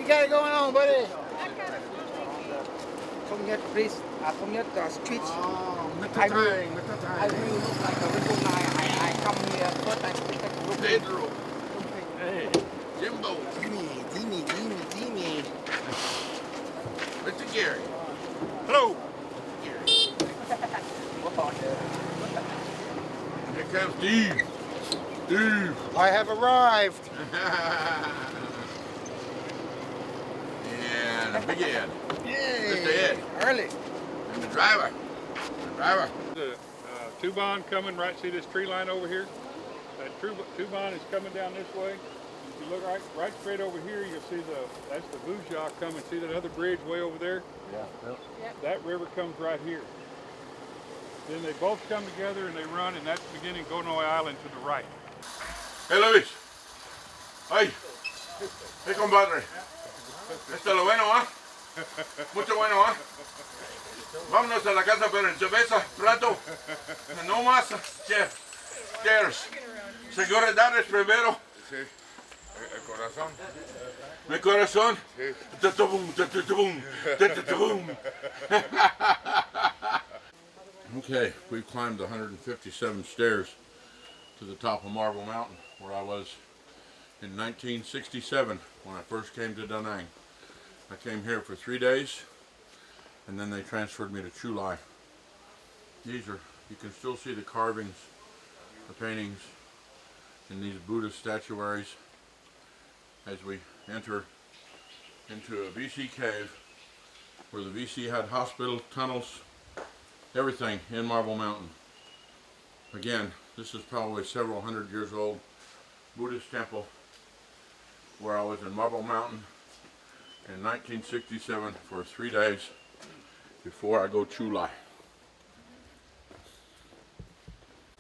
got going on, buddy? Thống nhất, please. Thống nhất street. Mr. I Tang, Mr. I Tang. really look like a little guy. I come here first. I take a look. Pedro. Hey, Jimbo. Jimmy. Mr. Gary. Hello. Gary. Here comes Steve. Steve. I have arrived. And a big Ed. Yay. Mr. Ed. Early. And the driver. The Tubon coming right, see this tree line over here? That Tubon is coming down this way. If you look right straight over here, you'll see that's the Bujah coming. See that other bridge way over there? Yeah. That river comes right here. Then they both come together and they run, and that's beginning Gonoy Island to the right. Hey, Luis. Ay. Hey, compadre. Esto es lo bueno, ¿ah? Mucho bueno, ¿ah? Vámonos a la casa, pero en cerveza, plato. No más, chef. Cheers. Seguridades primero. Sí, el corazón. Mi corazón. Sí. Tutum, tutum, tutum. Okay, we've climbed 157 stairs to the top of Marble Mountain, where I was in 1967 when I first came to Da Nang. I came here for 3 days, and then they transferred me to Chu Lai. You can still see the carvings, the paintings, in these Buddhist statuaries as we enter into a VC cave where the VC had hospital, tunnels, everything in Marble Mountain. Again, this is probably several hundred years old Buddhist temple where I was in Marble Mountain in 1967 for 3 days before I go Chu Lai.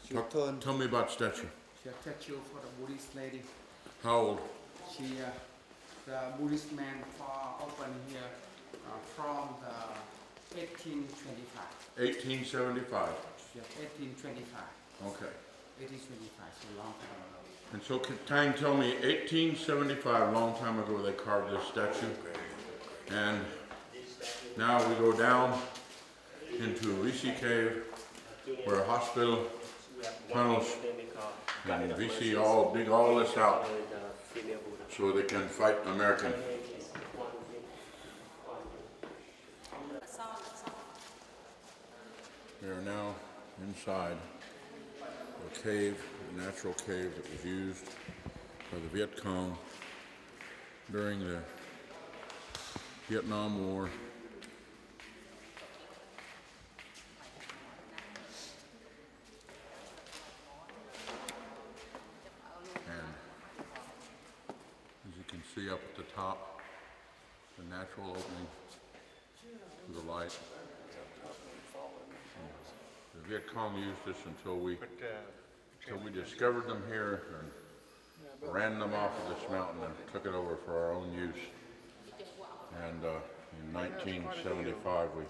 Your turn. Tell me about statue. She statue for the Buddhist lady. How old? She, the Buddhist man open here from the 1825. 1875. Yeah, 1825. Okay. 1825, so long time ago. And so Tang, tell me, 1875, a long time ago, they carved this statue. And now we go down into a VC cave where a hospital, tunnels, and VC all dig all this out so they can fight American. We are now inside a cave, a natural cave that was used by the Viet Cong during the Vietnam War. And as you can see up at the top, the natural opening to the light. The Viet Cong used this until we discovered them here and ran them off of this mountain and took it over for our own use. And in 1975, we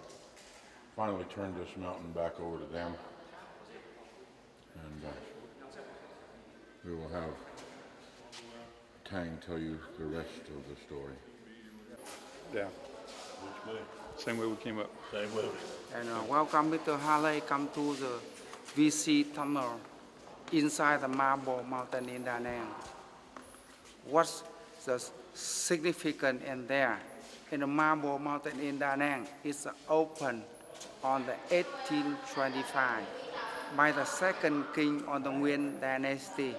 finally turned this mountain back over to them. And we will have Tang tell you the rest of the story. Down. Same way we came up. And welcome Mr. Harley, come to the VC tunnel inside the Marble Mountain in Da Nang. What's the significance in there? In the Marble Mountain in Da Nang, it's opened on the 1825 by the second king of the Nguyen dynasty.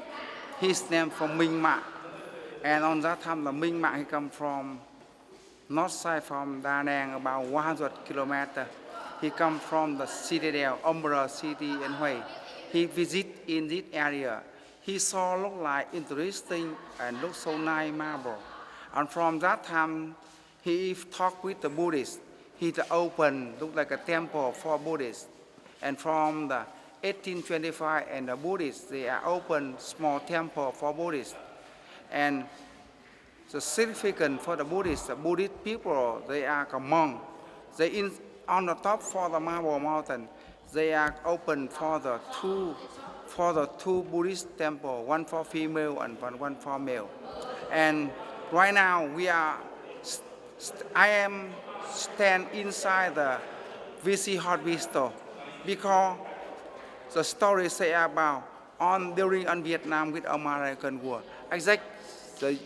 His name from Minh Ma. And on that time, the Minh Ma, he come from north side from Da Nang, about 100 kilometers. He come from the citadel, Umbra city in Hue. He visit in this area. He saw look like interesting and look so nice marble. And from that time, he talked with the Buddhists. He opened, look like a temple for Buddhists. And from the 1825 and the Buddhists, they are open small temple for Buddhists. And the significance for the Buddhist people, they are a monk. They on the top for the Marble Mountain, they are open for the two Buddhist temple, one for female and one for male. And right now we are I am stand inside the VC Hot Bistro because the story say about on during on Vietnam with American war. Exact the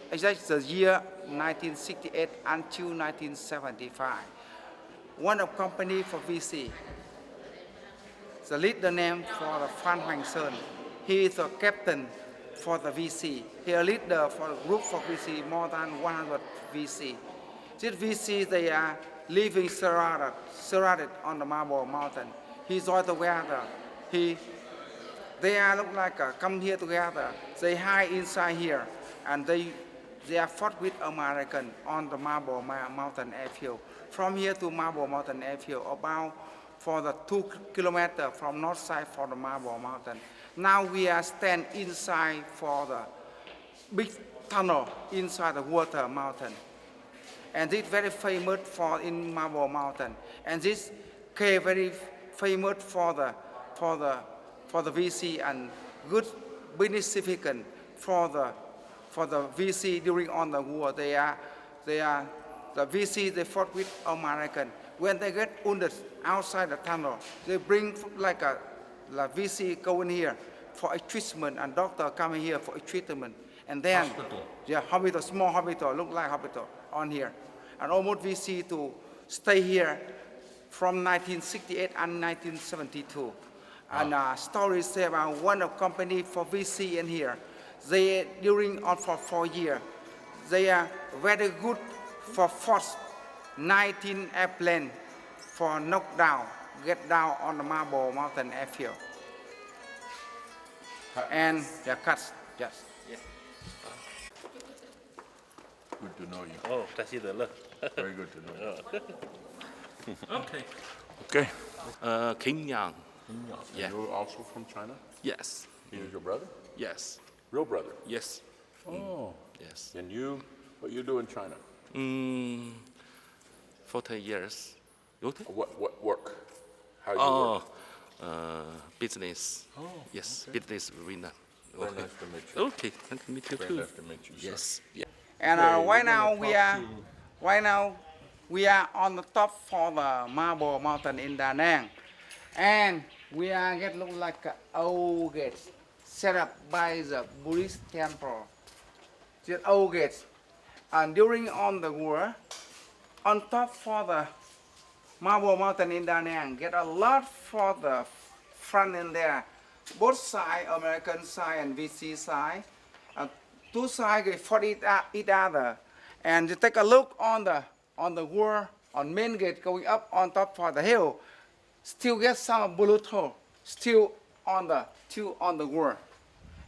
year 1968 until 1975. One of company for VC. The leader name for the Phan Hoành Sơn. He is the captain for the VC. He is a leader for a group for VC, more than 100 VC. This VC, they are living surrounded on the Marble Mountain. He joined together. They are look like come here together. They hide inside here, and they are fought with American on the Marble Mountain airfield. From here to Marble Mountain airfield, about for the 2 kilometers from north side for the Marble Mountain. Now we are stand inside for the big tunnel inside the water mountain. And this very famous for in Marble Mountain. And this cave very famous for the VC and good business significant for the VC during on the war. They are the VC, they fought with American. When they get wounded outside the tunnel, they bring like a VC go in here for a treatment, and doctor coming here for a treatment. And then, Hospital. Yeah, hospital, small hospital, look like hospital on here. And almost VC to stay here from 1968 and 1972. And stories say about one of company for VC in here. They during on for 4 years, they are very good for force 19 airplane for knockdown, get down on the Marble Mountain airfield. And the cuts, yes. Good to know you. Oh, that's it. Very good to know you. Okay. Okay. Kim Yang. Yeah. You're also from China? Yes. He was your brother? Yes. Real brother? Yes. Oh. Yes. And you, what you do in China? 40 years. What work? How you Oh, work? business. Oh, Yes, business arena. Very Okay. nice to meet you. Okay, nice to meet you Very too. nice to meet you, sir. Yes. Yeah. And Okay, right we're now gonna we are on the top for the Marble Mountain in Da Nang, and we are get look like a old gates set up by the Buddhist temple. Just old gates, and during on the war, on top for the Marble Mountain in Da Nang, get a lot for the front in there, both side, American side and VC side. Two sides they fought each other, and you take a look on the wall on main gate going up on top for the hill, still get some bullet hole still on the wall,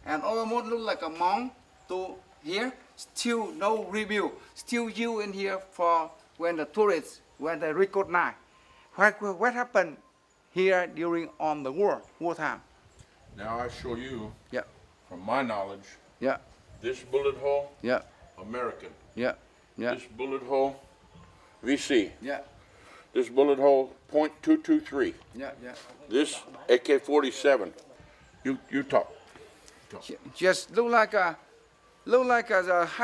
and almost look like a monk to here. Still no review, still you in here for when the tourists when they recognize what happened here during on the war time. Now I show you, Yeah, from my knowledge, yeah, this bullet hole, yeah, American. yeah, yeah, This bullet hole, VC. yeah, This bullet hole, .223. yeah, yeah. This AK-47. You talk. Just look like I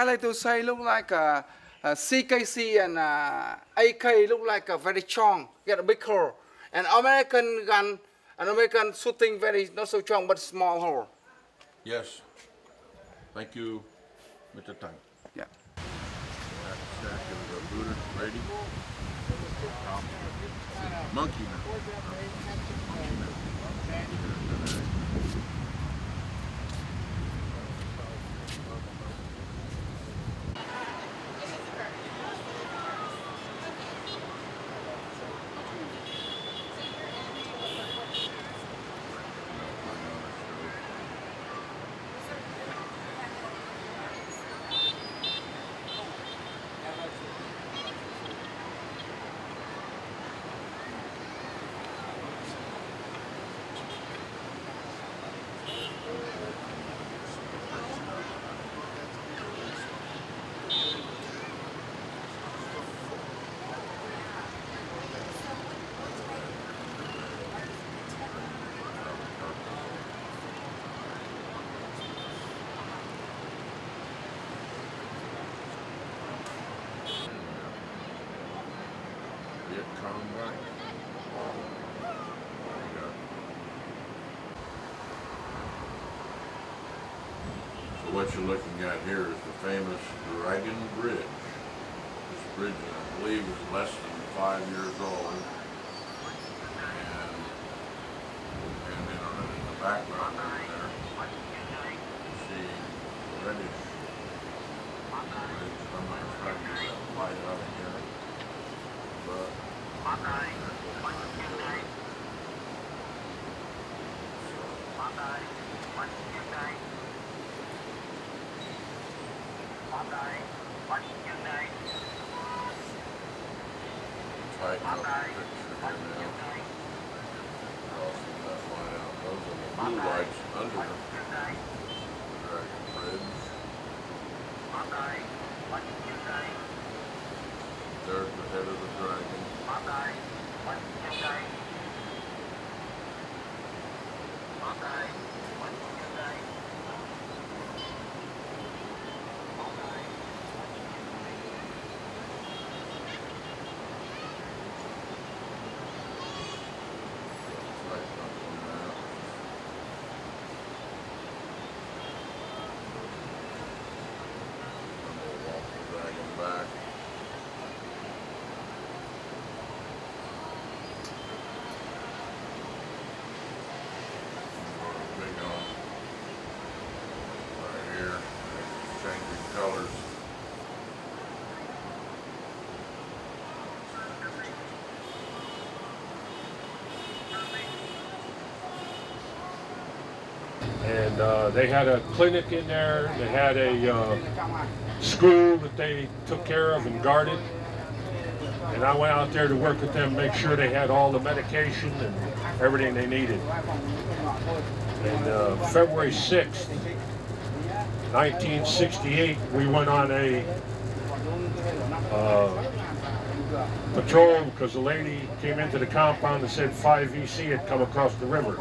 like to say look like a CKC and AK look like a very strong, get a big hole, and American gun, an American shooting very not so strong but small hole. Yes. Thank you, Mr. Tang. Yeah. That's the stack of Buddha ready. Monkey now. it come back. So what you're looking at here is the famous Dragon Bridge. This bridge, I believe, is less than 5 years old. And then in the background over there, you see the reddish bridge. I'm not trying to get that light out of here. But tighten up the picture here now. Crossing that line out. Those are the blue lights under the Dragon Bridge. There's the head of the dragon. Tighten up on that. And we'll walk the dragon back. Big on right here, changing colors. And they had a clinic in there. They had a school that they took care of and guarded. And I went out there to work with them, make sure they had all the medication and everything they needed. And February 6th, 1968, we went on a patrol because a lady came into the compound and said 5VC had come across the river.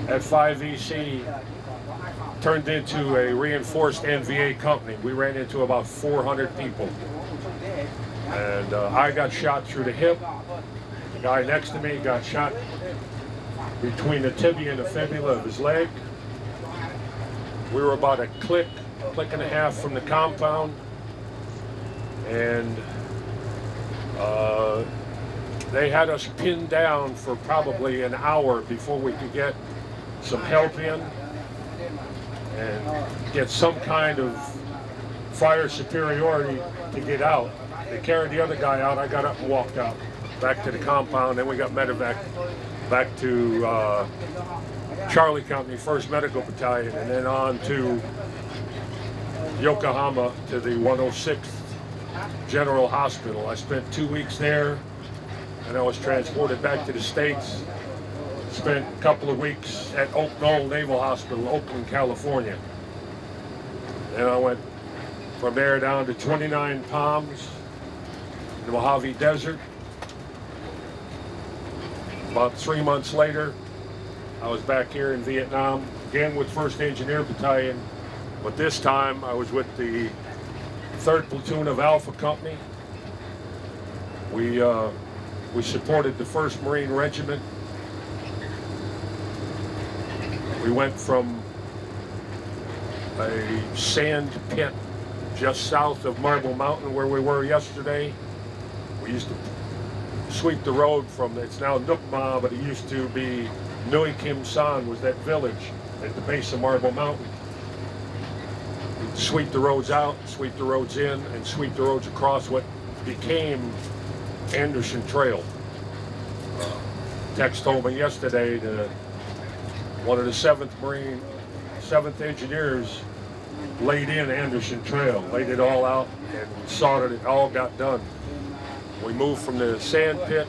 That 5VC turned into a reinforced NVA company. We ran into about 400 people. And I got shot through the hip. The guy next to me got shot between the tibia and the fibula of his leg. We were about a click and a half from the compound. And they had us pinned down for probably an hour before we could get some help in and get some kind of fire superiority to get out. They carried the other guy out. I got up and walked out back to the compound. Then we got medevac back to Charlie Company, 1st Medical Battalion, and then on to Yokohama to the 106th General Hospital. I spent 2 weeks there, and I was transported back to the States. Spent a couple of weeks at Oak Knoll Naval Hospital, Oakland, California. Then I went from there down to 29 Palms, in the Mojave Desert. About 3 months later, I was back here in Vietnam, again with 1st Engineer Battalion, but this time I was with the 3rd Platoon of Alpha Company. We supported the 1st Marine Regiment. We went from a sand pit just south of Marble Mountain where we were yesterday. We used to sweep the road from, it's now Nuc Ma, but it used to be Nui Kim San was that village at the base of Marble Mountain. We'd sweep the roads out, sweep the roads in, and sweep the roads across what became Anderson Trail. Tex told me yesterday that one of the 7th Engineers laid in Anderson Trail, laid it all out and saw that it all got done. We moved from the sand pit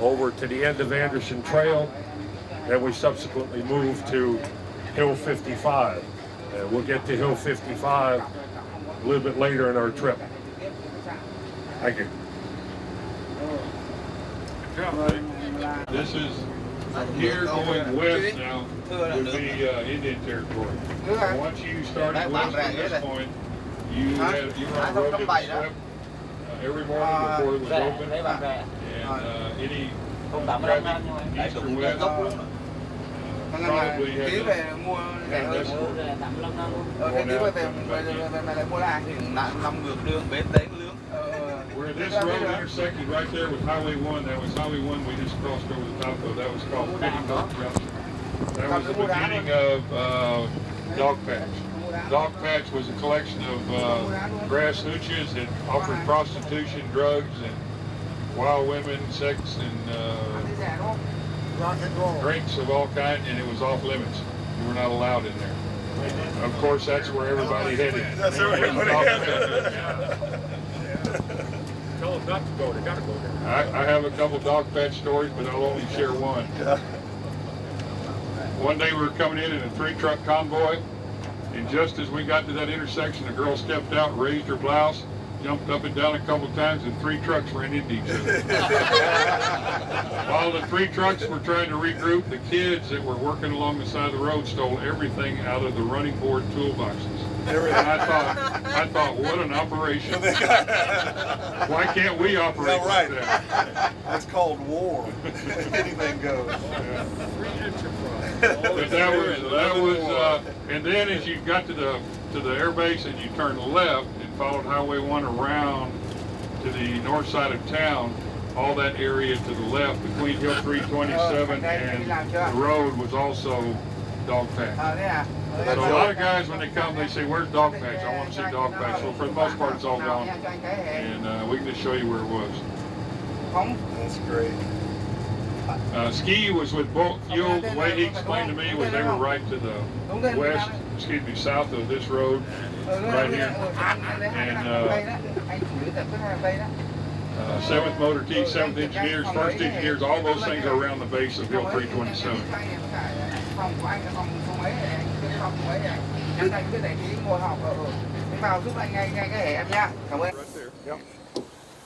over to the end of Anderson Trail, then we subsequently moved to Hill 55. And we'll get to Hill 55 a little bit later in our trip. Thank you. This is from here going west now would be Indian Territory. So once you started west from this point, you are on road to the slip, every morning before it was open. Lấy bạn rẻ. And any Không 85 năm nhưng mà traffic lại east or dùng west gốc luôn. probably ký had về mua rẻ hơn. Rẻ 85 năm luôn. Cái ký về lại mua lại thì nằm ngược đường bến đấy lướng. where this road intersected right there with Highway 1. That was Highway 1 we just crossed over the top of. That was called Pittingburg Junction. That was the beginning of Dog Patch. Dog Patch was a collection of grass hooches that offered prostitution, drugs, and wild women, sex, and Rock and roll. drinks of all kinds, and it was off limits. You were not allowed in there. Of course, that's where everybody headed. That's where everybody headed. Tell them not to go. They gotta go there. I have a couple Dog Patch stories, but I'll only share one. One day we were coming in a 3-truck convoy, and just as we got to that intersection, a girl stepped out, raised her blouse, jumped up and down a couple times, and 3 trucks ran into each other. While the 3 trucks were trying to regroup, the kids that were working along the side of the road stole everything out of the running board toolboxes. And I thought, what an operation. Why can't we operate Yeah, right. like that? That's called war. Anything goes. But that was, and then as you got to the air base and you turned left and followed Highway 1 around to the north side of town, all that area to the left between Hill 327 and the road was also Dog Patch. So a lot of guys when they come, they say, "Where's Dog Patch? I want to see Dog Patch." So for the most part, it's all gone, and we can just show you where it was. That's great. Ski was with Bulk Fuel. The way he explained to me was they were right to the west, excuse me, south of this road, right here. And 7th Motor T, 7th Engineers, 1st Engineers, all those things are around the base of Hill 327. Right there. Yep.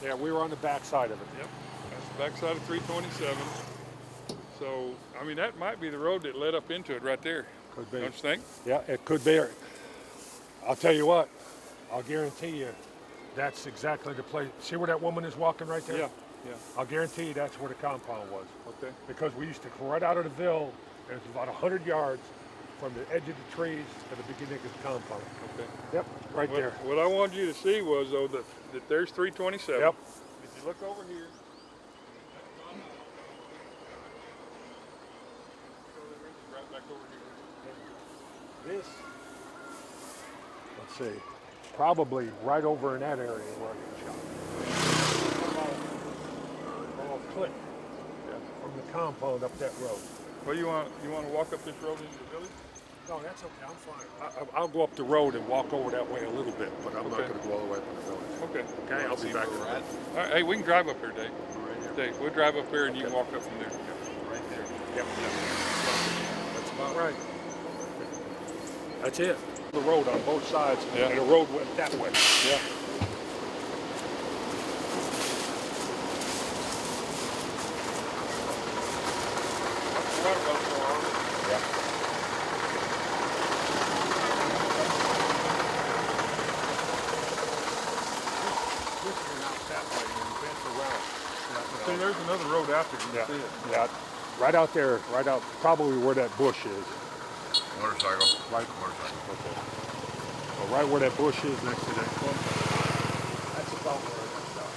Yeah, we were on the back side of it. Yep. That's the backside of 327. So, I mean, that might be the road that led up into it right there. Could be. Don't you think? Yeah, it could be. I'll tell you what, I'll guarantee you that's exactly the place. See where that woman is walking right there? Yeah. Yeah. I'll guarantee you that's where the compound was. Okay. Because we used to come right out of the Ville, and it's about 100 yards from the edge of the trees to the beginning of the compound. Okay. Yep, right there. What I wanted you to see was, though, that there's 327. Yep. If you look over here, right back over here. This, let's see, probably right over in that area where I get shot. All click from the compound up that road. Well, you want to walk up this road into the village? No, that's okay. I'm fine. I'll go up the road and walk over that way a little bit, but I'm not Okay. going to go all the way up to the village. Okay. Okay, I'll be back. All right. Hey, we can drive up here, Dave. Dave, we'll drive up here and you can walk up from there. Right there. Yep. That's about right. That's it. The road on both sides, Yeah. and the road went that way. Yeah. This went out that way and bent around. See, there's another road after you. Yeah. See it? Yeah. Right out there, right out, probably where that bush is. Motorcycle. Right. Motorcycle. Okay. So right where that bush is next to that clump. That's about where it went down.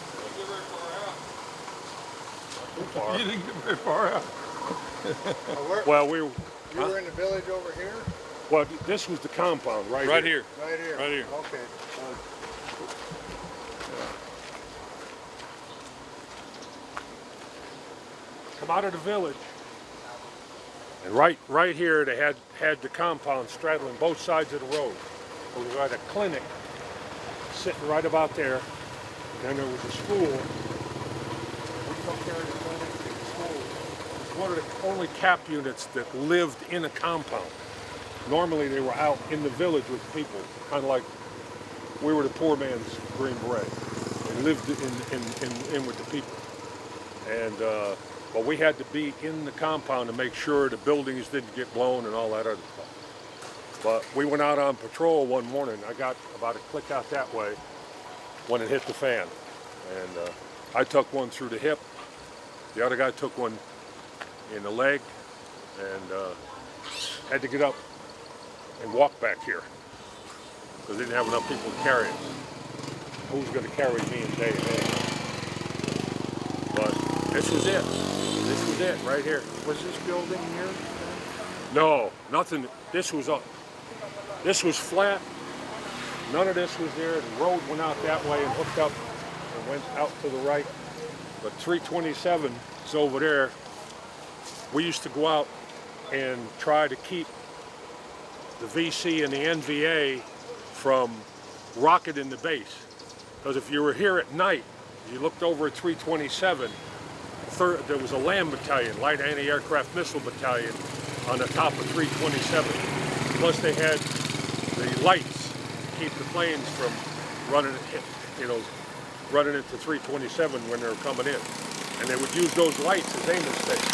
Too far. You didn't get very far out. Well, You were in the village over here? well, this was the compound right, Right here. Right here. Right here. Okay. Come out of the village. And right here they had the compound straddling both sides of the road. So we had a clinic sitting right about there. And then there was a school. We took care of the clinic and the school. It was one of the only cap units that lived in a compound. Normally they were out in the village with people, kind of like we were the poor man's Green Beret. They lived in with the people. And but we had to be in the compound to make sure the buildings didn't get blown and all that other stuff. But we went out on patrol one morning. I got about a click out that way when it hit the fan. And I took one through the hip. The other guy took one in the leg, and had to get up and walk back here because they didn't have enough people to carry it. Who's going to carry me and Dave? But this was it. This was it right here. Was this building here? No, nothing. This was up. This was flat. None of this was there. The road went out that way and hooked up and went out to the right. But 327 is over there. We used to go out and try to keep the VC and the NVA from rocketing the base. Because if you were here at night, you looked over at 327, there was a LAM battalion, Light Anti-Aircraft Missile Battalion, on the top of 327. Plus they had the lights to keep the planes from running, running into 327 when they were coming in. And they would use those lights as aiming stations.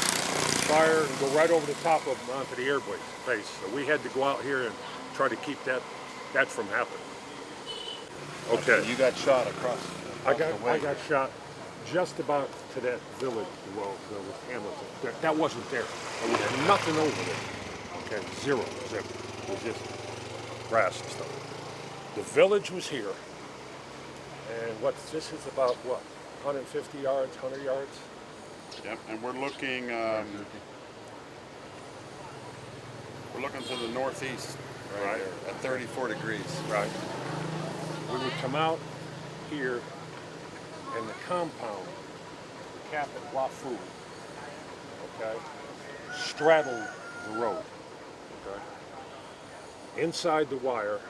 Fire and go right over the top of them onto the air base. So we had to go out here and try to keep that from happening. Okay. You got shot across I the way. got shot just about to that village, well, with Hamilton. That wasn't there. There was nothing over there. Okay, zero. It was just grass and stuff. The village was here, and this is about what, 150 yards, 100 yards? Yep, and we're looking to the northeast, right there, at 34 degrees. Right. We would come out here, and the compound, the cap at Wafu, okay, straddled the road, okay. Inside the wire,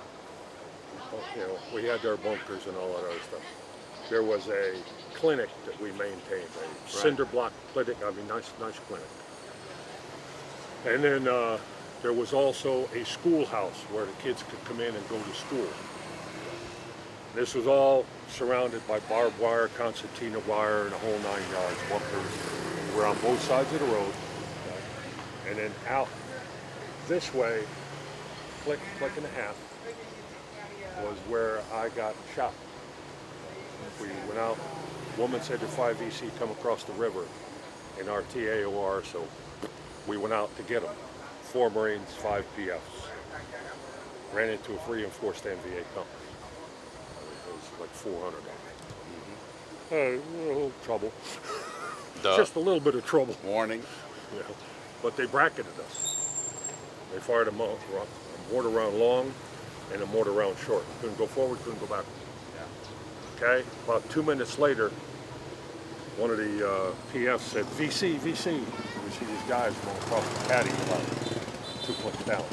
we had our bunkers and all that other stuff. There was a clinic that we maintained, a cinder block clinic, nice clinic. And then there was also a schoolhouse where the kids could come in and go to school. This was all surrounded by barbed wire, concertina wire, and a whole 9 yards, bunkers. We're on both sides of the road. And then out this way, click and a half, was where I got shot. We went out, woman said the 5VC come across the river in our TAOR, so we went out to get them. 4 Marines, 5 PFs. Ran into a reinforced NVA company. It was like 400 of them. A little trouble. Just a little bit of trouble. Warning. Yeah. But they bracketed us. They fired a mortar round long and a mortar round short. Couldn't go forward, couldn't go backwards. Okay, about 2 minutes later, one of the PFs said, VC, VC. We see these guys going across the paddy about 2 foot down.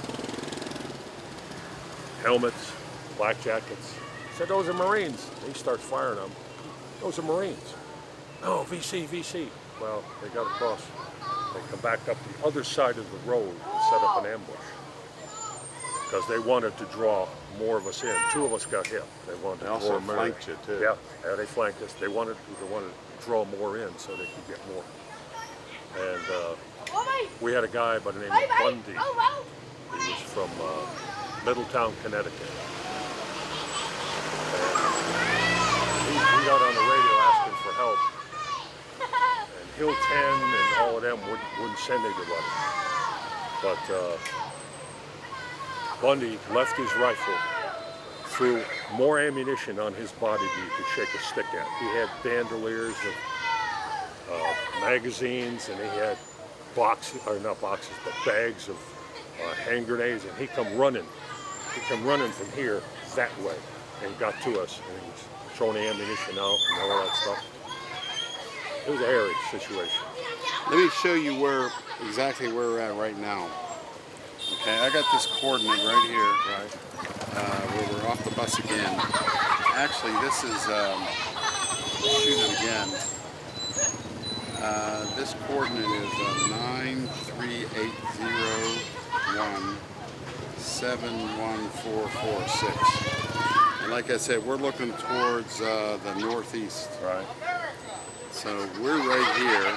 Helmets, black jackets. Said, those are Marines. He starts firing them. Those are Marines. Oh, VC, VC. Well, they got across. They come back up the other side of the road and set up an ambush. Because they wanted to draw more of us in. 2 of us got hit. They wanted to also draw flanked you too. Yeah, they flanked us. They wanted to draw more in so they could get more. And we had a guy by the name of Bundy. He was from Middletown, Connecticut. And he got on the radio asking for help. And Hill 10 and all of them wouldn't send anybody. But Bundy left his rifle, threw more ammunition on his body than you could shake a stick at. He had bandoliers of magazines, and he had not boxes, but bags of hand grenades, and he come running from here that way and got to us, and he was throwing the ammunition out and all that stuff. It was a hairy situation. Let me show you exactly where we're at right now. Okay, I got this coordinate right here, where we're off the bus again. Actually, this is, shoot it again. This coordinate is 93801-71446. And like I said, we're looking towards the northeast. Right. So we're right here,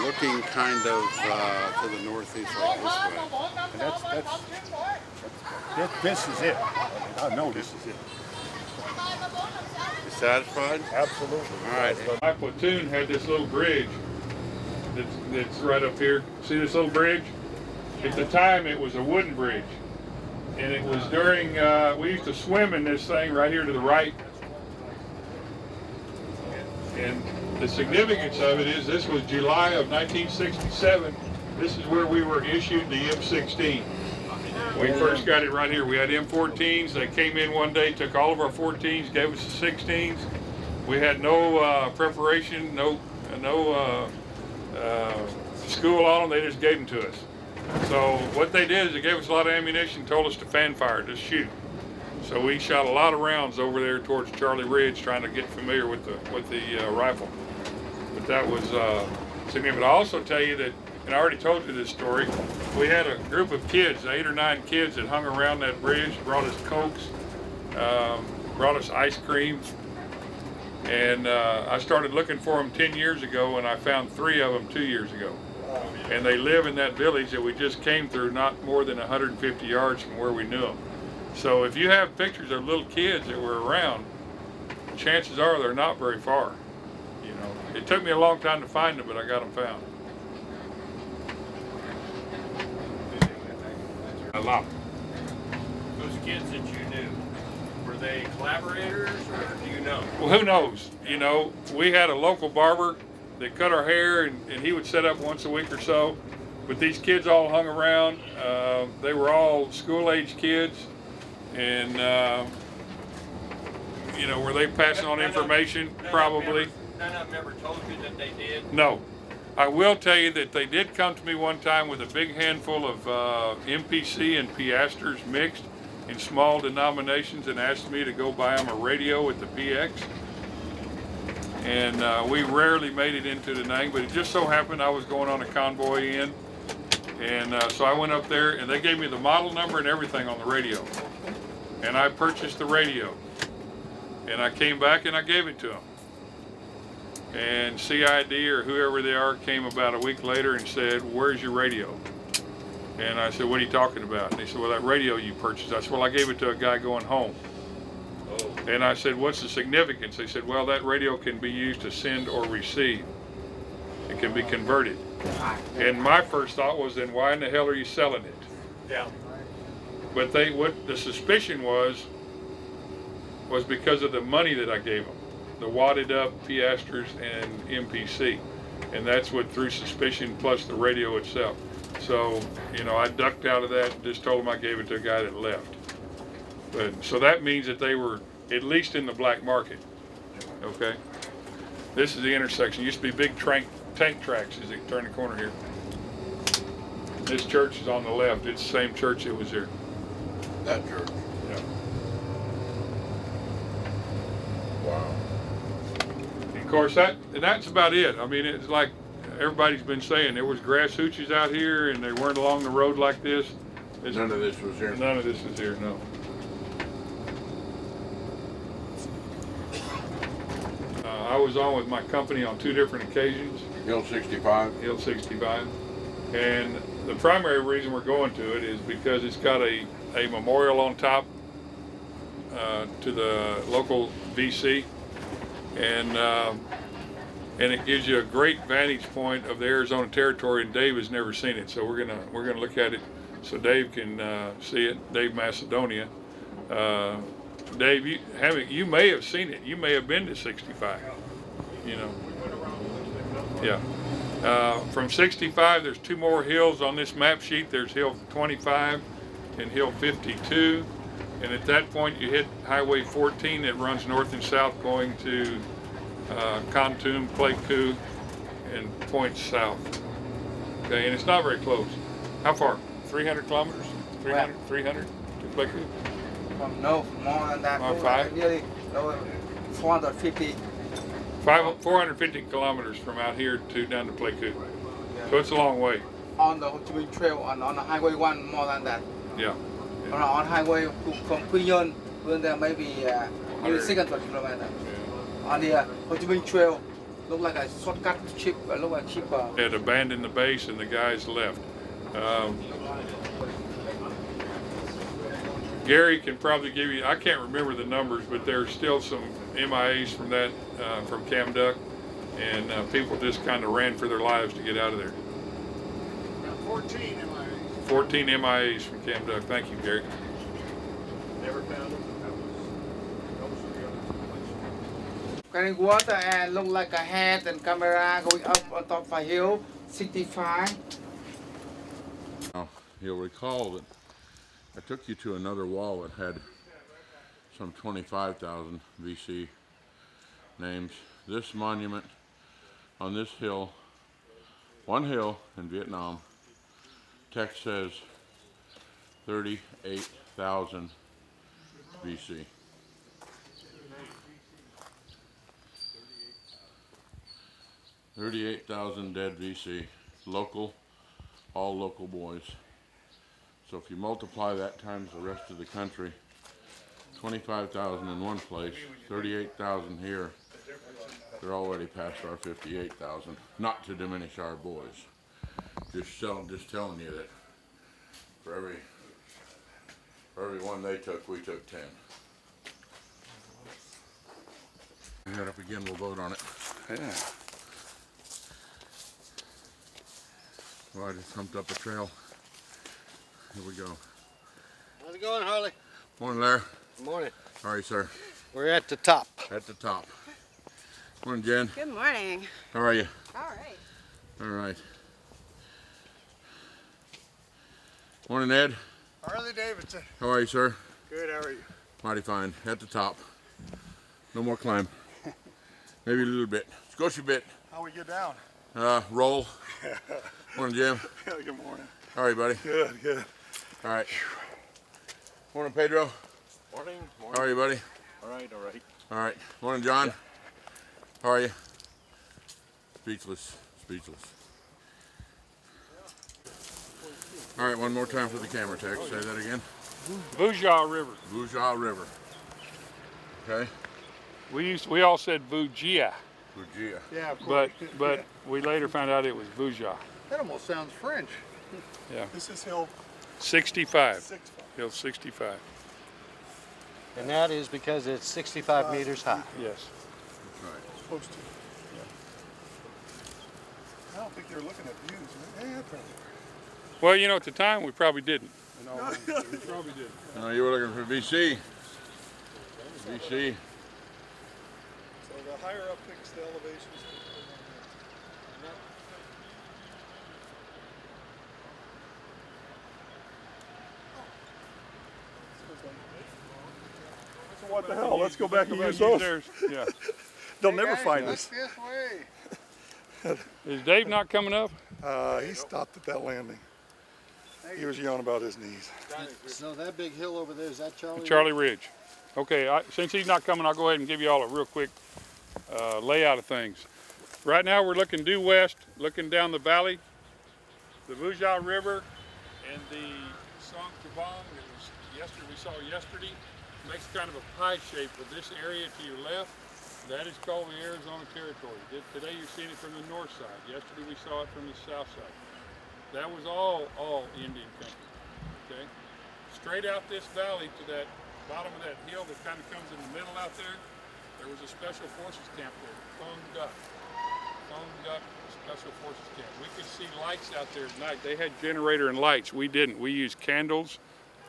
looking kind of to the northeast like this way. And this is it. I know this is it. You satisfied? Absolutely. All right. My platoon had this little bridge that's right up here. See this little bridge? At the time, it was a wooden bridge. And it was during, we used to swim in this thing right here to the right. And the significance of it is this was July of 1967. This is where we were issued the M16. We first got it right here. We had M14s. They came in one day, took all of our 14s, gave us the 16s. We had no preparation, no school on them. They just gave them to us. So what they did is they gave us a lot of ammunition, told us to fan fire, just shoot. So we shot a lot of rounds over there towards Charlie Ridge, trying to get familiar with the rifle. But that was significant. I'll also tell you that, and I already told you this story, we had a group of kids, 8 or 9 kids that hung around that bridge, brought us Cokes, brought us ice cream. And I started looking for them 10 years ago, and I found 3 of them 2 years ago. And they live in that village that we just came through, not more than 150 yards from where we knew them. So if you have pictures of little kids that were around, chances are they're not very far. You know, it took me a long time to find them, but I got them found. A lot. Those kids that you knew, were they collaborators or do you know? Well, who knows? You know, we had a local barber that cut our hair, and he would set up once a week or so. But these kids all hung around. They were all school-age kids, and you know, were they passing on information? Probably. None of them ever told you that they did? No. I will tell you that they did come to me one time with a big handful of MPC and Piasters mixed in small denominations and asked me to go buy them a radio at the PX. And we rarely made it into Da Nang, but it just so happened I was going on a convoy in. And so I went up there, and they gave me the model number and everything on the radio. And I purchased the radio. And I came back and I gave it to them. And CID or whoever they are came about a week later and said, "Where's your radio?" And I said, "What are you talking about?" And they said, "Well, that radio you purchased." I said, "Well, I gave it to a guy going home." And I said, "What's the significance?" They said, "Well, that radio can be used to send or receive. It can be converted." And my first thought was, then why in the hell are you selling it? Yeah. But what the suspicion was because of the money that I gave them, the wadded up Piasters and MPC. And that's what threw suspicion, plus the radio itself. So, you know, I ducked out of that and just told them I gave it to a guy that left. But so that means that they were at least in the black market. Okay? This is the intersection. Used to be big tank tracks as you turn the corner here. This church is on the left. It's the same church that was here. That church. Yeah. Wow. And of course, that's about it. I mean, it's like everybody's been saying, there was grass hooches out here and they weren't along the road like this. None of this was here. None of this is here, no. I was on with my company on 2 different occasions. Hill 65. Hill 65. And the primary reason we're going to it is because it's got a memorial on top to the local VC. And it gives you a great vantage point of the Arizona Territory, and Dave has never seen it. So we're gonna look at it so Dave can see it. Dave Macedonia. Dave, you may have seen it. You may have been to 65. You know. Yeah. From 65, there's 2 more hills on this map sheet. There's Hill 25 and Hill 52. And at that point, you hit Highway 14 that runs north and south going to Kontum, Pleiku, and points south. Okay, and it's not very close. How far? 300 kilometers? 300 to Pleiku? No, more than that. 5? Nearly 450. 450 kilometers from out here to down to Pleiku. So it's a long way. On the Ho Chi Minh Trail and on the Highway 1, more than that. Yeah. On highway from Quy Nhơn, there maybe nearly 600 kilometers. On the Ho Chi Minh Trail, look like a shortcut cheap, look like cheaper. Had abandoned the base and the guys left. Gary can probably give you, I can't remember the numbers, but there's still some MIAs from that, from Camduck, and people just kind of ran for their lives to get out of there. About 14 MIAs. 14 MIAs from Camduck. Thank you, Gary. Never found them. That was the other place. Carrying water and look like a hat and camera going up on top of a hill, 65. Now, you'll recall that I took you to another wall that had some 25,000 VC names. This monument on this hill, one hill in Vietnam, text says 38,000 BC. 38,000 dead VC, local, all local boys. So if you multiply that times the rest of the country, 25,000 in one place, 38,000 here, they're already past our 58,000. Not to diminish our boys. Just telling you that for every one they took, we took 10. Bring that up again, we'll vote on it. Yeah. Well, I just humped up a trail. Here we go. How's it going, Harley? Morning, Larry. Good morning. How are you, sir? We're at the top. At the top. Morning, Jen. Good morning. How are you? All right. All right. Morning, Ed. Harley Davidson. How are you, sir? Good, how are you? Mighty fine. At the top. No more climb. Maybe a little bit. Squishy bit. How we get down? Roll. Morning, Jim. Good morning. How are you, buddy? Good, good. All right. Morning, Pedro. Morning. How are you, buddy? All right, all right. All right. Morning, John. How are you? Speechless. Speechless. All right, one more time for the camera text. Say that again. Vujia River. Vujia River. Okay. We all said Vujia, Vujia. Yeah, of course. but we later found out it was Vujia. That almost sounds French. Yeah. This is hill 65. 65. Hill 65. And that is because it's 65 meters high. Yes. That's right. Supposed to. I don't think they're looking at views. Yeah, probably. Well, you know, at the time we probably didn't. We probably didn't. No, you were looking for VC. VC. So the higher up picks the elevations. So what the hell? Let's go back and use those. Yeah. They'll never find us. This way. Is Dave not coming up? He stopped at that landing. He was yelling about his knees. So that big hill over there, is that Charlie? Charlie Ridge. Okay, since he's not coming, I'll go ahead and give you all a real quick layout of things. Right now we're looking due west, looking down the valley, the Vujia River, and the Song Trabong that was yesterday. We saw yesterday makes kind of a pie shape with this area to your left. That is called the Arizona Territory. Today you're seeing it from the north side. Yesterday we saw it from the south side. That was all Indian country. Okay, straight out this valley to that bottom of that hill that kind of comes in the middle out there. There was a special forces camp there, Phung Duc. Phung Duc Special Forces Camp. We could see lights out there at night. They had generator and lights. We didn't. We used candles,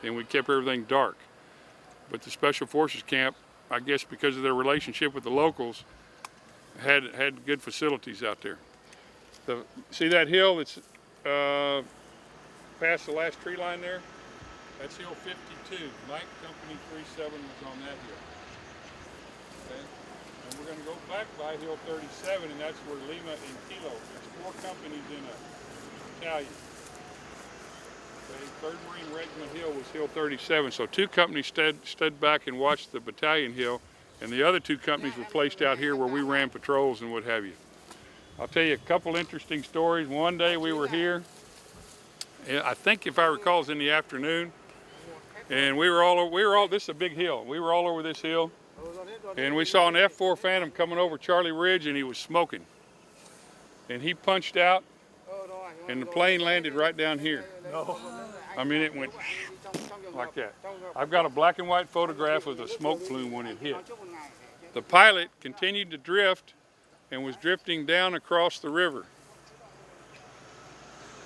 and we kept everything dark. But the Special Forces Camp, I guess because of their relationship with the locals, had good facilities out there. See that hill that's past the last tree line there? That's Hill 52. Mike Company 37 was on that hill. Okay? And we're going to go back by Hill 37, and that's where Lima and Kilo. There's 4 companies in a battalion. Okay? 3rd Marine Regiment Hill was Hill 37. So 2 companies stood back and watched the battalion hill, and the other 2 companies were placed out here where we ran patrols and what have you. I'll tell you a couple interesting stories. One day we were here, and I think if I recall it was in the afternoon, and we were all, this is a big hill. We were all over this hill, and we saw an F-4 Phantom coming over Charlie Ridge, and he was smoking. And he punched out, and the plane landed right down here. I mean, it went like that. I've got a black and white photograph of the smoke plume when it hit. The pilot continued to drift and was drifting down across the river.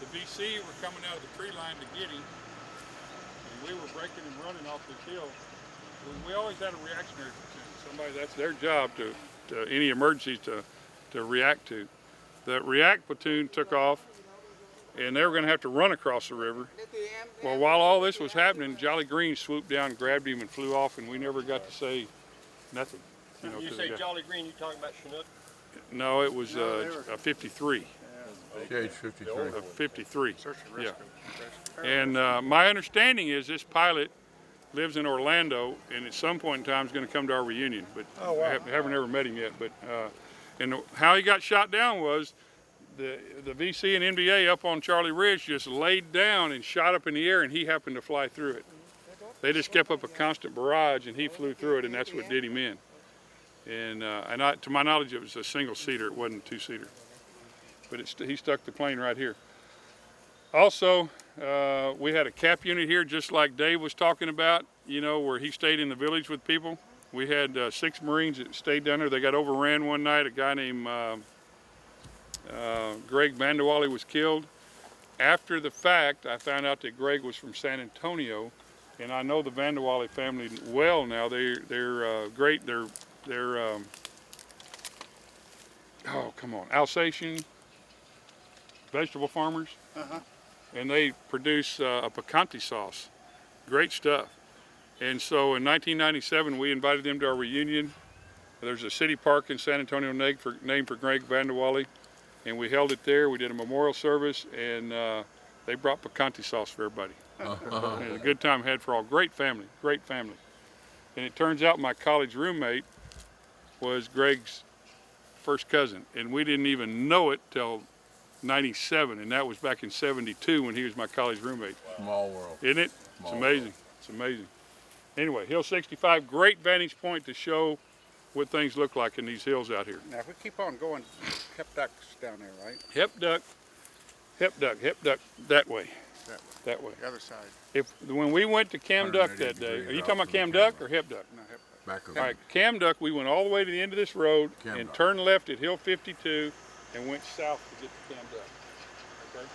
The VC were coming out of the tree line to get him, and we were breaking and running off this hill. We always had a reactionary platoon. Somebody, that's their job to any emergencies to react to. The react platoon took off, and they were going to have to run across the river. Well, while all this was happening, Jolly Green swooped down, grabbed him, and flew off, and we never got to say nothing. You know, You say Jolly Green, you talking about Chinook? No, it was a 53. CH-53. A 53, yeah. And my understanding is this pilot lives in Orlando, and at some point in time is going to come to our reunion, but I haven't ever met him yet. But and how he got shot down was the VC and NBA up on Charlie Ridge just laid down and shot up in the air, and he happened to fly through it. They just kept up a constant barrage, and he flew through it, and that's what did him in. And to my knowledge, it was a single-seater. It wasn't a two-seater. But he stuck the plane right here. Also, we had a cap unit here, just like Dave was talking about, you know, where he stayed in the village with people. We had 6 Marines that stayed down there. They got overran one night. A guy named Greg Vandewally was killed. After the fact, I found out that Greg was from San Antonio, and I know the Vandewally family well now. They're great. They're oh, come on, Alsatian vegetable farmers. And they produce a picante sauce. Great stuff. And so in 1997, we invited them to our reunion. There's a city park in San Antonio named for Greg Vandewally, and we held it there. We did a memorial service, and they brought picante sauce for everybody. And it was a good time had for all. Great family, great family. And it turns out my college roommate was Greg's first cousin, and we didn't even know it till 97, and that was back in 72 when he was my college roommate. Small world. Isn't it? It's amazing. It's amazing. Anyway, Hill 65, great vantage point to show what things look like in these hills out here. Now, if we keep on going, Hepduck's down there, right? Hepduck, that way. That way. The other side. When we went to Cam Duck that day, are you talking about Cam Duck or Hepduck? No, Hepduck. Back of All right, Cam Duck, we went all the way to the end of this road Cam and Duck. turned left at Hill 52 and went south to get to Cam Duck. Okay?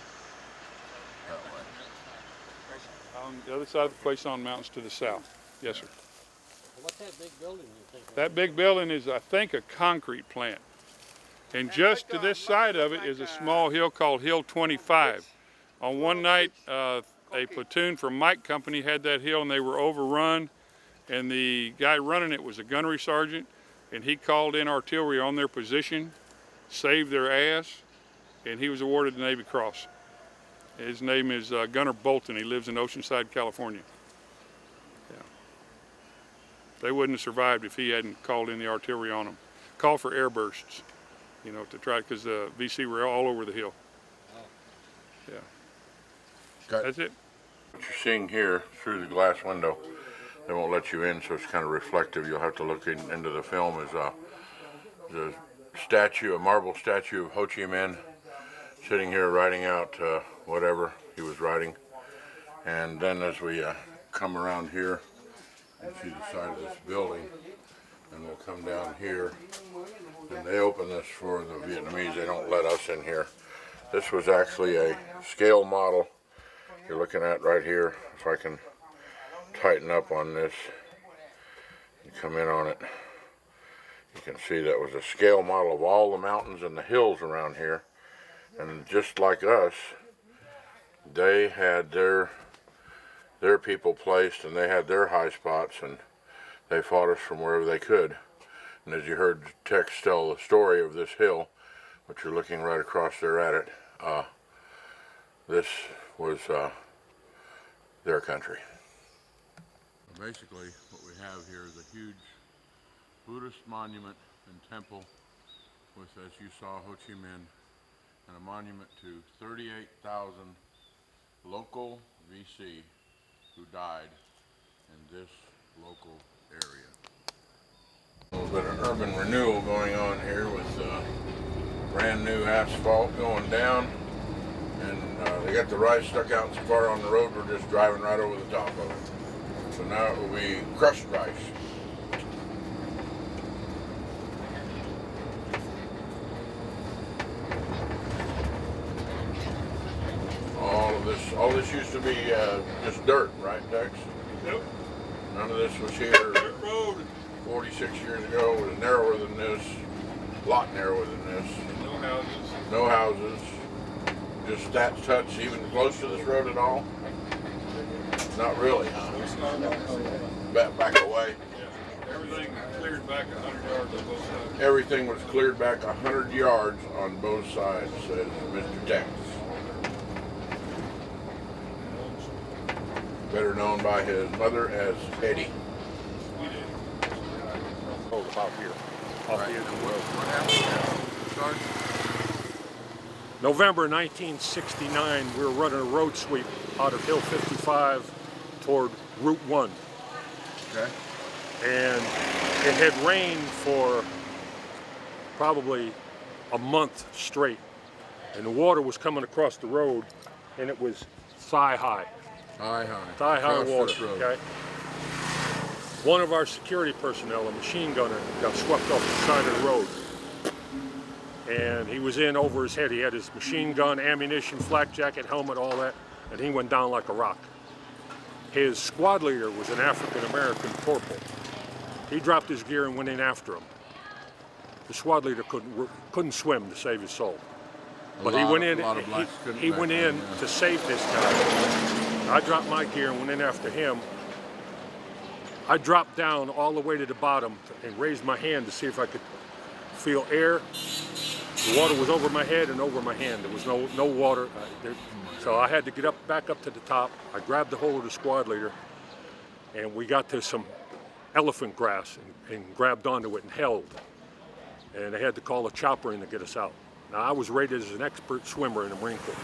On the other side of the Quaison Mountains to the south. Yes, sir. What's that big building you think? That big building is, I think, a concrete plant. And just to this side of it is a small hill called Hill 25. On one night, a platoon from Mike Company had that hill and they were overrun. And the guy running it was a gunnery sergeant, and he called in artillery on their position, saved their ass, and he was awarded the Navy Cross. His name is Gunner Bolton. He lives in Oceanside, California. Yeah. They wouldn't have survived if he hadn't called in the artillery on them. Call for air bursts, you know, to try, because the VC were all over the hill. Yeah. That's it. What you're seeing here through the glass window, they won't let you in, so it's kind of reflective. You'll have to look into the film. Is the statue, a marble statue of Ho Chi Minh, sitting here writing out whatever he was writing. And then as we come around here and see the side of this building, and we'll come down here, and they open this for the Vietnamese. They don't let us in here. This was actually a scale model you're looking at right here. If I can tighten up on this and come in on it, you can see that was a scale model of all the mountains and the hills around here. And just like us, they had their people placed, and they had their high spots, and they fought us from wherever they could. And as you heard Tex tell the story of this hill, which you're looking right across there at it, this was their country. Basically, what we have here is a huge Buddhist monument and temple with, as you saw, Ho Chi Minh, and a monument to 38,000 local VC who died in this local area. A little bit of urban renewal going on here with brand new asphalt going down, and They got the rice stuck out so far on the road, we're just driving right over the top of it. So now it will be crushed rice. All this used to be just dirt, right, Dex? Yep. None of this was here. Dirt road. 46 years ago. It was narrower than this, a lot narrower than this. No houses. No houses. Just thatched huts even close to this road at all? Not really, huh? Back away. Yeah. Everything cleared back 100 yards on both sides. Everything was cleared back 100 yards on both sides, says Mr. Tex. Better known by his mother as Eddie. Oh, about here. Off the edge of the road. What happened? November 1969, we were running a road sweep out of Hill 55 toward Route 1. Okay. And it had rained for probably a month straight. And the water was coming across the road, and it was thigh high. Thigh high water, okay? One of our security personnel, a machine gunner, got swept off the side of the road. And he was in over his head. He had his machine gun, ammunition, flak jacket, helmet, all that, and he went down like a rock. His squad leader was an African-American corporal. He dropped his gear and went in after him. The squad leader couldn't swim to save his soul. But he went in, he went in to save this guy. I dropped my gear and went in after him. I dropped down all the way to the bottom and raised my hand to see if I could feel air. The water was over my head and over my hand. There was no water. So I had to get back up to the top. I grabbed the hold of the squad leader, and we got to some elephant grass and grabbed onto it and held. And they had to call a chopper in to get us out. Now, I was rated as an expert swimmer in the Marine Corps.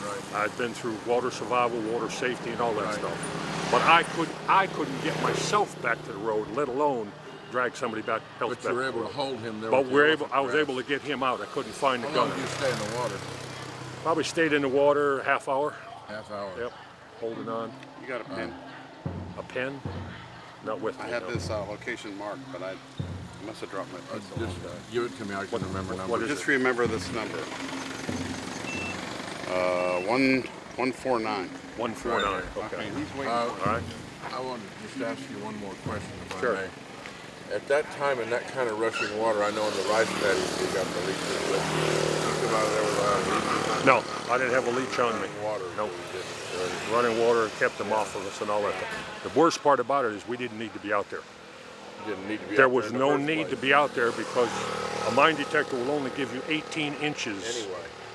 Right. I'd been through water survival, water safety, and all that stuff. But I couldn't get myself back to the road, let alone drag somebody back. But you were able to hold him there. But I was able to get him out. I couldn't find the gunner. How long did you stay in the water? Probably stayed in the water a half hour. Half hour. Yep, holding on. You got a pen? A pen? Not with me. I had this location marked, but I must have dropped my pencil. Just give it to me. I can remember numbers. Just remember this number. 149. 149. Okay. He's waiting. All right. I wanted to just ask you one more question, if Sure. I may. At that time, in that kind of rushing water, I know in the rice paddies you got the leeches. You come out of there without a leech? No, I didn't have a leech on me. Water. Nope. Running water kept them off of us and all that. The worst part about it is we didn't need to be out there. You didn't need to be There out was there in no the first need to place. be out there because a mine detector will only give you 18 inches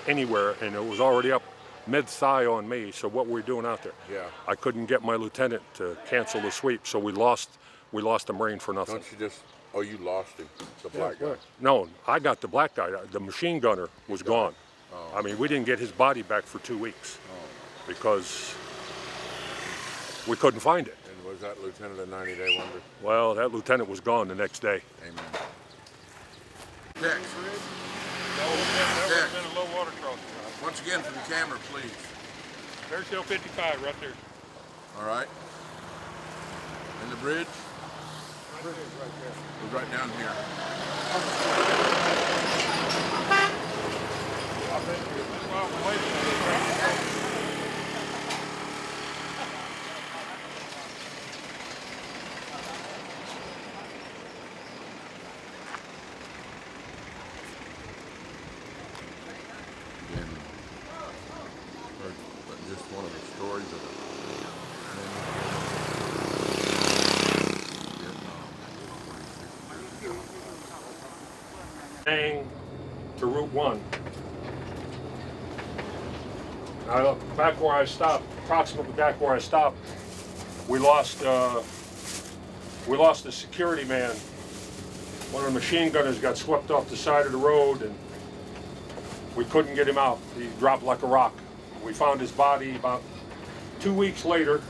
anywhere, and it was already up mid-thigh on me, so what were we doing out there? Yeah. I couldn't get my lieutenant to cancel the sweep, so we lost the Marine for nothing. Don't you just, oh, you lost him, the black guy. No, I got the black guy. The machine gunner was gone. Oh. I mean, we didn't get his body back for 2 weeks because we couldn't find it. And was that lieutenant a 90-day wonder? Well, that lieutenant was gone the next day. Amen. Tex. There's been a low water crossing. Once again, for the camera, please. There's Hill 55 right there. All right. And the bridge? Right there. Was right down here. I've been here a while waiting. Just one of the stories of it. To Route 1. Now, back where I stopped, approximately back where I stopped, we lost a security man. One of the machine gunners got swept off the side of the road, and we couldn't get him out. He dropped like a rock. We found his body about 2 weeks later.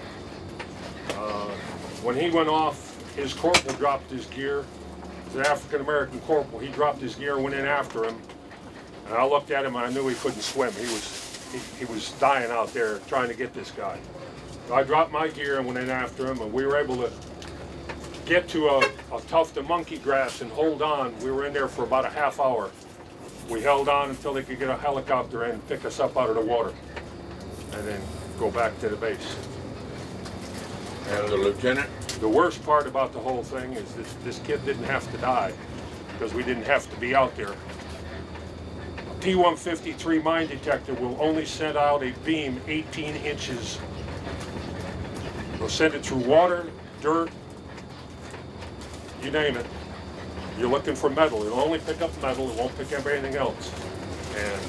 When he went off, his corporal dropped his gear. He's an African-American corporal. He dropped his gear and went in after him. And I looked at him and I knew he couldn't swim. he was dying out there trying to get this guy. So I dropped my gear and went in after him, and we were able to get to a tuft of monkey grass and hold on. We were in there for about a half hour. We held on until they could get a helicopter in and pick us up out of the water, and then go back to the base. And the lieutenant? The worst part about the whole thing is this kid didn't have to die because we didn't have to be out there. A P-153 mine detector will only send out a beam 18 inches. They'll send it through water, dirt, you name it. You're looking for metal. It'll only pick up metal. It won't pick up anything else. And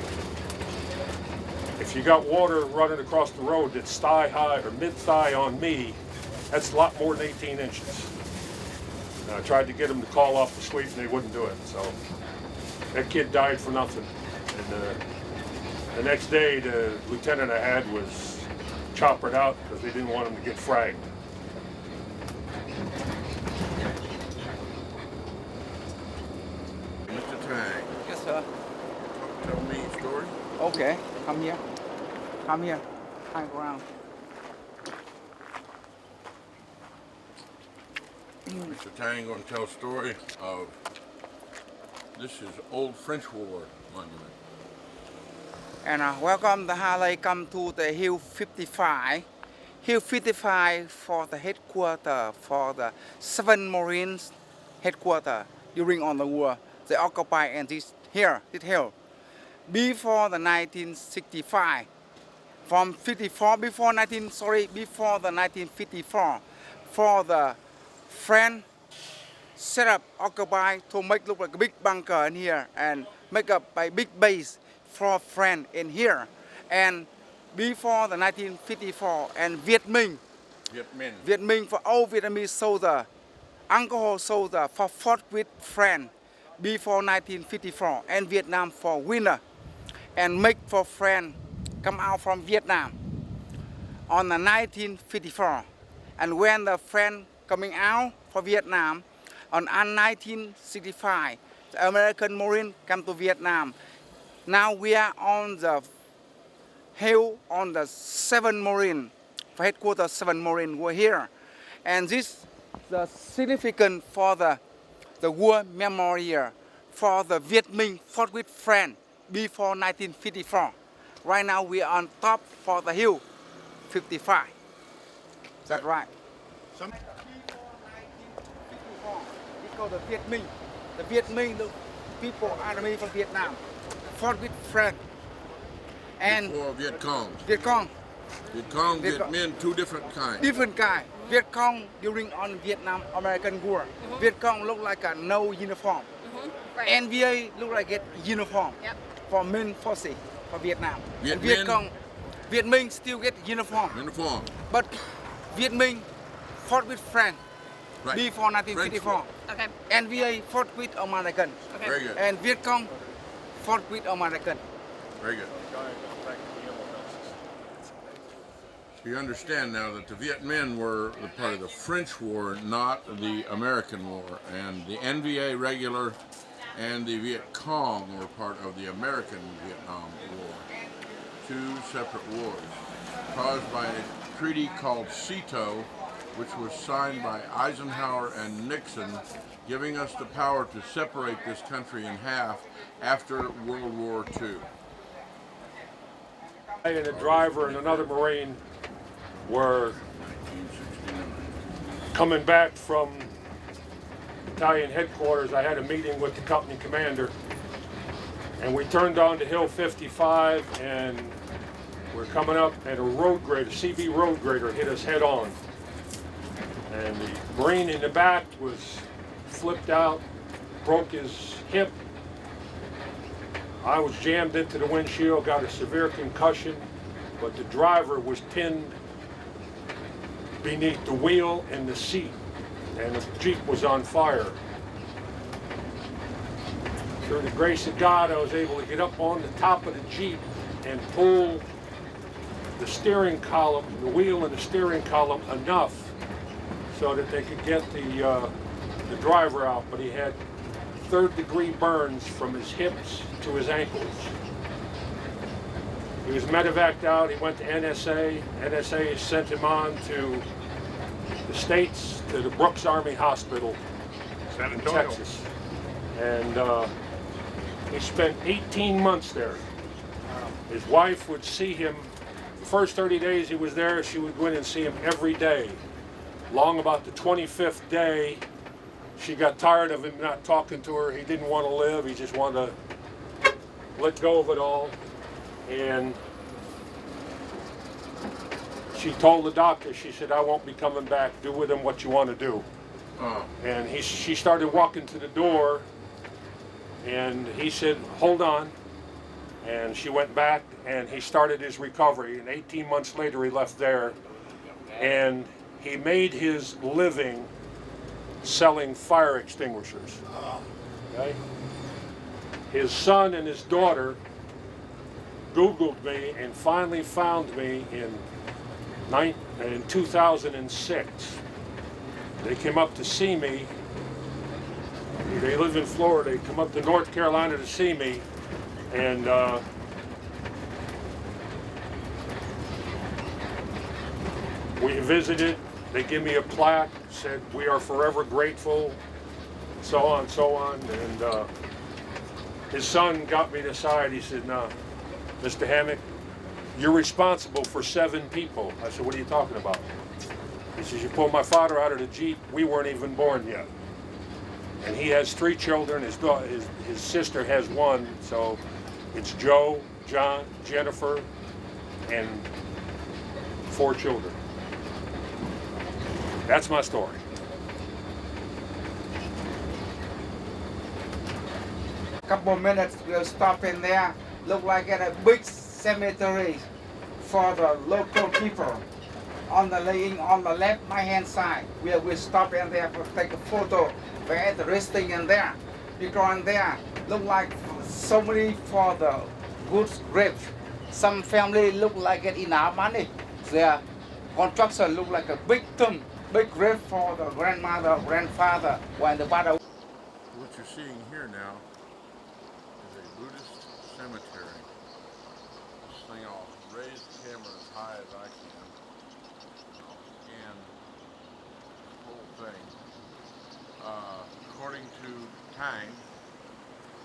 if you got water running across the road that's thigh high or mid-thigh on me, that's a lot more than 18 inches. And I tried to get them to call off the sweep and they wouldn't do it. So that kid died for nothing. And the next day, the lieutenant I had was choppered out because they didn't want him to get fragged. Mr. Tang, Yes, sir. tell me a story. Okay, come here. Come here. High ground. Mr. Tang going to tell a story of, this is old French War monument. And welcome the Harley come to the Hill 55. Hill 55 for the headquarters for the 7 Marines headquarters during on the war. They occupy and this hill before the 1965. From 54 before the 1954 for the French set up occupy to make look like a big bunker in here and make up a big base for French in here. And before the 1954 and Viet Minh for all Vietnamese soldier, alcohol soldier for fought with France before 1954 and Vietnam for winner and make for France come out from Vietnam on the 1954. And when the French coming out for Vietnam on 1965, the American Marine come to Vietnam. Now we are on the hill on the 7 Marine, for headquarters 7 Marine were here. And this the significant for the war memorial for the Viet Minh fought with France before 1954. Right now we are on top for the hill 55. Is that right? Before 1954, we call the Viet Minh. The Viet Minh, the people, army from Vietnam, fought with France. And before Viet Cong. Viet Cong. Viet Cong, Viet Minh, two different kinds. Different kind. Viet Cong during on Vietnam-American War. Viet Cong look like a no uniform. Right. NVA look like a uniform. Yep. For main forces for Vietnam. Viet Minh still get uniform. Uniform. But Viet Minh fought with France Right. before 1954. Okay. NVA fought with American. Okay. Very good. And Viet Cong fought with American. Very good. You understand now that the Viet Minh were the part of the French War, not the American War, and the NVA regular and the Viet Cong were part of the American Vietnam War. Two separate wars caused by a treaty called SEATO, which was signed by Eisenhower and Nixon, giving us the power to separate this country in half after World War II. And a driver and another Marine were coming back from battalion headquarters. I had a meeting with the company commander, and we turned on to Hill 55, and we're coming up, and a road grader, CB road grader, hit us head on. And the Marine in the back was flipped out, broke his hip. I was jammed into the windshield, got a severe concussion, but the driver was pinned beneath the wheel and the seat, and the Jeep was on fire. Through the grace of God, I was able to get up on the top of the Jeep and pull the steering column, the wheel and the steering column enough so that they could get the driver out, but he had third-degree burns from his hips to his ankles. He was medevaced out. He went to NSA. NSA sent him on to the States, to the Brooks Army Hospital San in Antonio. Texas. And he spent 18 months there. His wife would see him. The first 30 days he was there, she would go in and see him every day. Long about the 25th day, she got tired of him not talking to her. He didn't want to live. He just wanted to let go of it all. And she told the doctor, she said, I won't be coming back. Do with him what you want to do. And she started walking to the door, and he said, hold on. And she went back, and he started his recovery. And 18 months later, he left there. And he made his living selling fire extinguishers. Okay? His son and his daughter Googled me and finally found me in 2006. They came up to see me. They live in Florida. They come up to North Carolina to see me, and we visited. They give me a plaque, said we are forever grateful, so on and so on. And his son got me aside. He said, no, Mr. Hammock, you're responsible for 7 people. I said, what are you talking about? He says, you pulled my father out of the Jeep, we weren't even born yet. And he has 3 children, his sister has 1, so it's Joe, John, Jennifer, and 4 children. That's my story. Couple of minutes, we'll stop in there. Look like at a big cemetery for the local people. On the left, my hand side, we'll stop in there to take a photo. We're at the resting in there. We go in there. Look like so many for the good grave. Some family look like it in our money. Their construction look like a big tomb, big grave for the grandmother, grandfather, when the father. What you're seeing here now is a Buddhist cemetery. This thing, I'll raise the camera as high as I can. And the whole thing. According to Tang,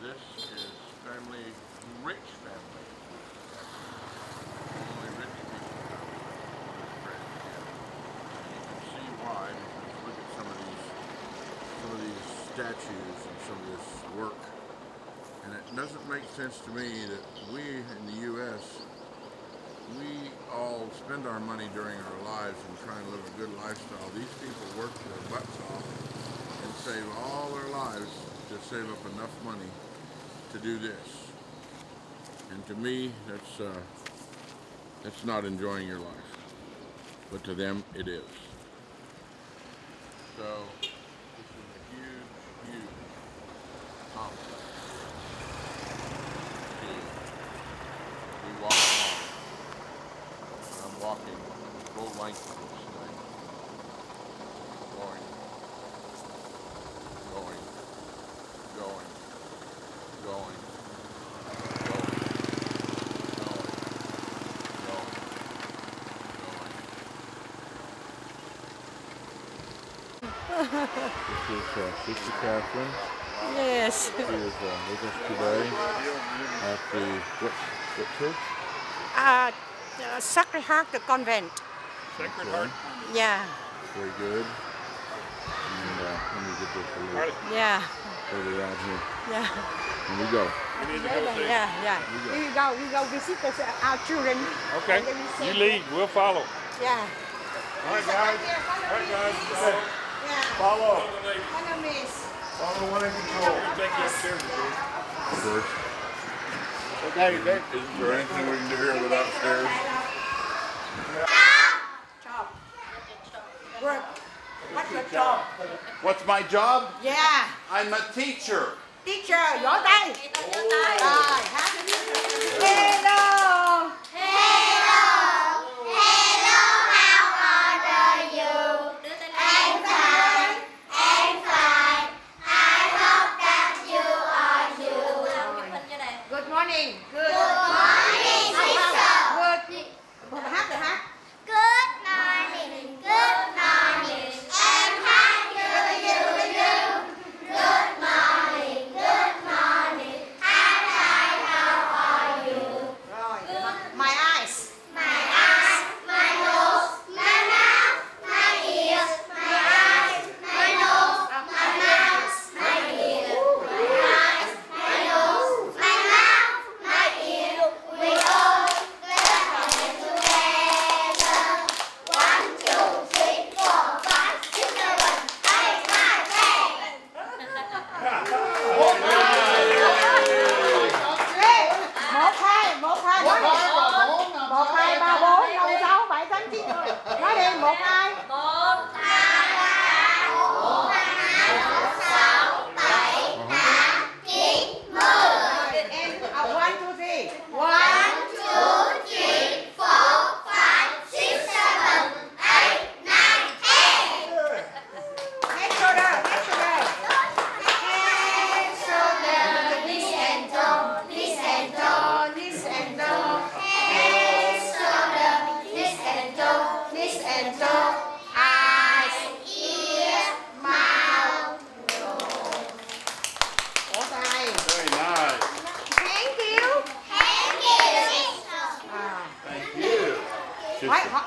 this is family, rich family. Only rich people have this bridge here. You can see why, because look at some of these statues and some of this work. And it doesn't make sense to me that we in the U.S., we all spend our money during our lives and try and live a good lifestyle. These people work their butts off and save all their lives to save up enough money to do this. And to me, that's not enjoying your life. But to them, it is. So, this is a huge, huge complex. We walk along. I'm walking full length of this thing. Going, going, going, going, This is Sister Catherine. Yes. She is with us today at the, what church? Sacred Heart Convent. Sacred Heart? Yeah. Very good. And let me get this a little Yeah. further out here. Yeah. And we go. We need to go see. Yeah. We go visit our children. Okay. You lead. We'll follow. Yeah. All right, guys. All right, guys. Follow. Follow miss. Follow one in control. Take you upstairs, please. Of course. Okay, Is there anything we can do here without stairs? Job. Work. What's your job? What's my job? Yeah. I'm a teacher. Teacher, vỗ tay. Rồi, hát. Hello. Good morning. Good morning, sister.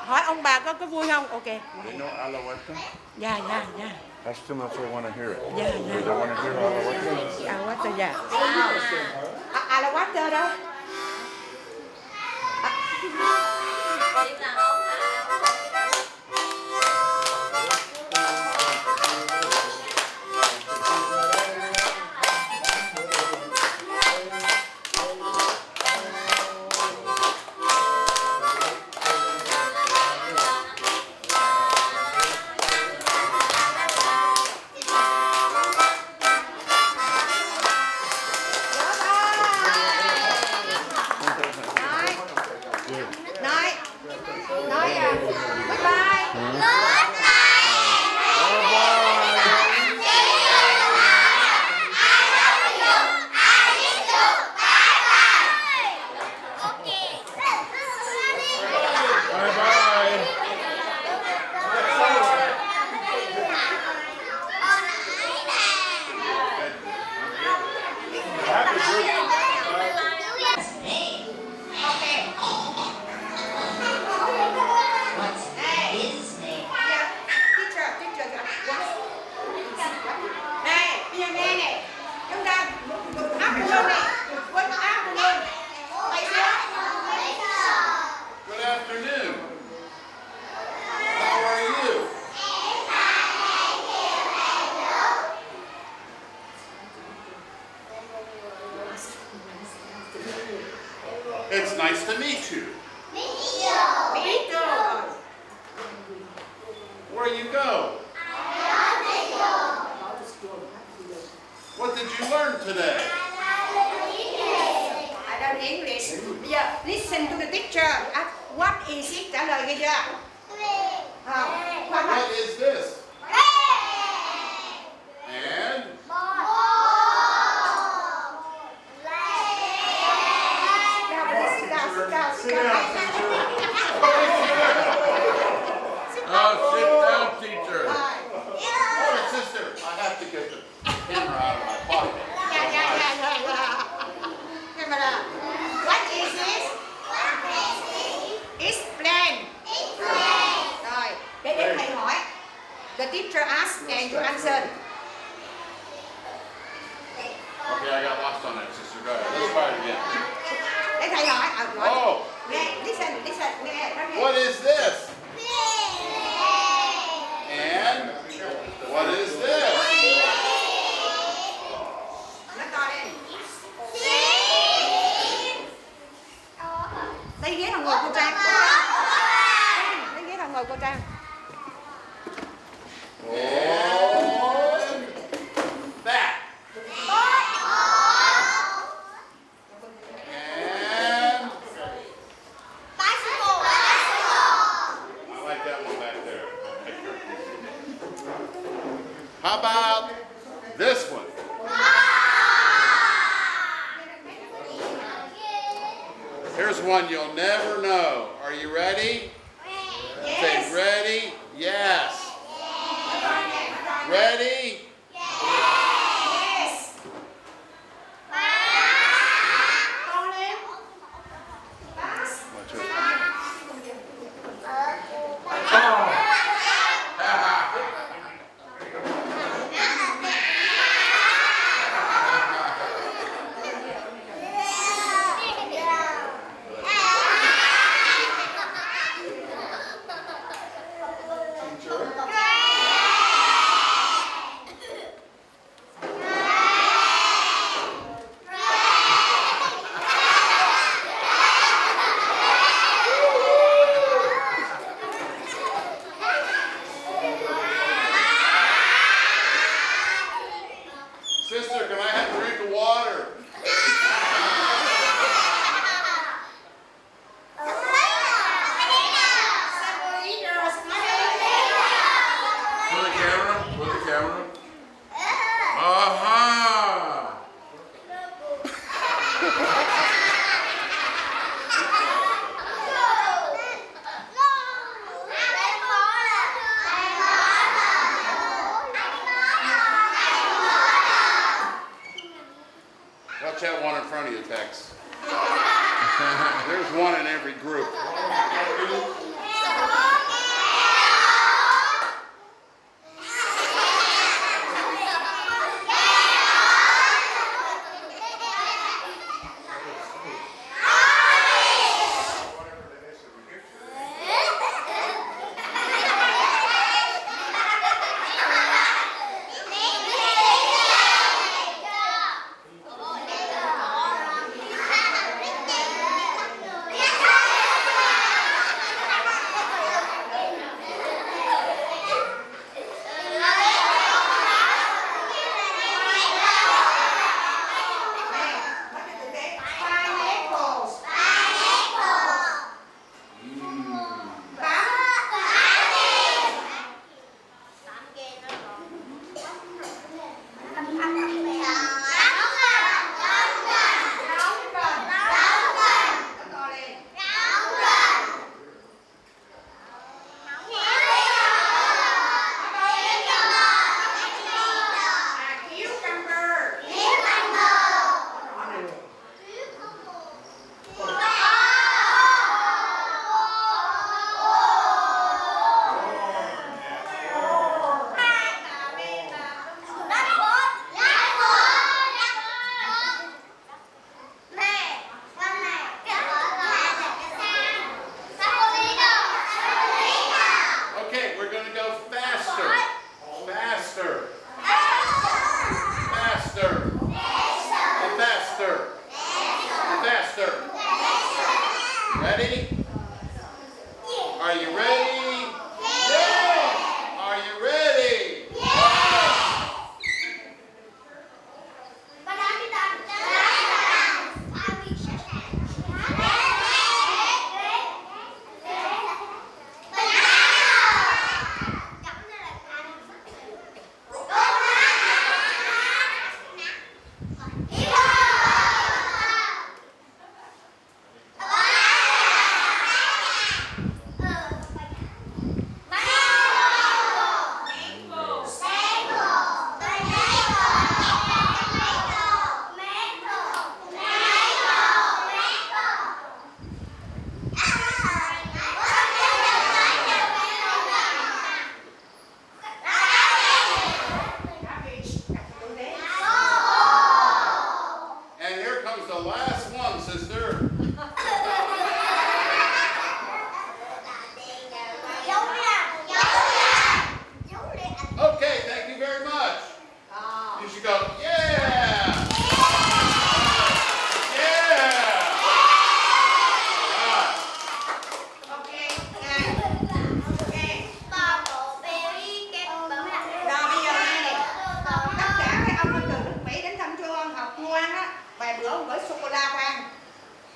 hỏi ông bà có vui không? Ok. They know Alahueta? Dạ, dạ, dạ. Ask them if they want to hear it. Yeah, Do yeah. they want to hear Alahueta? Alawater, dạ. Alawater đó. It's nice to meet you. Where you go? What did you learn today? I learned English. Bây giờ listen to the teacher. Ask what is it? Trả lời nghe chưa? What is this? And? Oh, sit down, teacher. Hold it, sister. I have to get the camera out of my pocket. What is this? Explain. Rồi, để thầy hỏi. The teacher asked and you answer. Okay, I got lost on that, sister. Go ahead. Let's try it again. Để thầy hỏi. Oh, Nghe, listen, nghe. what is this? And what is this? Nói to lên. Lấy ghế thằng ngồi cô Trang. Lấy ghế thằng ngồi cô Trang. And that. And Bicycle. I like that one back there. How about this one? Here's one you'll never know. Are you ready? Say ready? Yes. Ready? Yes. To lên. Sister, can I have a drink of water? For the camera? For the camera? Aha! Watch that one in front of you, Tex. There's one in every group. vài bữa với sô cô la Quang.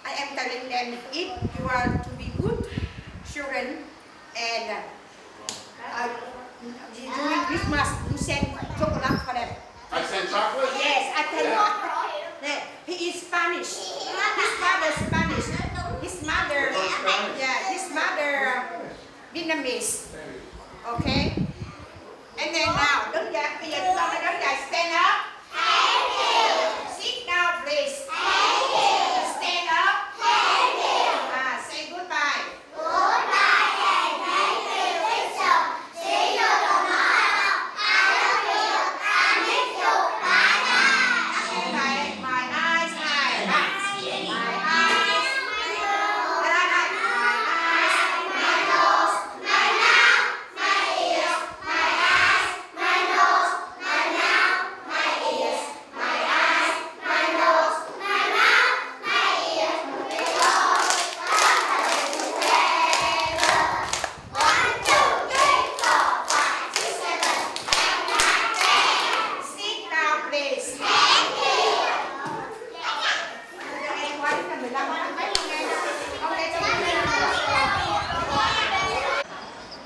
I am telling them if you are to be good children and during Christmas you send chocolate for them. I sent chocolate? Yes, I tell you. He is Spanish. His father Spanish. His mother, his mother Vietnamese. Okay. And then now, don't you stand up? Sit down, please. Stand up. Say goodbye. Sit down, please.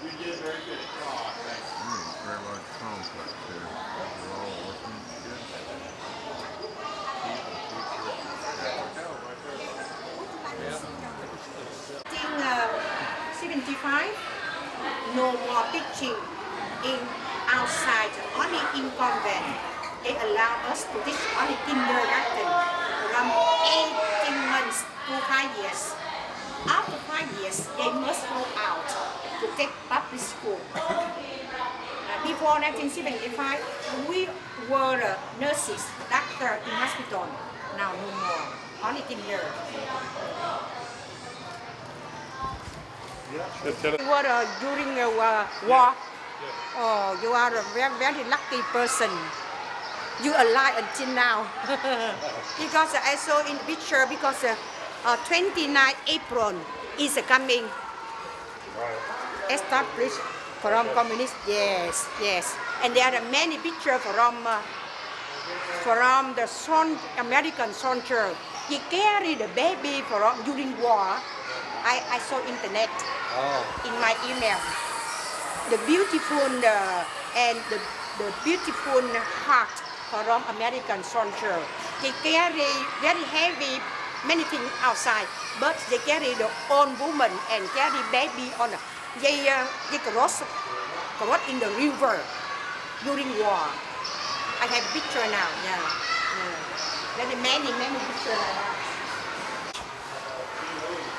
You did very good. Oh, thanks. Very large complex here. They're all orphans. Good. 1975, no more teaching in outside, only in convent. They allow us to teach only kindergarten from 18 months to 5 years. After 5 years, they must go out to take public school. Before 1975, we were nurses, doctor in hospital. Now no more, only kinder. You were during the war. Oh, you are a very, very lucky person. You alive until now. Because I saw in the picture, because 29 April is coming. Established from communist. Yes, yes. And there are many pictures from the American soldier. He carried the baby from during war. I saw internet in my email. The beautiful and the beautiful heart from American soldier. They carry very heavy many things outside, but they carry the old woman and carry baby on. They cross in the river during war. I have picture now. Very many pictures like that.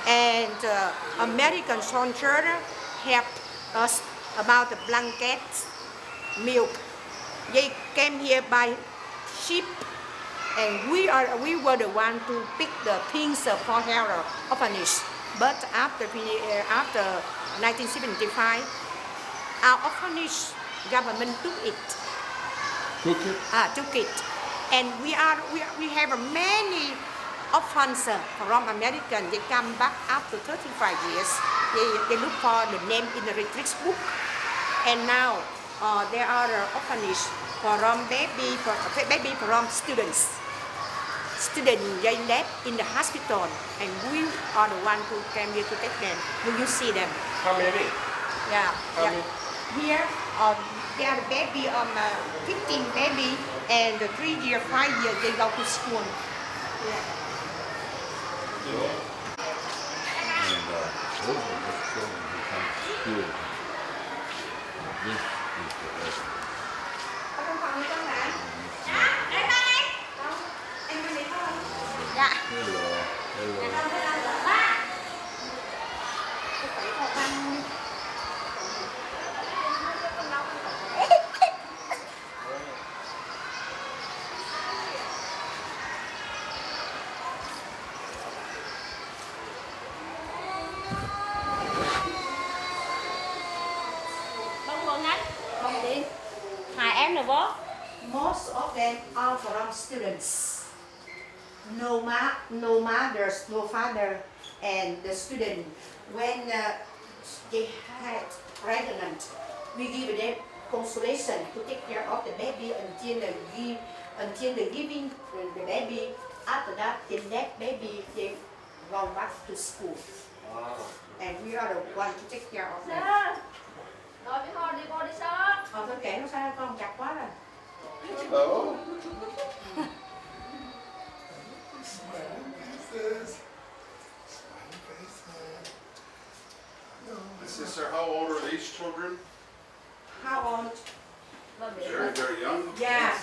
And American soldier helped us about the blankets, milk. They came here by ship, and we were the one to pick the things for Herald orphanage. But after 1975, our orphanage government took it. Took it, and we have many orphans from American. They come back after 35 years. They look for the name in the retreat book, and now there are orphanage from baby from students. Students they left in the hospital, and we are the one who came here to take them. Will you see them? How many? Yeah. Here, they are baby 15 baby, and 3 year, 5 year they go to school. Yeah. And those are just children who come to school. This is the essence. Most of them are from students. No mothers, no father, and the student. When they had pregnant, we give them consolation to take care of the baby until until they giving the baby. After that, the next baby they go back to school, and we are the one to take care of them. Rồi với họ đi vô đi sớm. Thôi kệ nó sao con chặt quá rồi. Hello. Sister, how old are these children? How old? Very, very young. Yeah,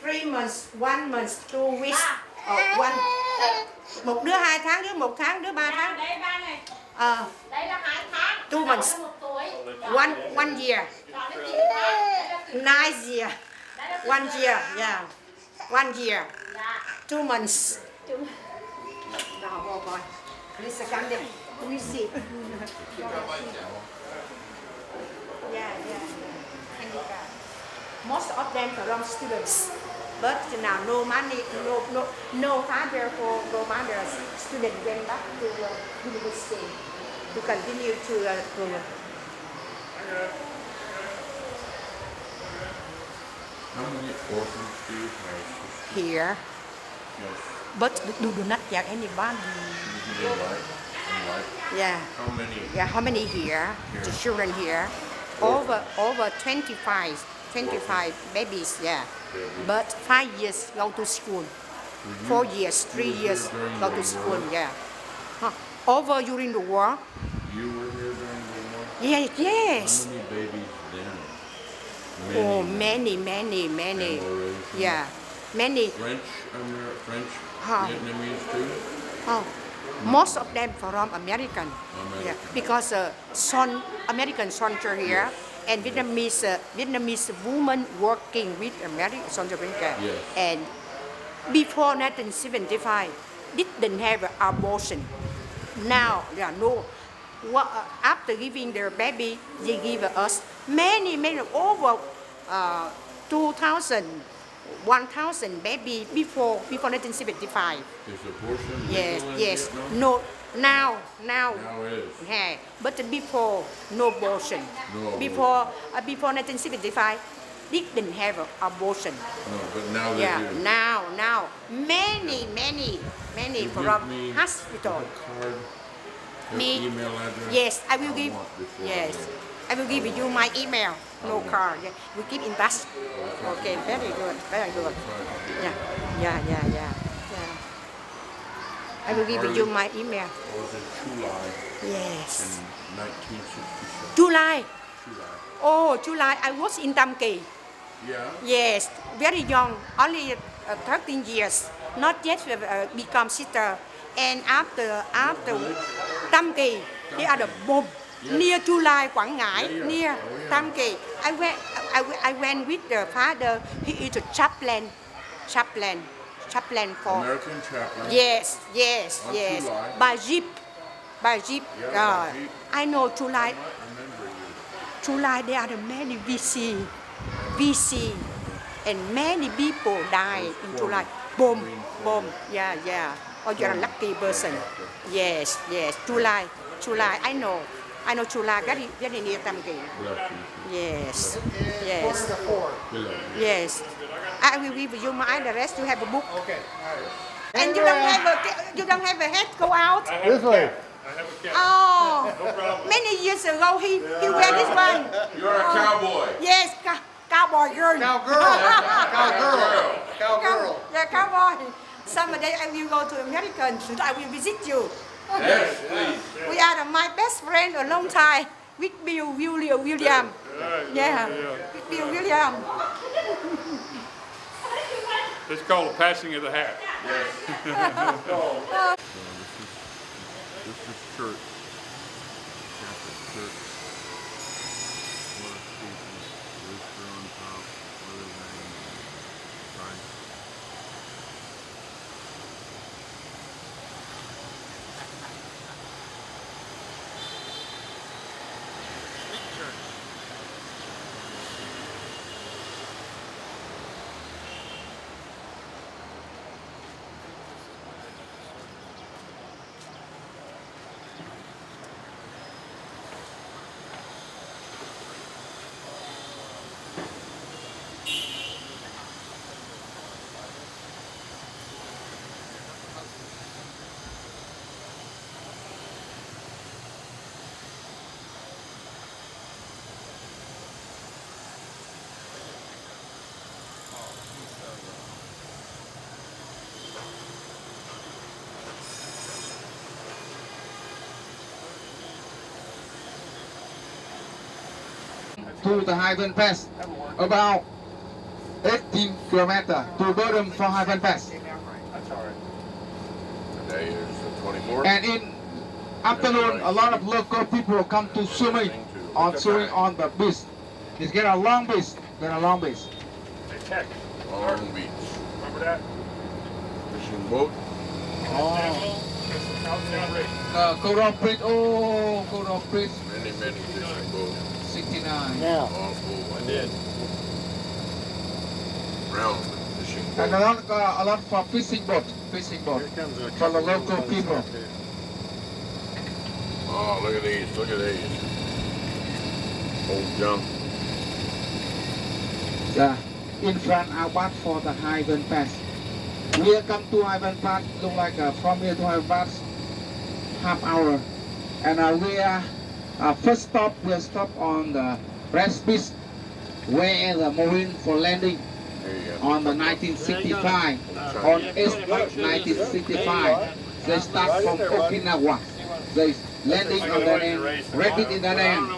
3 months, 1 month, 2 weeks, one. Một đứa 2 tháng, đứa 1 tháng, đứa 3 tháng. Đây ba này. Đây là 2 tháng. 2 months. Đây là 1 tuổi. One year. Còn cái 9 tháng. 9 year. 1 year, yeah. 1 year. 2 months. Nào, vô coi. Lisa come there. We see. Yeah. Handicap. Most of them are students, but now no money, no father or no mother. Student went back to university to continue to How many orphans do you have? here, Yes. but do not get anybody. In life? Yeah. How many? Yeah, how many here? The children here, over 25 babies. Yeah, but 5 years go to school, 4 years, 3 years go to school. Yeah, over during the war. You were here during the war? Yeah, yes. How many babies then? Oh, many. Yeah, many. French, How? Vietnamese too? Oh, most of them from American. Yeah, because American soldier here and Vietnamese woman working with American soldier. Yes. And before 1975, didn't have abortion. Now there are no. After giving their baby, they give us many over 2,000, 1,000 baby before 1975. Is abortion Yes, legal in yes. Vietnam? No, now. Now it is. Yeah, but before no abortion. No abortion. Before 1975, didn't have abortion. No, but now they Yeah, do. now many You from give me hospital. a card, your Me? email address? Yes, I will give. want before I Yes, go. I will give you my email. No card. Yeah. We keep in touch. Okay, very good. Yeah. I will give you my email. I was in July Yes. in 1967. July. July. Oh, July. I was in Tam Kỳ. Yeah? Yes, very young, only 13 years. Not yet become sister. And after Tam Kỳ, they are the bomb. Near July, Quảng Ngãi, near Tam Kỳ. I went with the father. He is a chaplain for. American chaplain. Yes. On July. By jeep. Yeah, by jeep. I know July. I remember you. July, there are many VC, and many people die in July. Bomb. Yeah. Oh, you're a lucky person. Yes. July. I know July very near Tam Kỳ. Yes. Yes. I will give you my address. You have a book. Okay. And you don't have a head go out. This way. I have a cat. Oh, No problem. many years ago he wear this one. You're a cowboy. Yes, cowboy girl. Cowgirl. Yeah, cowboy. Someday I will go to America and I will visit you. Yes, please. We are my best friend a long time with Bill William. Yeah, with Bill William. It's called a passing of the hat. This is church. Catholic church. Water station. Rooster on top. Other name. Christ. to the Highland Pass. About 18 kilometers to bottom for Highland Pass. That's all right. Today is the 24th. And in afternoon, a lot of local people come to swimming on the beach. It's get a long beach. Hey, Tech. Long Beach. Remember that? Fishing boat. Oh. Outdoor Coral Bridge. Oh, Coral Bridge. Many fishing boats. 69. Yeah. All full. I did. Round fishing And boat. a lot for fishing boat. For the local people. Oh, look at these. Look at these. Old junk. Yeah. In front about for the Highland Pass. We come to Highland Pass. Look like from here to Highland Pass, half hour. And we are first stop. We'll stop on the Rest Beach, where the Marine for landing. On the 1965, on August 1965, they start from Okinawa. They landing on the end, Rapid in the end,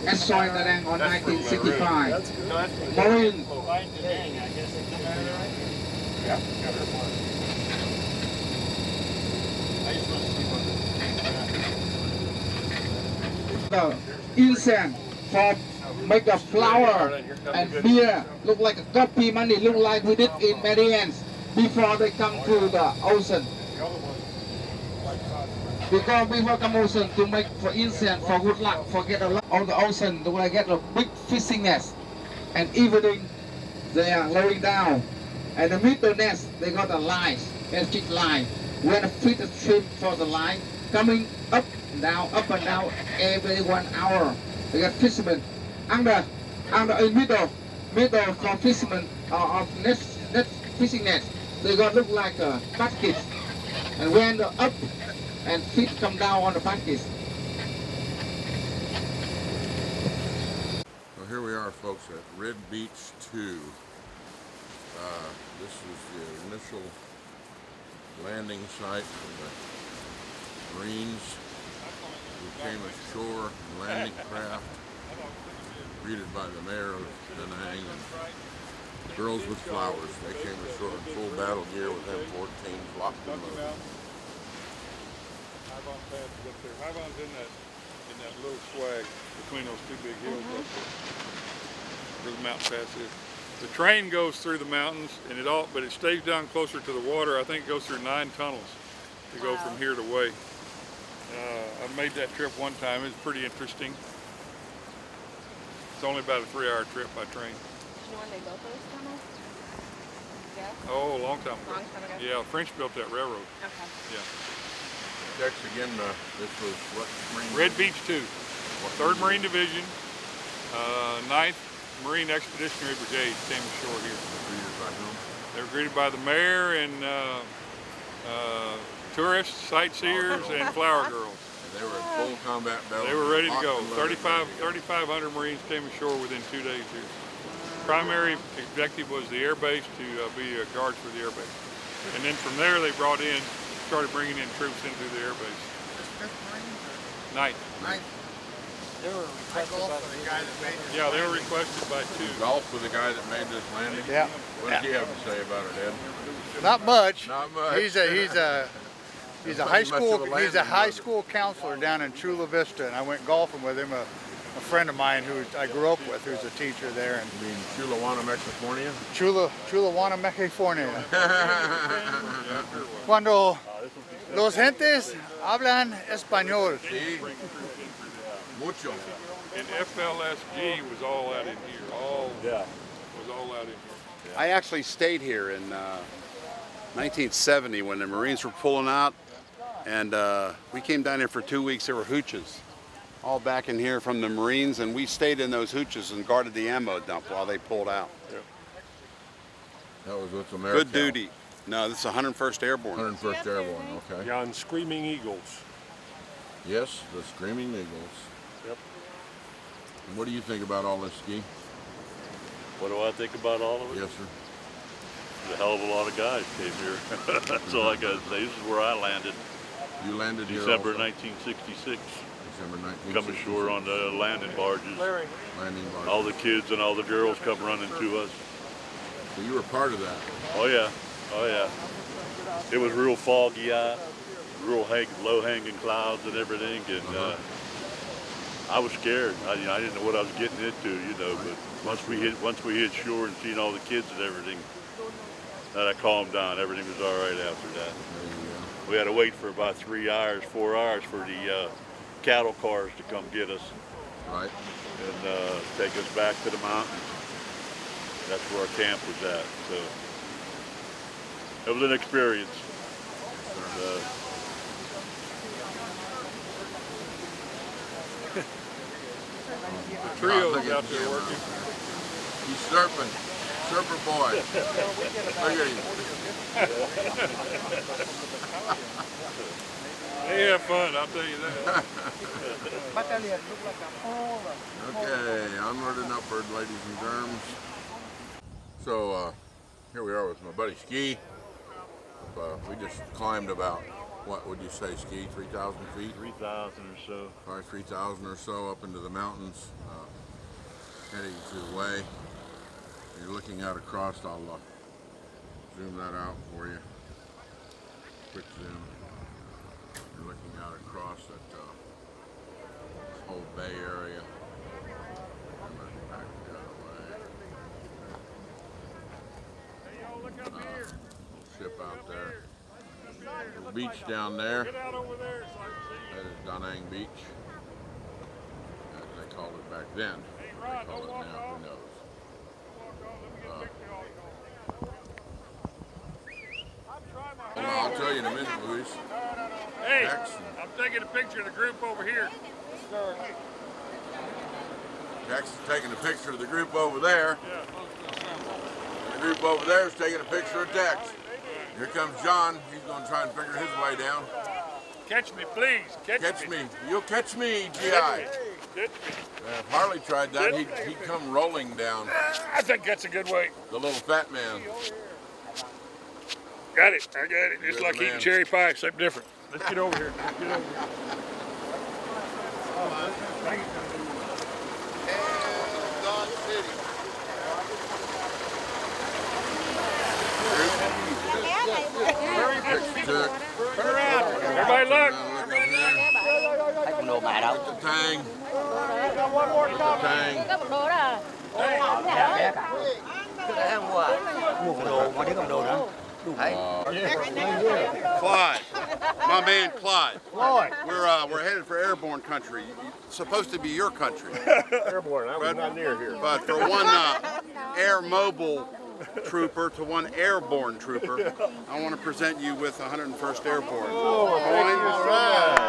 Esso in the end on 1965. Marine. The incense for make a flower and beer look like a copy money, look like we did in Marianne's before they come to the ocean. Because before come ocean to make for incense, for good luck, for get a lot on the ocean, to get a big fishing nest. And evening they are lowering down. And the middle nest they got a line, electric line. When the fish swim for the line, coming up and down every 1 hour. They got fishermen. Under in middle for fishermen of net fishing net, they got look like a basket, and when the up and fish come down on the basket. Well, here we are, folks, at Red Beach 2. This is the initial landing site for the Marines who came ashore in landing craft, greeted by the mayor of Da Nang and girls with flowers. They came ashore in full battle gear with M14s locked and loaded. High-Vaughn Pass is up there. High-Vaughn's in that little swag between those two big hills up there, where the mountain pass is. The train goes through the mountains, but it stays down closer to the water. I think it goes through 9 tunnels to go from here to Way. I made that trip one time. It was pretty interesting. It's only about a 3-hour trip by train. Do you know when they built those tunnels? Yeah? Oh, a long time ago. Long time ago? Yeah, French built that railroad. Okay. Yeah. Tex, again, this was what? Red Beach 2, 3rd Marine Division, 9th Marine Expeditionary Brigade came ashore here. They were greeted by the mayor and tourists, sightseers, and flower girls. And they were in full combat battle. They were ready to go. 3,500 Marines came ashore within 2 days here. Primary objective was the air base to be a guard for the air base. And then from there they started bringing in troops into the air base. 9th. They were requested by the guy that made it. Yeah, they were requested by 2. Golf with the guy that made this landing? Yeah. What did he have to say about it, Ed? Not much. Not much. He's a high school counselor down in Chula Vista, and I went golfing with him. A friend of mine who I grew up with, who's a teacher there. And you mean Chulawana, California? Chulawana, California. Cuando los gentes hablan español. Sí. Mucho. And FLSG was all out in here. Was all out in here. I actually stayed here in 1970 when the Marines were pulling out, and we came down here for 2 weeks. There were hooches all back in here from the Marines, and we stayed in those hooches and guarded the ammo dump while they pulled out. That was with America. Good duty. No, this is 101st Airborne. 101st Airborne, okay. Yeah, and Screaming Eagles. Yes, the Screaming Eagles. Yep. And what do you think about all this, Ski? What do I think about all of it? Yes, sir. A hell of a lot of guys came here. That's all I got to say. This is where I landed. You landed here December also? 1966. December 1967. Come ashore on the landing barges. Landing barges. All the kids and all the girls come running to us. So you were part of that. Oh yeah, oh yeah. It was real foggy out, real low-hanging clouds and everything, and I was scared. I didn't know what I was getting into, you know. But once we hit shore and seen all the kids and everything, then I calmed down. Everything was all right after that. We had to wait for about 4 hours for the cattle cars to come get us. Right. And take us back to the mountains. That's where our camp was at. So it was an experience. The trio's out there working. He's surfing. Surfer boy. Look at him. They have fun, I'll tell you that. Okay, onward and upward, ladies and germs. So here we are with my buddy Ski. We just climbed about, what would you say, Ski, 3,000 feet? 3,000 or so. Probably 3,000 or so up into the mountains, heading to Way. You're looking out across, I'll zoom that out for you. Quick zoom. You're looking out across that this whole bay area. And then back the other way. Little ship out there. Little beach down there. That is Da Nang Beach. As they called it back then. They call it now, who knows. I'll tell you in a minute, Luis. Hey, Jackson. I'm taking a picture of the group over here. Jackson's taking a picture of the group over there. The group over there is taking a picture of Tex. Here comes John. He's going to try and figure his way down. Catch me, please. Catch me. You'll catch me, GI. Catch me. If Harley tried that, he'd come rolling down. I think that's a good way. The little fat man. Got it. I got it. It's You're like the eating man. cherry pie, except different. Let's get over here. Let's get over here. Turn around. Everybody look. Thấy con đồ mẹ đâu. Tang. Tang. Có một đồ đó à? Cái mua à? Mua con đồ, mà đi con đồ nữa. Thấy. Clyde, my man Clyde. We're headed for airborne country. It's supposed to be your country. Airborne, I was not near here. But for one air mobile trooper to one airborne trooper, I want to present you with 101st Airborne. Oh, thank you so much.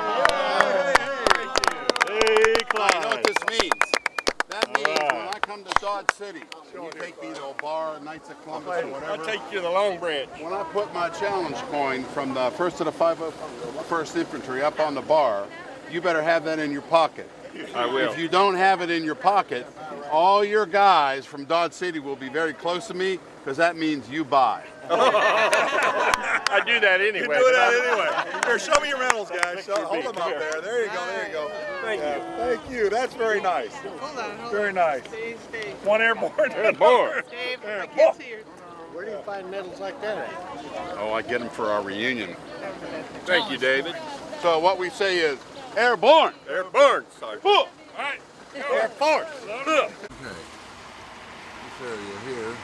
Hey, Clyde. You know what this means? That means when I come to Dodge City, you take me to a bar, Knights of Columbus or whatever. I'll take you to the Long Branch. When I put my challenge coin from the 1st to the 501st Infantry up on the bar, you better have that in your pocket. I will. If you don't have it in your pocket, all your guys from Dodge City will be very close to me because that means you buy. I do that anyway. You do that anyway. Here, show me your medals, guys. Hold them up there. There you go. There you go. Thank you. Thank you. That's very nice. Very nice. One airborne. Airborne. Where do you find medals like that at? Oh, I get them for our reunion. Thank you, David. So what we say is, airborne! Airborne, Sergeant. All right. Air Force! Okay. This area here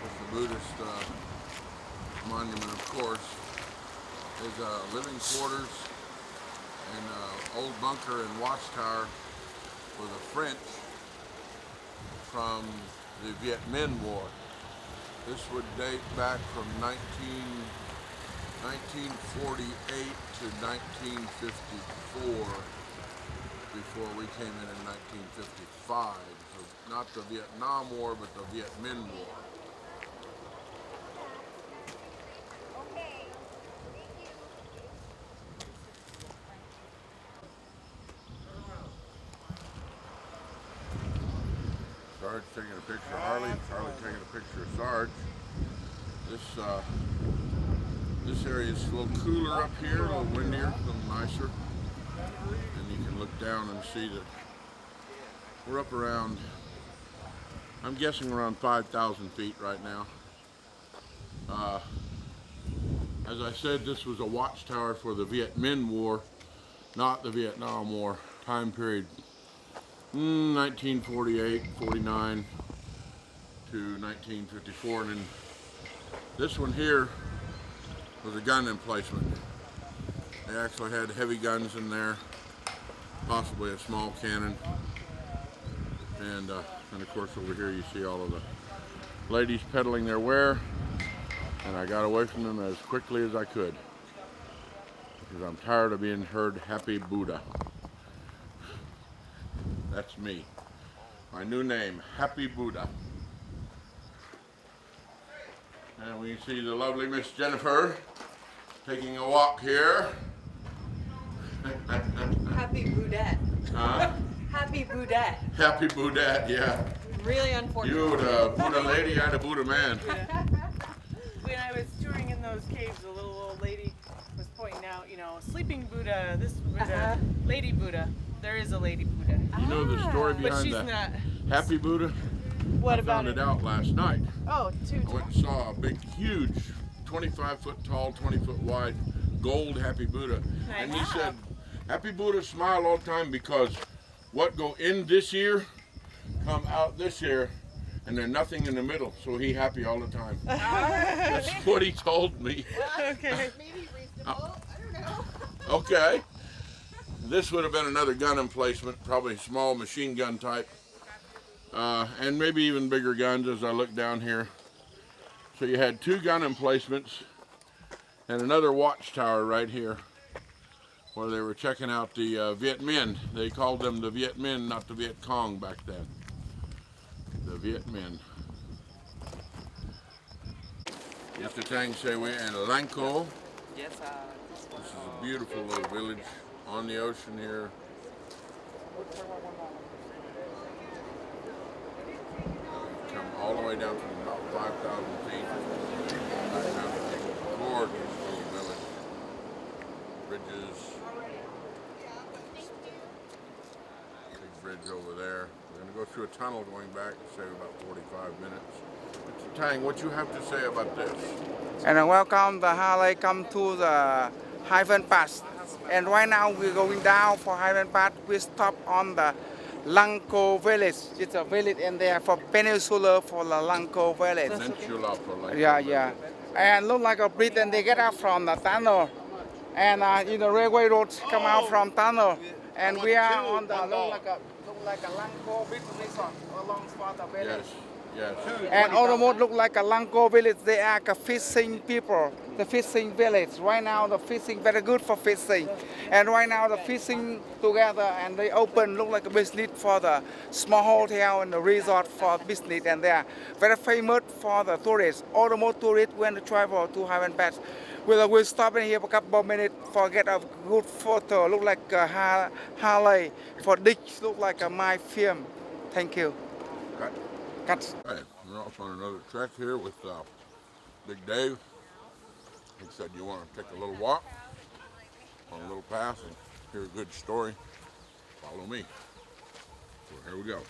with the Buddhist monument, of course, is living quarters and old bunker and watchtower for the French from the Viet Minh War. This would date back from 1948 to 1954 before we came in 1955. So not the Vietnam War, but the Viet Minh War. Sarge taking a picture of Harley, Harley taking a picture of Sarge. This area is a little cooler up here, a little windier, a little nicer. And you can look down and see that we're up around, I'm guessing around 5,000 feet right now. As I said, this was a watchtower for the Viet Minh War, not the Vietnam War time period. 1948, 49 to 1954. And then this one here was a gun emplacement. They actually had heavy guns in there, possibly a small cannon. And of course over here you see all of the ladies peddling their wares. And I got away from them as quickly as I could, because I'm tired of being heard Happy Buddha. That's me. My new name, Happy Buddha. And we see the lovely Miss Jennifer taking a walk here. Happy Buddha. Huh? Happy Buddha. Happy Buddha, yeah. Really unfortunate. You the Buddha lady, I the Buddha man. When I was touring in those caves, a little old lady was pointing out, you know, sleeping Buddha, this Buddha, lady Buddha. There is a lady Buddha. You know the story But behind she's that not. Happy Buddha? What I about found it? it out last night. Oh, I went and saw a big, huge, 25-foot tall, 20-foot wide, gold Happy Buddha. And he said, Happy Buddha smile all the time, because what go in this ear come out this ear, and there's nothing in the middle, so he happy all the time. That's what he told me. Okay. Maybe reasonable. I don't know. Okay. This would have been another gun emplacement, probably small machine gun type, and maybe even bigger guns as I look down here. So you had two gun emplacements and another watchtower right here where they were checking out the Viet Minh. They called them the Viet Minh, not the Viet Cong back then. The Viet Minh. Mr. Tang say we're in Lang Co. Yes, This is a beautiful little village on the ocean here. Come all the way down from about 5,000 feet. Back down to a gorgeous little village. Bridges. Big bridge over there. We're going to go through a tunnel going back, say about 45 minutes. Mr. Tang, what you have to say about this? And welcome the Harley come to the Hyven Pass. And right now we're going down for Hyven Pass. We stop on the Lang Co village. It's a village in there for Peninsula for the Lang Co village. Peninsula for Lang Co Yeah, village. yeah. And look like a bridge, and they get out from the tunnel. And in the railway roads come out from tunnel. And we are on the look like a Lang Co big resort along for the village. Yes. Yes. And almost look like a Lang Co village. They are a fishing people, the fishing village. Right now the fishing very good for fishing. And right now the fishing together, and they open look like a business for the small hotel and the resort for business. And they are very famous for the tourists. Almost tourists when they travel to Hyven Pass. We'll stop in here for a couple of minutes for get a good photo. Look like a Harley for this look like a my film. Thank you. Cut. Right, we're off on another trek here with Big Dave. He said you want to take a little walk on a little path and hear a good story. Follow me. So here we go.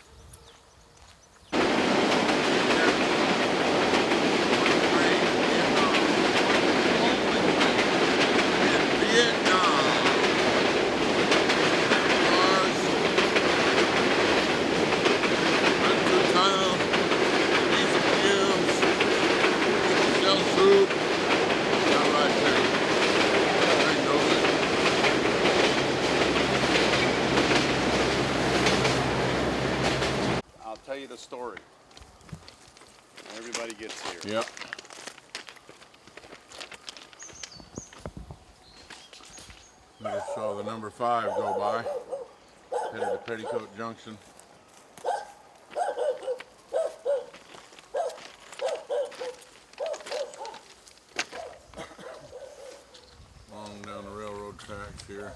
I'll tell you the story. Everybody gets here. Yep. We just saw the number 5 go by. Headed to Petticoat Junction. Along down the railroad tracks here.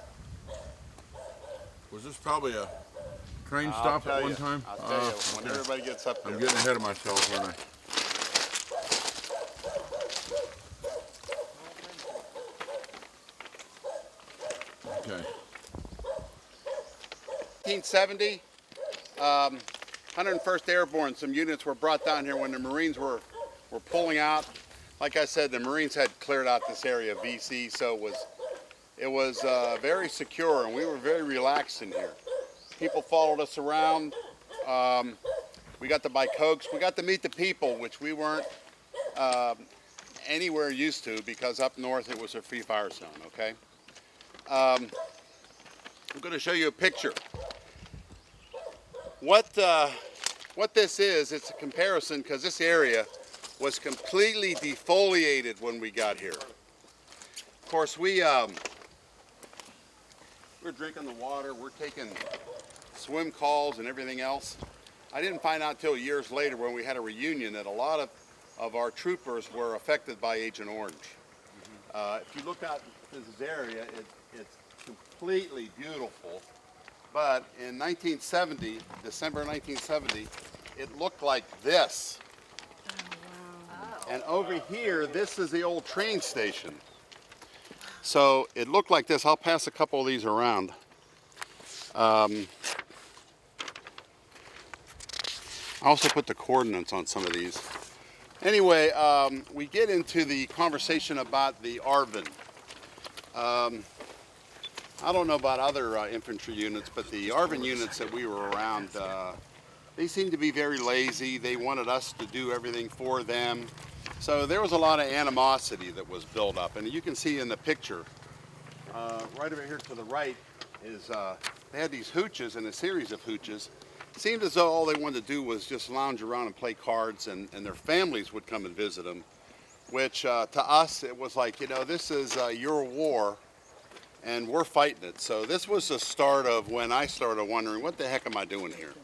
Was this probably a train stop at one time? I'll tell you, when everybody gets up there. I'm getting ahead of myself, aren't I? Okay. 1970, 101st Airborne, some units were brought down here when the Marines were pulling out. Like I said, the Marines had cleared out this area of VC, so it was very secure, and we were very relaxed in here. People followed us around. We got to buy Cokes. We got to meet the people, which we weren't anywhere used to, because up north it was a free fire zone, okay? I'm going to show you a picture. What this is, it's a comparison, because this area was completely defoliated when we got here. Of course, we're drinking the water, we're taking swim calls and everything else. I didn't find out till years later when we had a reunion that a lot of our troopers were affected by Agent Orange. If you look out this area, it's completely beautiful. But in 1970, December 1970, it looked like this. And over here, this is the old train station. So it looked like this. I'll pass a couple of these around. I also put the coordinates on some of these. Anyway, we get into the conversation about the ARVN. I don't know about other infantry units, but the ARVN units that we were around, they seemed to be very lazy. They wanted us to do everything for them. So there was a lot of animosity that was built up. And you can see in the picture, right over here to the right, is they had these hooches and a series of hooches. It seemed as though all they wanted to do was just lounge around and play cards, and their families would come and visit them, which to us, it was like, you know, this is your war, and we're fighting it. So this was the start of when I started wondering, what the heck am I doing here?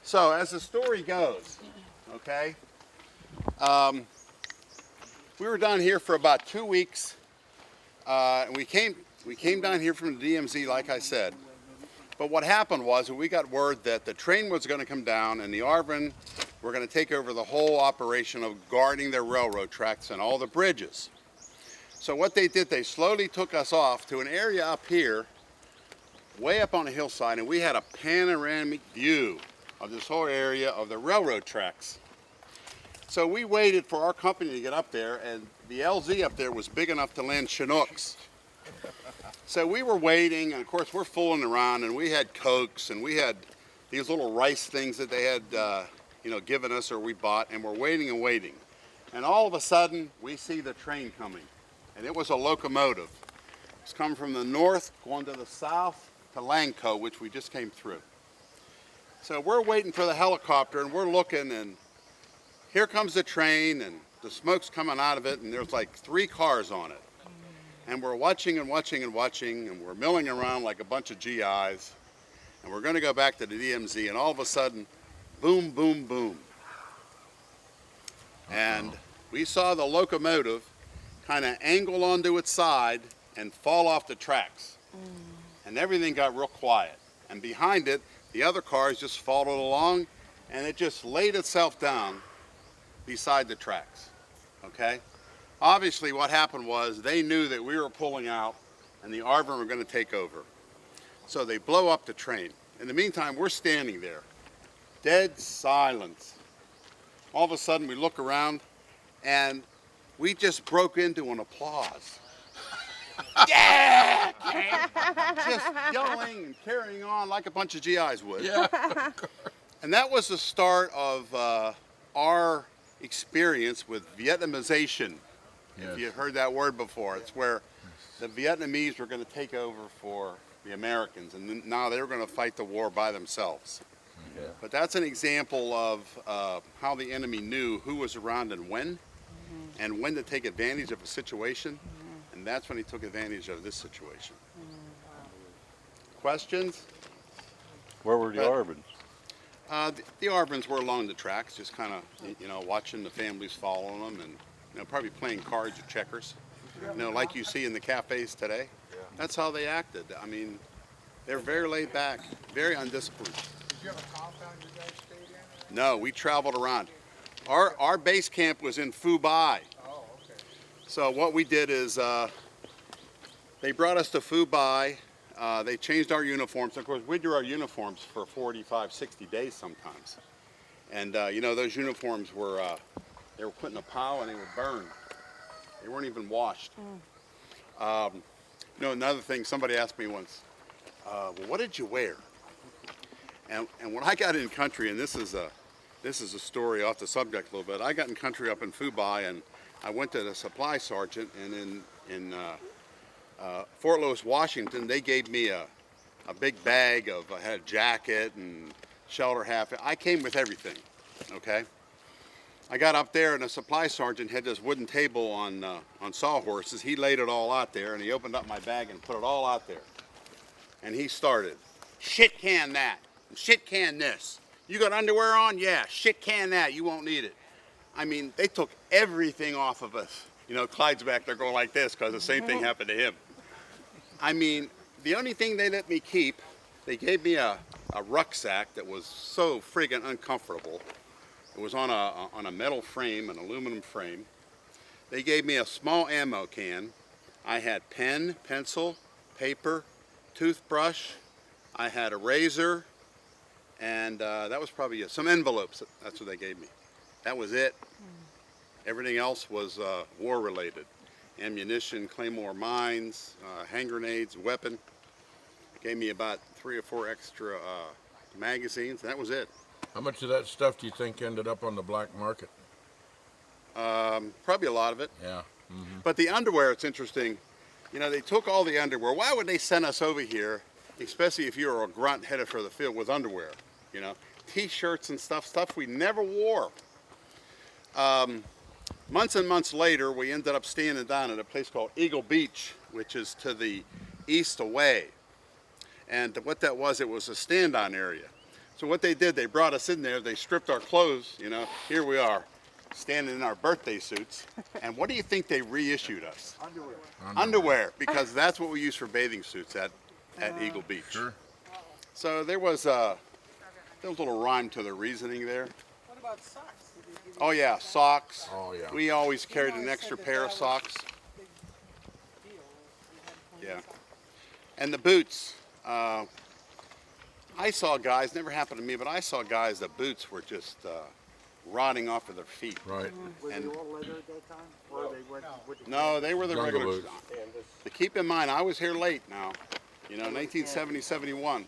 So as the story goes, okay, we were down here for about 2 weeks. And we came down here from the DMZ, like I said. But what happened was we got word that the train was going to come down and the ARVN were going to take over the whole operation of guarding their railroad tracks and all the bridges. So what they did, they slowly took us off to an area up here, way up on a hillside, and we had a panoramic view of this whole area of the railroad tracks. So we waited for our company to get up there, and the LZ up there was big enough to land Chinooks. So we were waiting, and of course we're fooling around, and we had Cokes, and we had these little rice things that they had given us or we bought, and we're waiting and waiting. And all of a sudden, we see the train coming, and it was a locomotive. It's coming from the north, going to the south to Langco, which we just came through. So we're waiting for the helicopter, and we're looking, and here comes the train, and the smoke's coming out of it, and there's like 3 cars on it. And we're watching and watching and watching, and we're milling around like a bunch of GIs, and we're going to go back to the DMZ, and all of a sudden, boom, boom, boom. And we saw the locomotive kind of angle onto its side and fall off the tracks. And everything got real quiet. And behind it, the other cars just followed along, and it just laid itself down beside the tracks, okay? Obviously what happened was they knew that we were pulling out and the ARVN were going to take over. So they blow up the train. In the meantime, we're standing there, dead silence. All of a sudden we look around and we just broke into an applause. Yeah! Just yelling and carrying on like a bunch of GIs would. Yeah. And that was the start of our experience with Vietnamization. Yes. If you've heard that word before, it's where the Vietnamese were going to take over for the Americans, and now they were going to fight the war by themselves. Yeah. But that's an example of how the enemy knew who was around and when to take advantage of a situation, and that's when he took advantage of this situation. Questions? Where were the ARVNs? The ARVNs were along the tracks, just kind of, watching the families following them, and probably playing cards or checkers, like you see in the cafes today. That's how they acted. I mean, they're very laid back, very undisciplined. Did you have a compound you guys stayed in? No, we traveled around. Our base camp was in Phu Bai. Oh, okay. So what we did is they brought us to Phu Bai. they changed our uniforms. Of course, we do our uniforms for 45, 60 days sometimes. And you know, those uniforms were, they were put in a pile and they were burned. They weren't even washed. You know, another thing, somebody asked me once, well, what did you wear? And when I got in country, and this is a story off the subject a little bit, I got in country up in Fubai, and I went to the supply sergeant, and in Fort Lewis, Washington, they gave me a big bag of, I had a jacket and shelter half. I came with everything, okay? I got up there and the supply sergeant had this wooden table on sawhorses. He laid it all out there and he opened up my bag and put it all out there. And he started, shit can that, shit can this. You got underwear on? Yeah, shit can that, you won't need it. I mean, they took everything off of us. You know, Clyde's back there going like this because the same thing happened to him. I mean, the only thing they let me keep, they gave me a rucksack that was so friggin' uncomfortable. It was on a metal frame, an aluminum frame. They gave me a small ammo can. I had pen, pencil, paper, toothbrush. I had a razor, and that was probably it. Some envelopes, that's what they gave me. That was it. Everything else was war-related. Ammunition, claymore mines, hand grenades, weapon. Gave me about 3 or 4 extra magazines, and that was it. How much of that stuff do you think ended up on the black market? Probably a lot of it. Yeah. But the underwear, it's interesting. You know, they took all the underwear. Why would they send us over here, especially if you were a grunt headed for the field, with underwear? You know, T-shirts and stuff we never wore. Months and months later, we ended up standing down at a place called Eagle Beach, which is to the east away. And what that was, it was a stand-on area. So what they did, they brought us in there, they stripped our clothes, you know, here we are, standing in our birthday suits. And what do you think they reissued us? Underwear. Underwear, because that's what we use for bathing suits at Eagle Beach. Sure. So there was a little rhyme to the reasoning there. What about socks? Oh yeah, socks. Oh yeah. We always carried an extra pair of socks. Yeah. And the boots. I saw guys, never happened to me, but I saw guys, the boots were just rotting off of their feet. Right. Were they all leather at that time? Or they went with No, they were the Jungle regular. boots. But keep in mind, I was here late now. You know, 1970, 71.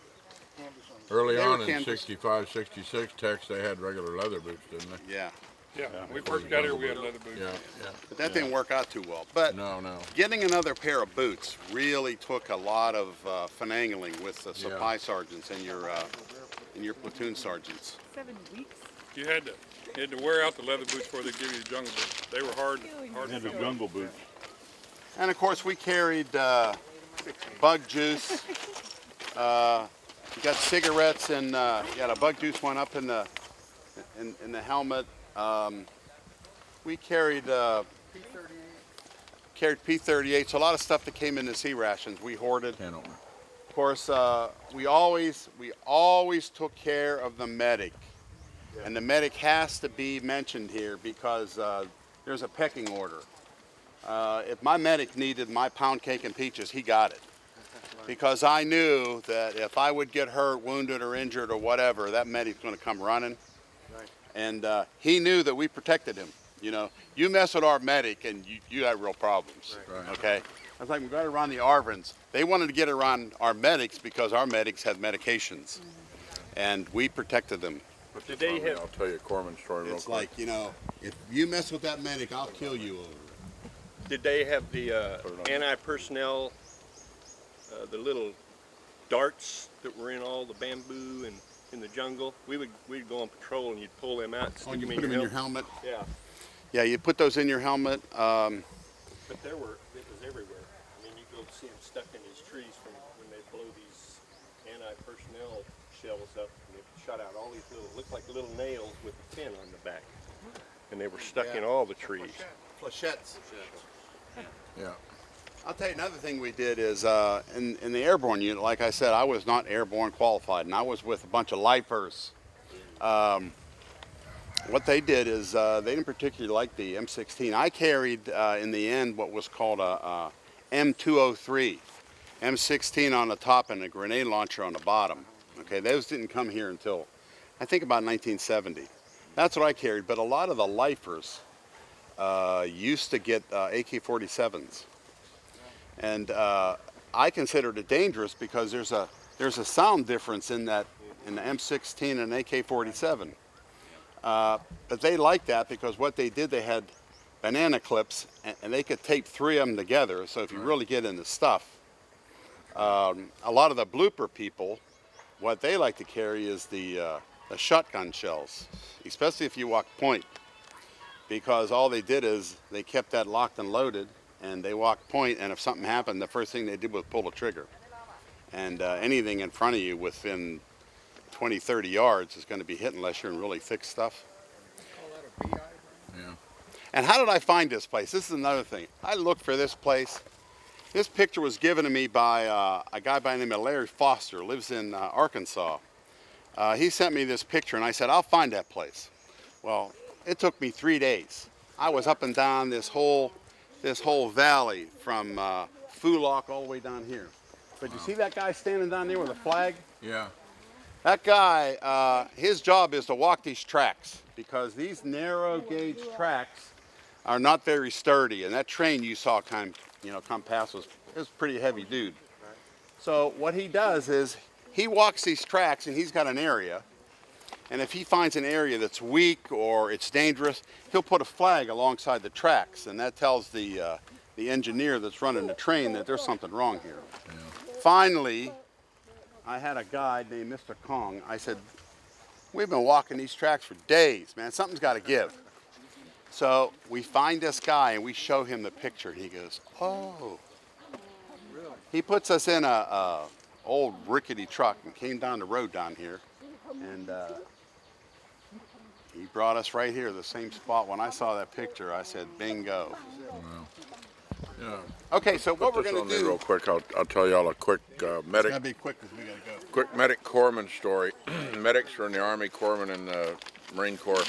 Early They were on in canvas. 65, 66, Tex, they had regular leather boots, didn't they? Yeah. Yeah, when we first got here, we had leather boots. Yeah, yeah. But that didn't work out too well. But No. getting another pair of boots really took a lot of finagling with the supply sergeants and your platoon sergeants. 7 weeks. You had to wear out the leather boots before they give you the jungle boots. They were hard to And the fill. jungle boots. And of course, we carried bug juice. You got cigarettes, and you had a bug juice one up in the helmet. We carried P38, so a lot of stuff that came in the sea rations we hoarded. Can opener. Of course, we always took care of the medic, and the medic has to be mentioned here because there's a pecking order. If my medic needed my pound cake and peaches, he got it. Because I knew that if I would get hurt, wounded, or injured, or whatever, that medic's going to come running. And he knew that we protected him. You know, you mess with our medic and you have real problems. Right. Okay? I was like, we got around the Arvins. They wanted to get around our medics because our medics had medications. And we protected them. Did they have? I'll tell you a Corman story real It's quick. like, you know, if you mess with that medic, I'll kill you over it. Did they have the anti-personnel, the little darts that were in all the bamboo and in the jungle? We'd go on patrol and you'd pull them out and stick You them put them in your helmet. helmet? Yeah, Yeah, you put those in your helmet. but it was everywhere. I mean, you go see them stuck in these trees from when they blow these anti-personnel shells up, and they shot out all these looked like little nails with a pin on the back, and they were stuck in all the trees. Flechettes. Yeah. I'll tell you another thing we did is in the airborne unit, like I said, I was not airborne qualified, and I was with a bunch of lifers. What they did is they didn't particularly like the M16. I carried in the end what was called a M203, M16 on the top and a grenade launcher on the bottom. Okay, those didn't come here until, I think, about 1970. That's what I carried, but a lot of the lifers used to get AK-47s. And I considered it dangerous because there's a sound difference in the M16 and AK-47. But they liked that because what they did, they had banana clips and they could tape 3 of them together. So if you really get into stuff, a lot of the blooper people, what they like to carry is the shotgun shells, especially if you walk point, because all they did is they kept that locked and loaded, and they walked point, and if something happened, the first thing they did was pull the trigger. And anything in front of you within 20, 30 yards is going to be hit unless you're in really thick stuff. Yeah. And how did I find this place? This is another thing. I looked for this place. This picture was given to me by a guy by the name of Larry Foster, lives in Arkansas. He sent me this picture, and I said, I'll find that place. Well, it took me 3 days. I was up and down this whole valley from Fulok all the way down here. But you see that guy standing down there with a flag? Yeah. That guy, his job is to walk these tracks, because these narrow gauge tracks are not very sturdy, and that train you saw come past was a pretty heavy dude. So what he does is he walks these tracks, and he's got an area, and if he finds an area that's weak or it's dangerous, he'll put a flag alongside the tracks, and that tells the engineer that's running the train that there's something wrong here. Yeah. Finally, I had a guide named Mr. Kong. I said, we've been walking these tracks for days, man. Something's got to give. So we find this guy and we show him the picture, and he goes, oh. Really? He puts us in a old rickety truck and came down the road down here, and he brought us right here, the same spot. When I saw that picture, I said, bingo. Wow. Yeah. Okay, so what we're Put this going on to there do. real quick. I'll tell y'all a quick medic. It's got to be quick because we got to go. Quick medic corpsman story. Medics are in the Army, corpsmen in the Marine Corps.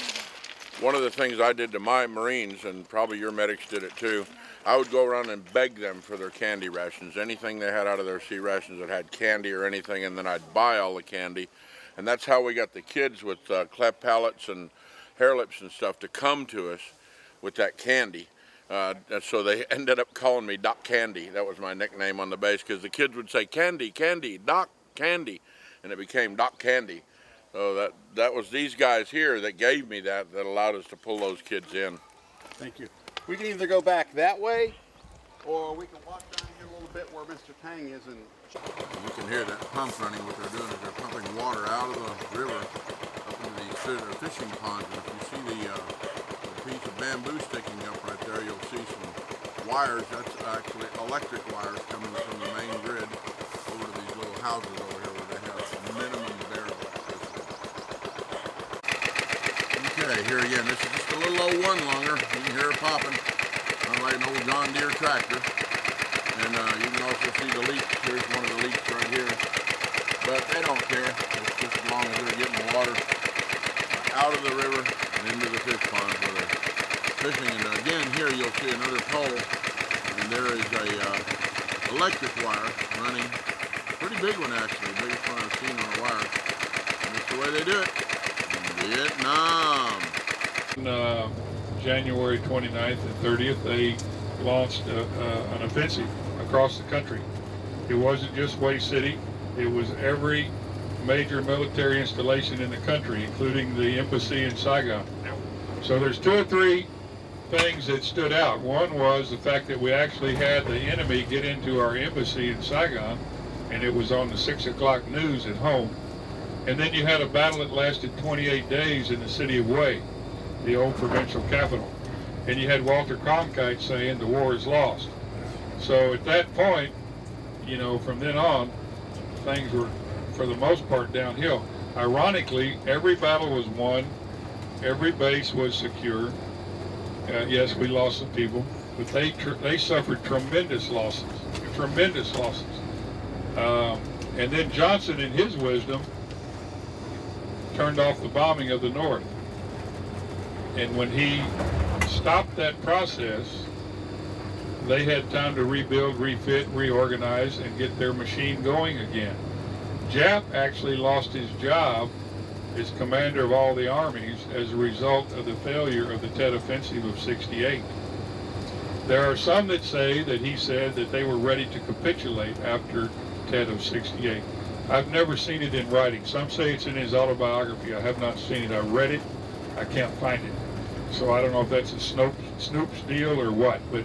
One of the things I did to my Marines, and probably your medics did it too, I would go around and beg them for their candy rations, anything they had out of their C rations that had candy or anything, and then I'd buy all the candy. And that's how we got the kids with cleft palates and hair lips and stuff to come to us with that candy. So they ended up calling me Doc Candy. That was my nickname on the base, because the kids would say, Candy, Candy, Doc Candy, and it became Doc Candy. So that was these guys here that gave me that allowed us to pull those kids in. Thank you. We can either go back that way, or we can walk down here a little bit where Mr. Tang is. And you can hear that pump running. What they're doing is they're pumping water out of the river up into these fishing ponds. And if you see the piece of bamboo sticking up right there, you'll see some wires. That's actually electric wires coming from the main grid over to these little houses over here where they have minimum bare electricity. Okay, here again, this is just a little old one longer. You can hear it popping, unlike an old John Deere tractor. And you can also see the leaks. Here's one of the leaks right here. But they don't care. It's just as long as they're getting water out of the river and into the fish ponds where they're fishing. And again, here you'll see another pole, and there is a electric wire running. Pretty big one, actually, the biggest one I've seen on a wire. And that's the way they do it in Vietnam. On January 29th and 30th, they launched an offensive across the country. It wasn't just Hue City, it was every major military installation in the country, including the embassy in Saigon. So there's 2 or 3 things that stood out. One was the fact that we actually had the enemy get into our embassy in Saigon, and it was on the 6 o'clock news at home. And then you had a battle that lasted 28 days in the city of Hue, the old provincial capital. And you had Walter Cronkite saying the war is lost. So at that point, from then on, things were, for the most part, downhill. Ironically, every battle was won, every base was secure. Yes, we lost some people, but they suffered tremendous losses, tremendous losses. And then Johnson, in his wisdom, turned off the bombing of the North. And when he stopped that process, they had time to rebuild, refit, reorganize, and get their machine going again. Jap actually lost his job as commander of all the armies as a result of the failure of the Tet Offensive of '68. There are some that say that he said that they were ready to capitulate after Tet of '68. I've never seen it in writing. Some say it's in his autobiography. I have not seen it. I read it. I can't find it. So I don't know if that's a Snoop's deal or what. But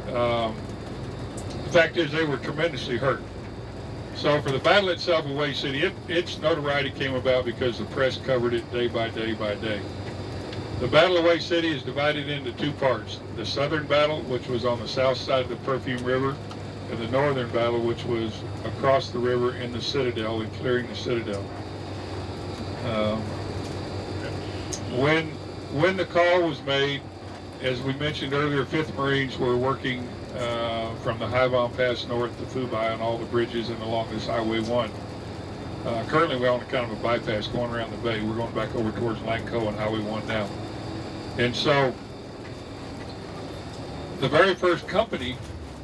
the fact is they were tremendously hurt. So for the battle itself of Way City, its notoriety came about because the press covered it day by day by day. The Battle of Way City is divided into two parts. The southern battle, which was on the south side of the Perfume River, and the northern battle, which was across the river in the Citadel and clearing the Citadel. When the call was made, as we mentioned earlier, 5th Marines were working from the Haivan Pass north to Phu-Bai on all the bridges and along this Highway 1. Currently we're on kind of a bypass going around the bay. We're going back over towards Langko on Highway 1 now. And so the very first company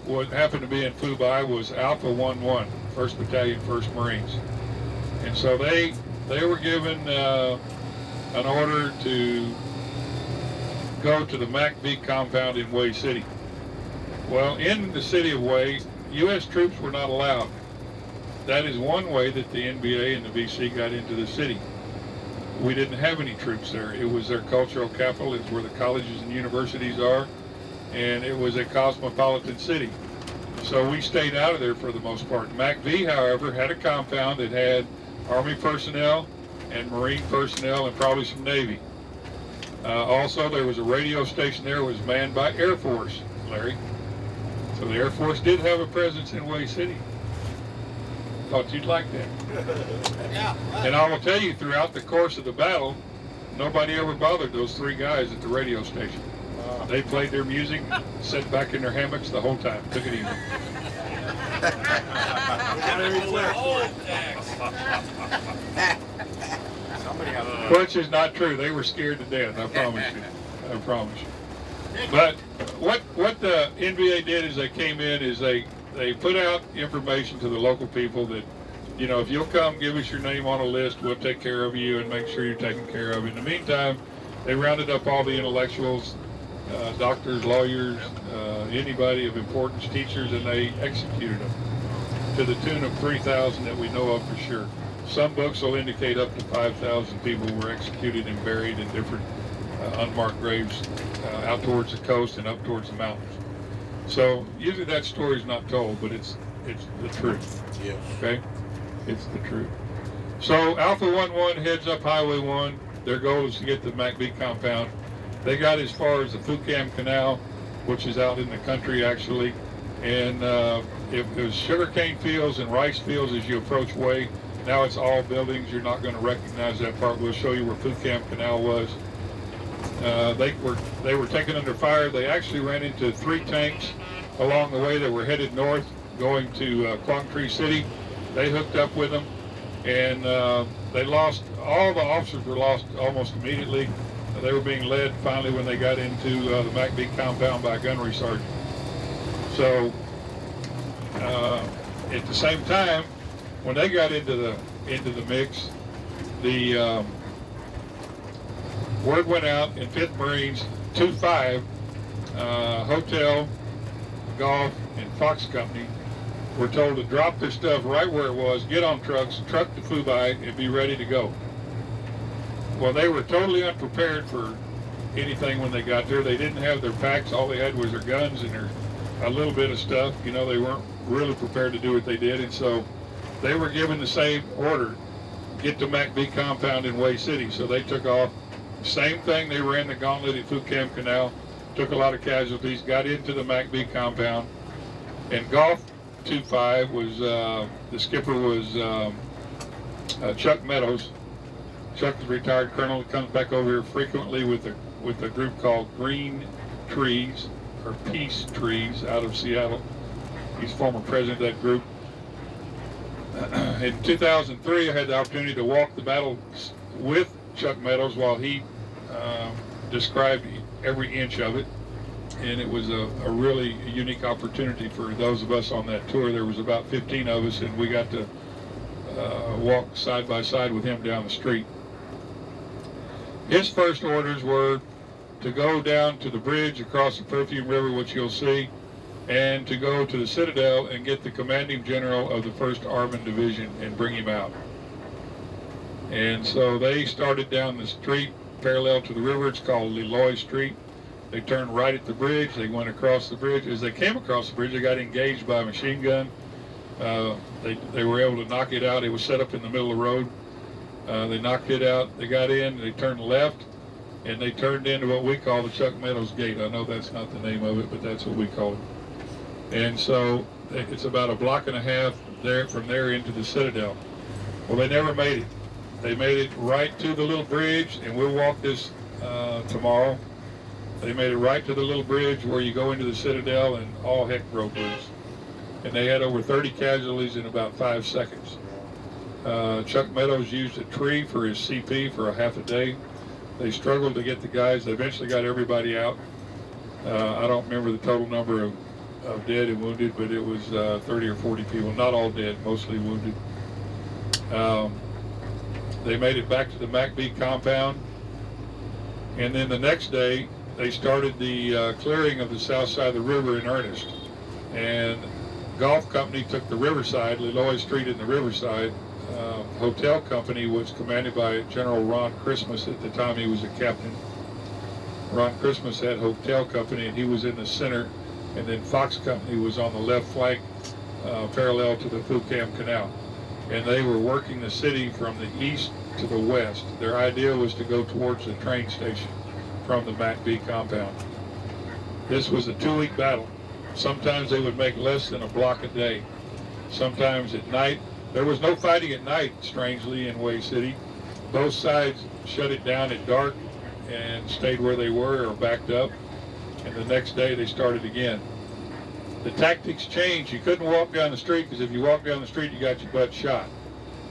what happened to be in Phu-Bai was Alpha 11, 1st Battalion, 1st Marines. And so they were given an order to go to the MACV compound in Way City. Well, in the city of Way, U.S. troops were not allowed. That is one way that the NBA and the VC got into the city. We didn't have any troops there. It was their cultural capital. It's where the colleges and universities are, and it was a cosmopolitan city. So we stayed out of there for the most part. MACV, however, had a compound that had Army personnel and Marine personnel and probably some Navy. Also, there was a radio station there that was manned by Air Force, Larry. So the Air Force did have a presence in Way City. Thought you'd like that. Yeah. And I will tell you, throughout the course of the battle, nobody ever bothered those 3 guys at the radio station. They played their music, sat back in their hammocks the whole time. Took it easy. Which is not true. They were scared to death, I promise you. I promise you. But what the NBA did is they came in is they put out information to the local people that, you know, if you'll come give us your name on a list, we'll take care of you and make sure you're taken care of. In the meantime, they rounded up all the intellectuals, doctors, lawyers, anybody of importance, teachers, and they executed them to the tune of 3,000 that we know of for sure. Some books will indicate up to 5,000 people were executed and buried in different unmarked graves out towards the coast and up towards the mountains. So usually that story is not told, but it's the truth. Yes. Okay? It's the truth. So Alpha 11 heads up Highway 1. Their goal is to get to the MACV compound. They got as far as the Phu Cam Canal, which is out in the country actually. And it was sugarcane fields and rice fields as you approach Way. Now it's all buildings. You're not going to recognize that part. We'll show you where Phu Cam Canal was. They were taken under fire. They actually ran into 3 tanks along the way that were headed north, going to Quang Tri City. They hooked up with them, and they lost. All the officers were lost almost immediately. They were being led finally when they got into the MACV compound by a gunnery sergeant. So at the same time, when they got into the mix, the word went out in 5th Marines 2-5, Hotel, Golf, and Fox Company were told to drop their stuff right where it was, get on trucks, truck to Phu-Bai, and be ready to go. Well, they were totally unprepared for anything when they got there. They didn't have their packs. All they had was their guns and a little bit of stuff. You know, they weren't really prepared to do what they did, and so they were given the same order, get to MACV compound in Way City. So they took off. Same thing, they ran the gauntlet at Phu Cam Canal, took a lot of casualties, got into the MACV compound, and Golf 2-5 was, the skipper was Chuck Meadows. Chuck is a retired colonel, comes back over here frequently with a group called Green Trees, or Peace Trees, out of Seattle. He's former president of that group. In 2003, I had the opportunity to walk the battle with Chuck Meadows while he described every inch of it. and it was a really unique opportunity for those of us on that tour. There was about 15 of us, and we got to walk side by side with him down the street. His first orders were to go down to the bridge across the Perfume River, which you'll see, and to go to the Citadel and get the commanding general of the 1st Armand Division and bring him out. And so they started down the street parallel to the river. It's called Leloy Street. They turned right at the bridge. They went across the bridge. As they came across the bridge, they got engaged by a machine gun. They were able to knock it out. It was set up in the middle of the road. They knocked it out. They got in. They turned left, and they turned into what we call the Chuck Meadows Gate. I know that's not the name of it, but that's what we call it. And so it's about a block and a half there from there into the Citadel. Well, they never made it. They made it right to the little bridge, and we'll walk this tomorrow. They made it right to the little bridge where you go into the Citadel, and all heck broke loose. And they had over 30 casualties in about 5 seconds. Chuck Meadows used a tree for his CP for a half a day. They struggled to get the guys. They eventually got everybody out. I don't remember the total number of dead and wounded, but it was 30 or 40 people. Not all dead, mostly wounded. They made it back to the MACB compound. And then the next day, they started the clearing of the south side of the river in earnest. And Golf Company took the riverside, Leloy Street in the riverside. Hotel Company was commanded by General Ron Christmas. At the time he was a captain. Ron Christmas had Hotel Company, and he was in the center. And then Fox Company was on the left flank, parallel to the Foucam Canal. And they were working the city from the east to the west. Their idea was to go towards the train station from the MACB compound. This was a 2-week battle. Sometimes they would make less than a block a day. Sometimes at night. There was no fighting at night, strangely, in Way City. Both sides shut it down at dark and stayed where they were or backed up. And the next day they started again. The tactics changed. You couldn't walk down the street, because if you walked down the street, you got your butt shot.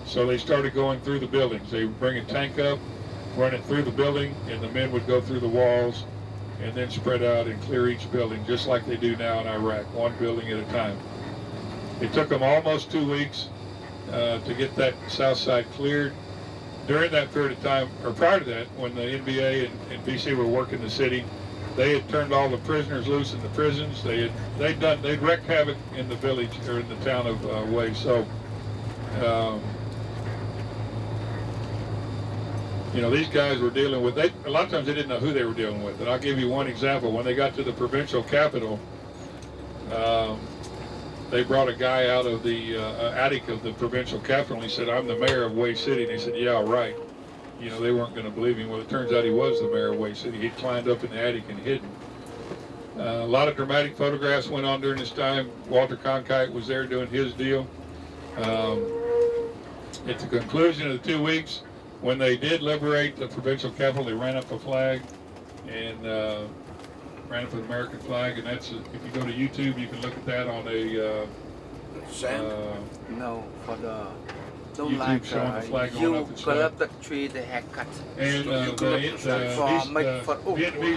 So they started going through the buildings. They would bring a tank up, run it through the building, and the men would go through the walls and then spread out and clear each building, just like they do now in Iraq, one building at a time. It took them almost 2 weeks to get that south side cleared. During that period of time, or prior to that, when the NBA and BC were working the city, they had turned all the prisoners loose in the prisons. They'd wreaked havoc in the village, or in the town of Way. So, you know, these guys were dealing with, a lot of times they didn't know who they were dealing with. And I'll give you one example. When they got to the provincial capital, they brought a guy out of the attic of the provincial capital, and he said, "I'm the mayor of Way City." And he said, "Yeah, right." You know, they weren't going to believe him. Well, it turns out he was the mayor of Way City. He climbed up in the attic and hidden. A lot of dramatic photographs went on during this time. Walter Cronkite was there doing his deal. At the conclusion of the 2 weeks, when they did liberate the provincial capital, they ran up a flag and ran up an American flag. And that's, if you go to YouTube, you can look at that on a no, for the don't YouTube like showing the flag going you up and cut stuff. up the tree, the haircut. And Vietnamese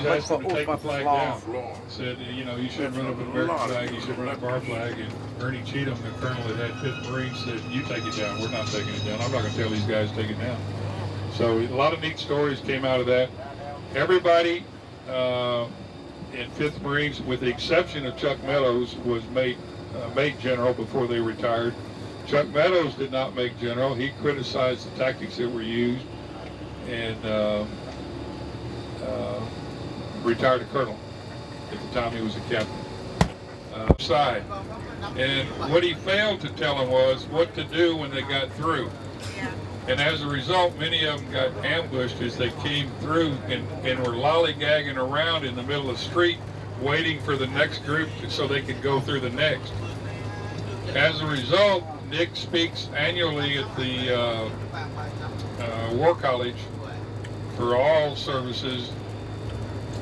asked them to take the flag down. Said, you know, you shouldn't run up an American flag, you should run up our flag. And Ernie Cheatham, the colonel that had 5th Marines, said, "You take it down, we're not taking it down. I'm not going to tell these guys to take it down." So a lot of neat stories came out of that. Everybody in 5th Marines, with the exception of Chuck Meadows, was made general before they retired. Chuck Meadows did not make general. He criticized the tactics that were used and retired a colonel. At the time he was a captain. Side. And what he failed to tell them was what to do when they got through. And as a result, many of them got ambushed as they came through and were lollygagging around in the middle of the street, waiting for the next group so they could go through the next. As a result, Nick speaks annually at the War College for all services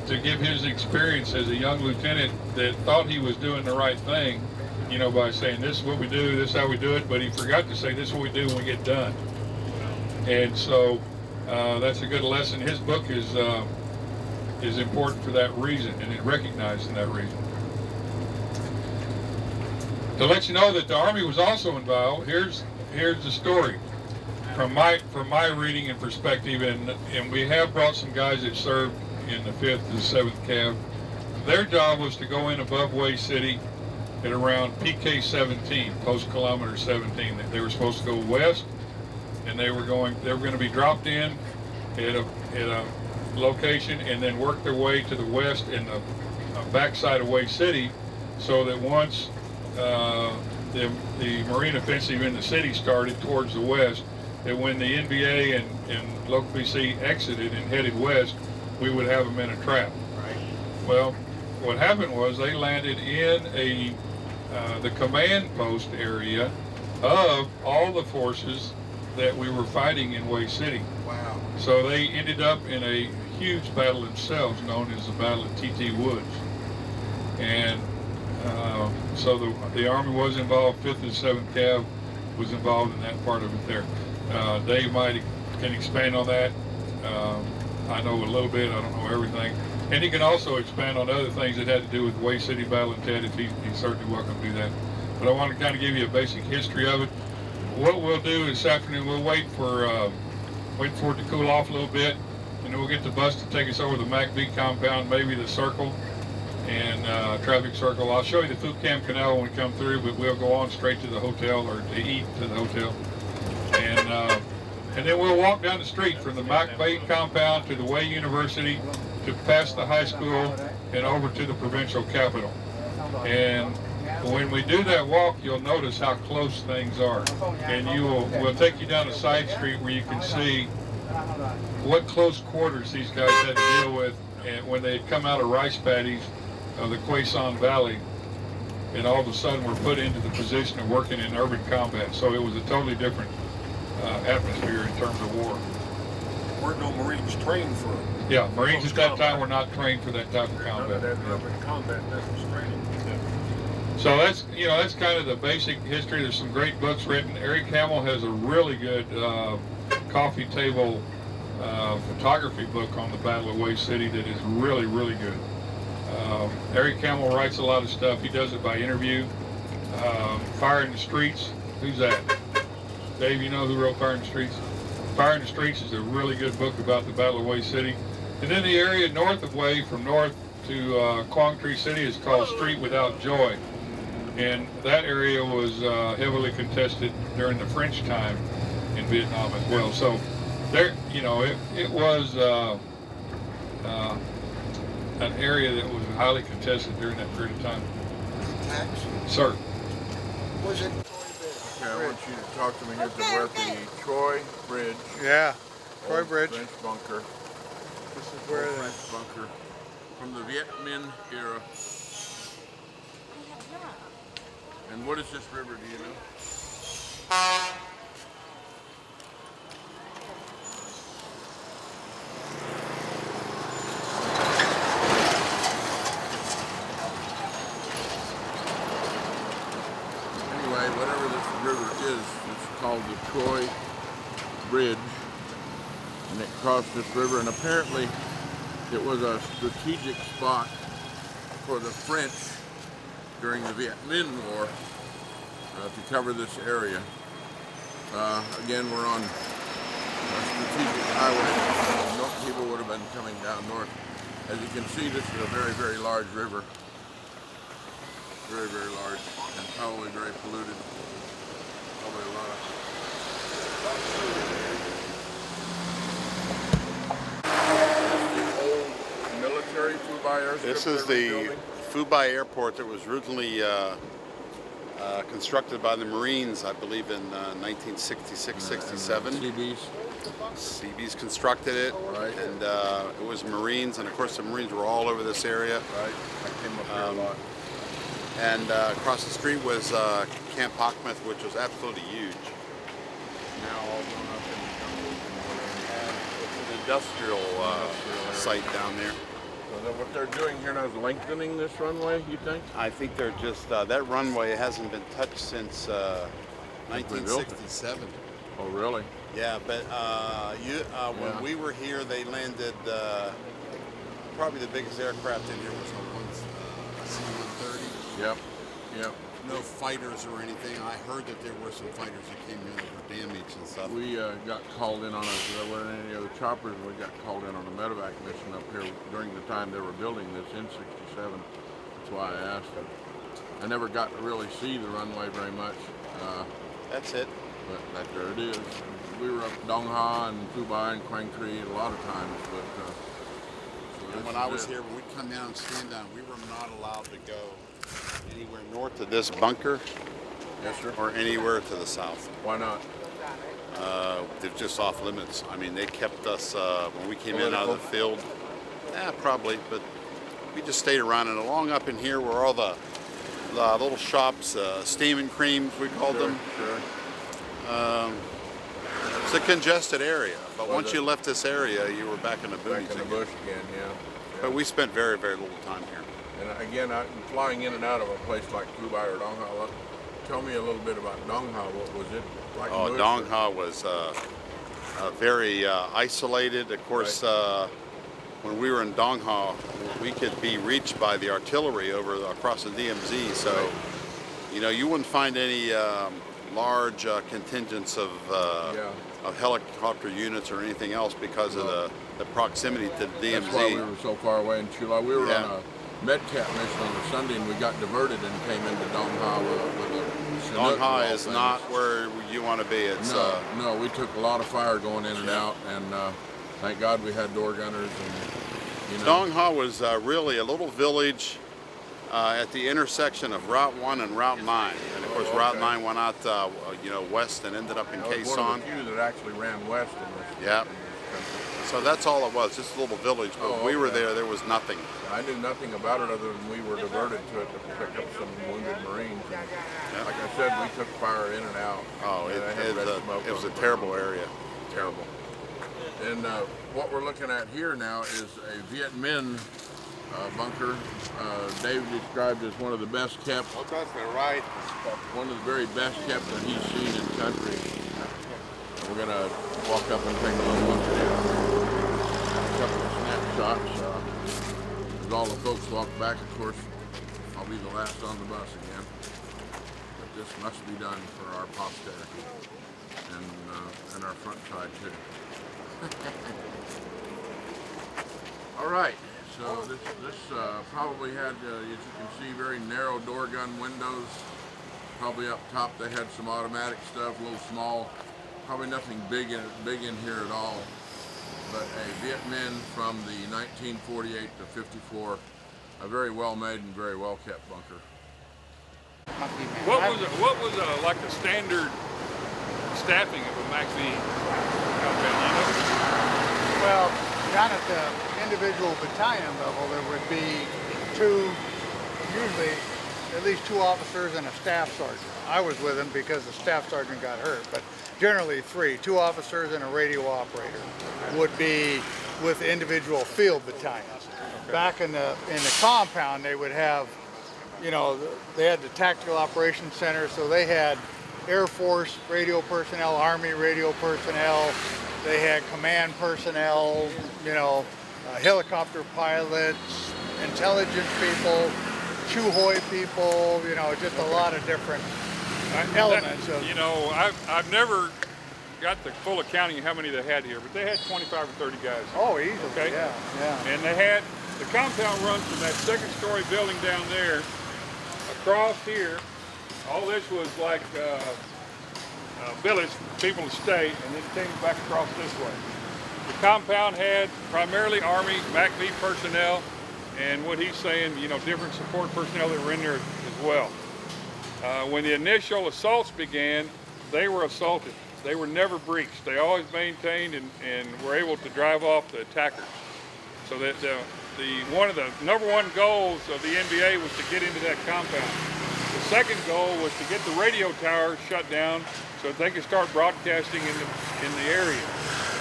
to give his experience as a young lieutenant that thought he was doing the right thing, you know, by saying, "This is what we do, this is how we do it," but he forgot to say, "This is what we do when we get done." And so that's a good lesson. His book is is important for that reason, and it recognized that reason. To let you know that the Army was also involved, here's the story from my reading and perspective, and we have brought some guys that served in the 5th and 7th Cav. Their job was to go in above Way City at around PK 17, post kilometer 17. They were supposed to go west, and they were going to be dropped in at a location and then work their way to the west in the backside of Way City, so that once the Marine offensive in the city started towards the west, that when the NVA and local PC exited and headed west, we would have them in a trap. Right. Well, what happened was they landed in the command post area of all the forces that we were fighting in Way City. Wow. So they ended up in a huge battle themselves, known as the Battle of T.T. Woods. And so the Army was involved. 5th and 7th Cav was involved in that part of it there. Dave can expand on that. I know a little bit. I don't know everything. And he can also expand on other things that had to do with Way City Battle and Ted if he's certainly welcome to do that. But I want to kind of give you a basic history of it. What we'll do this afternoon, we'll wait for it to cool off a little bit, and then we'll get the bus to take us over the MacB compound, maybe the circle and traffic circle. I'll show you the Food Camp Canal when we come through, but we'll go on straight to the hotel, or to eat to the hotel. And then we'll walk down the street from the MacB compound to the Way University, to past the high school and over to the provincial capital. And when we do that walk, you'll notice how close things are. And we'll take you down a side street where you can see what close quarters these guys had to deal with, and when they had come out of rice paddies of the Quezon Valley, and all of a sudden were put into the position of working in urban combat. So it was a totally different atmosphere in terms of war. Weren't no Marines trained for it. Yeah, Marines at that time were not trained for that type of combat. Urban combat, that was training. So that's kind of the basic history. There's some great books written. Eric Hamill has a really good coffee table photography book on the Battle of Way City that is really, really good. Eric Hamill writes a lot of stuff. He does it by interview. Fire in the Streets. Who's that? Dave, you know who wrote Fire in the Streets? Fire in the Streets is a really good book about the Battle of Way City. And then the area north of Way, from north to Quang Tri City, is called Street Without Joy. And that area was heavily contested during the French time in Vietnam as well. So there, it was an area that was highly contested during that period of time. Sir. Was it? Okay, I want you to talk to me here. We're at the Troy Bridge. Yeah, Troy Bridge. French bunker. This is where the French bunker from the Viet Minh era. And what is this river, do you know? Anyway, whatever this river is, it's called the Troy Bridge. And it crossed this river, and apparently it was a strategic spot for the French during the Viet Minh War to cover this area. Again, we're on a strategic highway. No people would have been coming down north. As you can see, this is a very, very large river. Very, very large, and probably very polluted. Probably a lot of... military Phu-Bai airstrip. This is the Phu-Bai airport that was originally constructed by the Marines, I believe, in 1966-67. CB's constructed it, right. And it was Marines, and of course the Marines were all over this area. Right, I came up here a lot. And across the street was Camp Hockmouth, which was absolutely huge. Now all grown up It's an industrial site down there. So what they're doing here now is lengthening this runway, you think? I think they're just, that runway hasn't been touched since 1967. Oh, really? Yeah, but when we were here, they landed probably the biggest aircraft in here was a C-130. Yep. Yep. No fighters or anything. I heard that there were some fighters that came in that were damaged and stuff. We got called in on there weren't any other choppers, and we got called in on a medevac mission up here during the time they were building this in '67. That's why I asked them. I never got to really see the runway very much. That's it. But there it is. We were up Dong Ha and Phu Bai and Quang Tri a lot of times, but so and when I was here, when we'd come down and stand down, we were not allowed to go anywhere north of this bunker. Yes, sir. Or anywhere to the south. Why not? They're just off limits. I mean, they kept us when we came in out of the field. Yeah, probably, but we just stayed around and along up in here were all the little shops, steam and creams we called them. Sure. It's a congested area, but once you left this area, you were back in the boonies Back in the bush again, yeah. But we spent very, very little time here. And again, flying in and out of a place like Phu Bai or Dong Ha, tell me a little bit about Dong Ha. What was it like? Oh, Dong Ha was very isolated. Of course, when we were in Dong Ha, we could be reached by the artillery across the DMZ. So, you know, you wouldn't find any large contingents of helicopter units or anything else because of the proximity to the DMZ. That's why we were so far away in Chulai. We were on a MedCap mission on a Sunday, and we got diverted and came into Dong Ha with a Chinook. Dong Ha is not where you want to be. It's no, we took a lot of fire going in and out, and thank God we had door gunners. And you know. Dong Ha was really a little village at the intersection of Route 1 and Route 9. And of course, Route 9 went out, west and ended up in Quezon. One of the few that actually ran west in this. Yeah. So that's all it was, just a little village. But when we were there was nothing. I knew nothing about it other than we were diverted to it to pick up some wounded Marines. And like I said, we took fire in and out. Oh, it was a terrible area. Terrible. And what we're looking at here now is a Viet Minh bunker. Dave described as one of the best kept. Oh, that's right. One of the very best kept that he's seen in country. And we're gonna walk up and take a little look at it. A couple of snapshots. As all the folks walk back, of course, I'll be the last on the bus again. But this must be done for our posterity and our front side too. All right. So this probably had, as you can see, very narrow door gun windows. Probably up top they had some automatic stuff, a little small. Probably nothing big in here at all. But a Viet Minh from the 1948 to 54, a very well made and very well kept bunker. What was like a standard staffing of a MAC-V compound? You know? Well, down at the individual battalion level, there would be usually at least two officers and a staff sergeant. I was with them because the staff sergeant got hurt, but generally two officers and a radio operator would be with individual field battalions. Okay. Back in the compound, they would have, they had the tactical operations center, so they had Air Force radio personnel, Army radio personnel, they had command personnel, helicopter pilots, intelligence people, Chu Hoi people, just a lot of different elements. I've never got the full accounting of how many they had here, but they had 25 or 30 guys. Oh, easily, okay? Yeah. And they had, the compound runs from that second-story building down there across here. All this was like village, people to stay, and then came back across this way. The compound had primarily Army, MAC-V personnel, and what he's saying, different support personnel that were in there as well. When the initial assaults began, they were assaulted. They were never breached. They always maintained and were able to drive off the attackers. So that one of the number one goals of the NBA was to get into that compound. The second goal was to get the radio tower shut down so that they could start broadcasting in the area.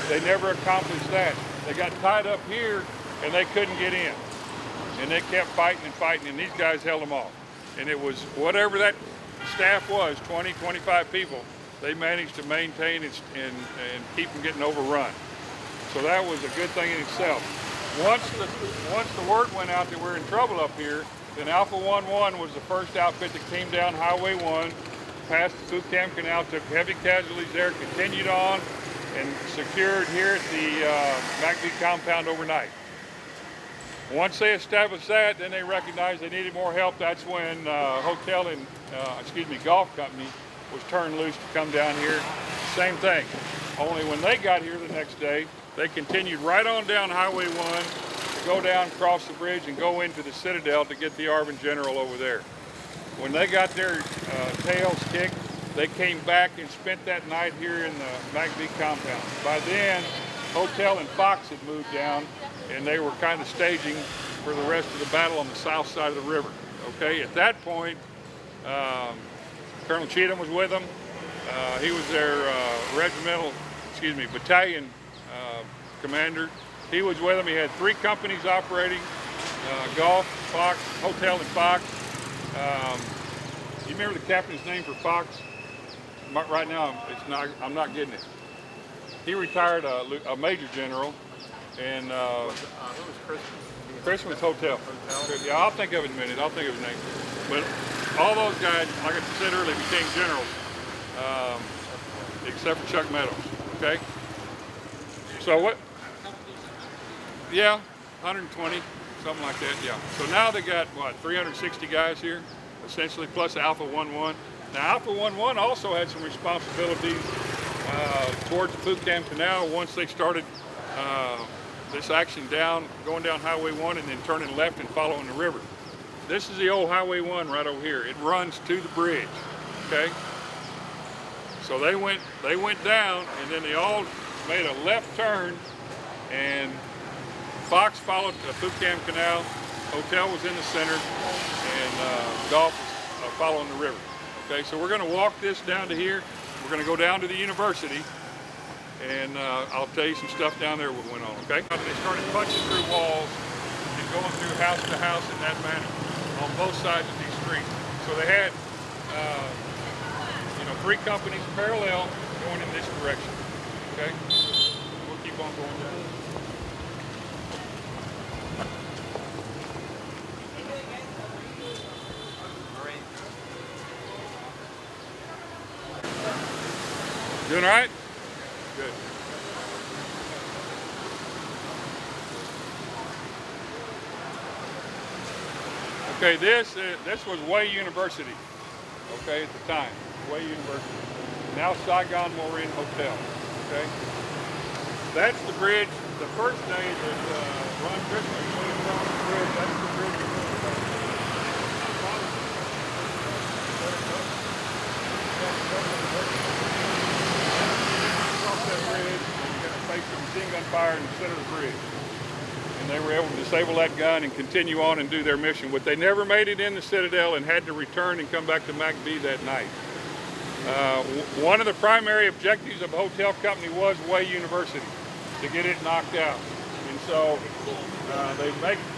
They never accomplished that. They got tied up here and they couldn't get in. And they kept fighting and fighting, and these guys held them off. And it was whatever that staff was, 20, 25 people, they managed to maintain and keep them getting overrun. So that was a good thing in itself. once the word went out that we're in trouble up here, then Alpha 11 was the first outfit that came down Highway 1, past the Phu-Cam Canal, took heavy casualties there, continued on, and secured here at the MACV compound overnight. Once they established that, then they recognized they needed more help. That's when hotel and, golf company was turned loose to come down here. Same thing. Only when they got here the next day, they continued right on down Highway 1, to go down, cross the bridge, and go into the Citadel to get the ARVN General over there. When they got their tails kicked, they came back and spent that night here in the MACV compound. By then, Hotel and Fox had moved down, and they were kind of staging for the rest of the battle on the south side of the river. Okay, at that point, Colonel Cheatham was with them. He was their battalion commander. He was with them. He had 3 companies operating, Golf, Fox, Hotel and Fox. You remember the captain's name for Fox? Right now, I'm not getting it. He retired a major general, and who was Christmas? Christmas Hotel. Yeah, I'll think of it in a minute. I'll think of his name. But all those guys, like I said earlier, became generals, except for Chuck Meadows. Okay. So what? Yeah, 120, something like that. Yeah. So now they got what, 360 guys here, essentially, plus Alpha 11. Now Alpha 11 also had some responsibilities towards the Phu-Cam Canal once they started this action going down Highway 1 and then turning left and following the river. This is the old Highway 1 right over here. It runs to the bridge, okay? So they went down, and then they all made a left turn, and Fox followed the Phu-Cam Canal, Hotel was in the center, and Golf was following the river. Okay, so we're gonna walk this down to here. We're gonna go down to the university, and I'll tell you some stuff down there what went on, okay? They started punching through walls and going through house to house in that manner on both sides of these streets. So they had, 3 companies parallel going in this direction, okay? We'll keep on going down. Doing all right? Good. Okay, this was Way University, okay, at the time, Way University. Now Saigon Morin Hotel, okay? That's the bridge, the first day that Ron Christmas put it on the bridge, that's the bridge. Machine gun fire in the center of the bridge, and they were able to disable that gun and continue on and do their mission. But they never made it in the Citadel and had to return and come back to MACV that night. One of the primary objectives of the hotel company was Way University, to get it knocked out. And so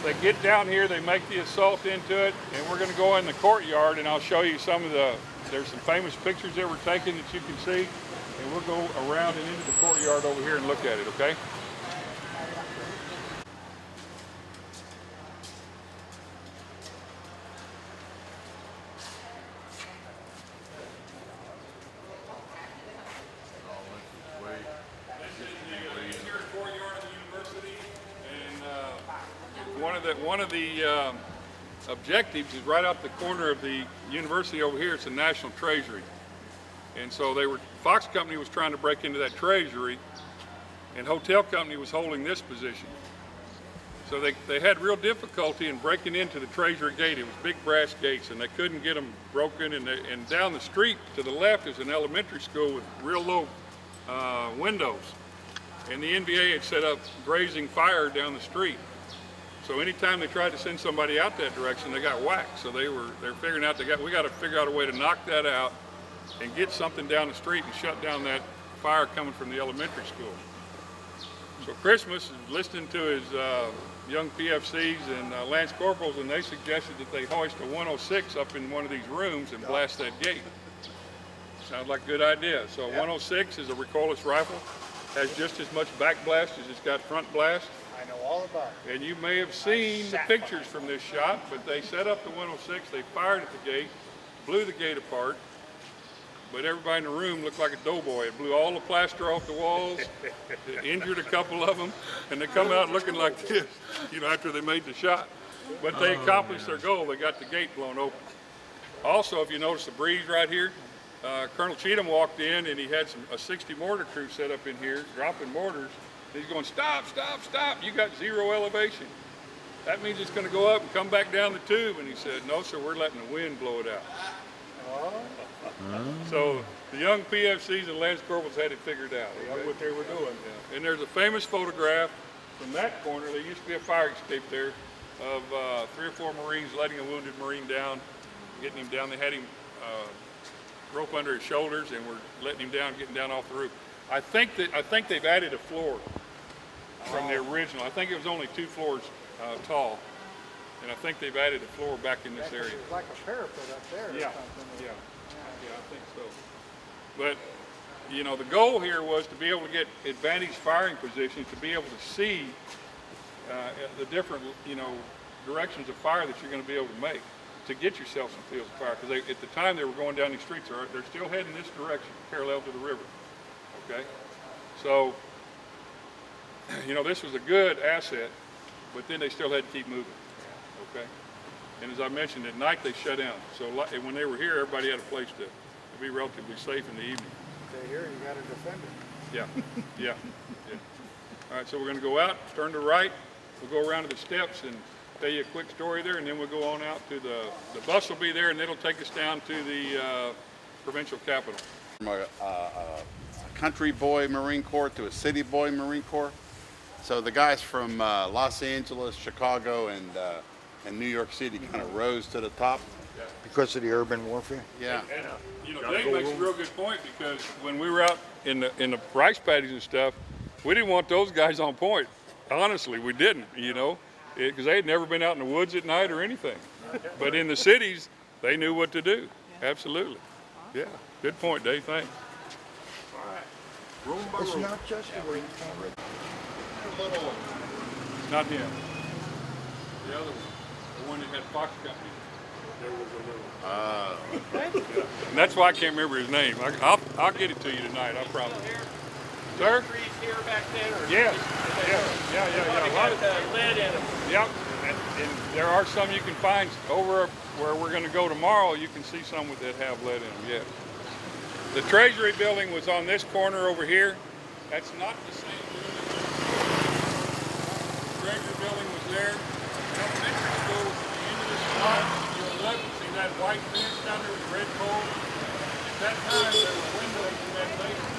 they get down here, they make the assault into it, and we're going to go in the courtyard, and I'll show you some of there's some famous pictures that were taken that you can see. And we'll go around and into the courtyard over here and look at it, okay? One of the objectives is right out the corner of the university over here. It's the National Treasury. And so Fox Company was trying to break into that treasury, and Hotel Company was holding this position. So they had real difficulty in breaking into the treasury gate. It was big brass gates, and they couldn't get them broken. And down the street to the left is an elementary school with real low windows. And the NVA had set up grazing fire down the street. So anytime they tried to send somebody out that direction, they got whacked. So they're figuring out we got to figure out a way to knock that out and get something down the street and shut down that fire coming from the elementary school. So Christmas is listening to his young PFCs and Lance Corporals, and they suggested that they hoist a 106 up in one of these rooms and blast that gate. Sounds like a good idea. So 106 is a recoilless rifle, has just as much back blast as it's got front blast. I know all about it. And you may have seen the pictures from this shot, but they set up the 106, they fired at the gate, blew the gate apart, but everybody in the room looked like a doughboy. It blew all the plaster off the walls, it injured a couple of them, and they come out looking like this, you know, after they made the shot. But they accomplished their goal. They got the gate blown open. Also, if you notice the breeze right here, Colonel Cheatham walked in and he had a 60 mortar crew set up in here, dropping mortars. He's going, stop, stop, stop. You got 0 elevation. That means it's going to go up and come back down the tube. And he said, no, sir, we're letting the wind blow it out. So the young PFCs and Lance Corporals had it figured out. That's what they were doing. Yeah. And there's a famous photograph from that corner. There used to be a fire escape there of 3 or 4 Marines letting a wounded Marine down, getting him down. They had him rope under his shoulders and were letting him down, getting down off the roof. I think they've added a floor from the original. I think it was only 2 floors tall, and I think they've added a floor back in this area. It's like a parapet up there or something. Yeah, I think so. But you know, the goal here was to be able to get advantage firing positions, to be able to see the different, you know, directions of fire that you're going to be able to make to get yourself some fields of fire. Because at the time they were going down these streets, they're still heading this direction, parallel to the river. Okay, so you know, this was a good asset, but then they still had to keep moving. Okay, and as I mentioned, at night they shut down. So when they were here, everybody had a place to be relatively safe in the evening. Stay here, you got to defend it. Yeah. All right, so we're going to go out, turn to the right. We'll go around to the steps and tell you a quick story there, and then we'll go on out to the bus will be there, and it'll take us down to the provincial capital. From a country boy Marine Corps to a city boy Marine Corps. So the guys from Los Angeles, Chicago, and New York City kind of rose to the top. Because of the urban warfare? Yeah. And you know, Dave makes a real good point, because when we were out in the rice paddies and stuff, we didn't want those guys on point. Honestly, we didn't, you know, because they had never been out in the woods at night or anything. But in the cities, they knew what to do. Absolutely. Yeah. Good point, Dave. Thanks. All right. Room by It's room. not just the Marine Corps. Not him. The other one. The one that had Fox Company. There was a little. And that's why I can't remember his name. I'll get it to you tonight, I promise. Sir? Trees here back then? Or Yeah. A lot of lead in them. Yep. And there are some you can find over where we're going to go tomorrow. You can see some that have lead in them, yes. The Treasury building was on this corner over here. That's not the same building. The Treasury building was there. Elementary school was at the end of this block. You'll look and see that white fence down there with the red pole. At that time, there were windows in that basement.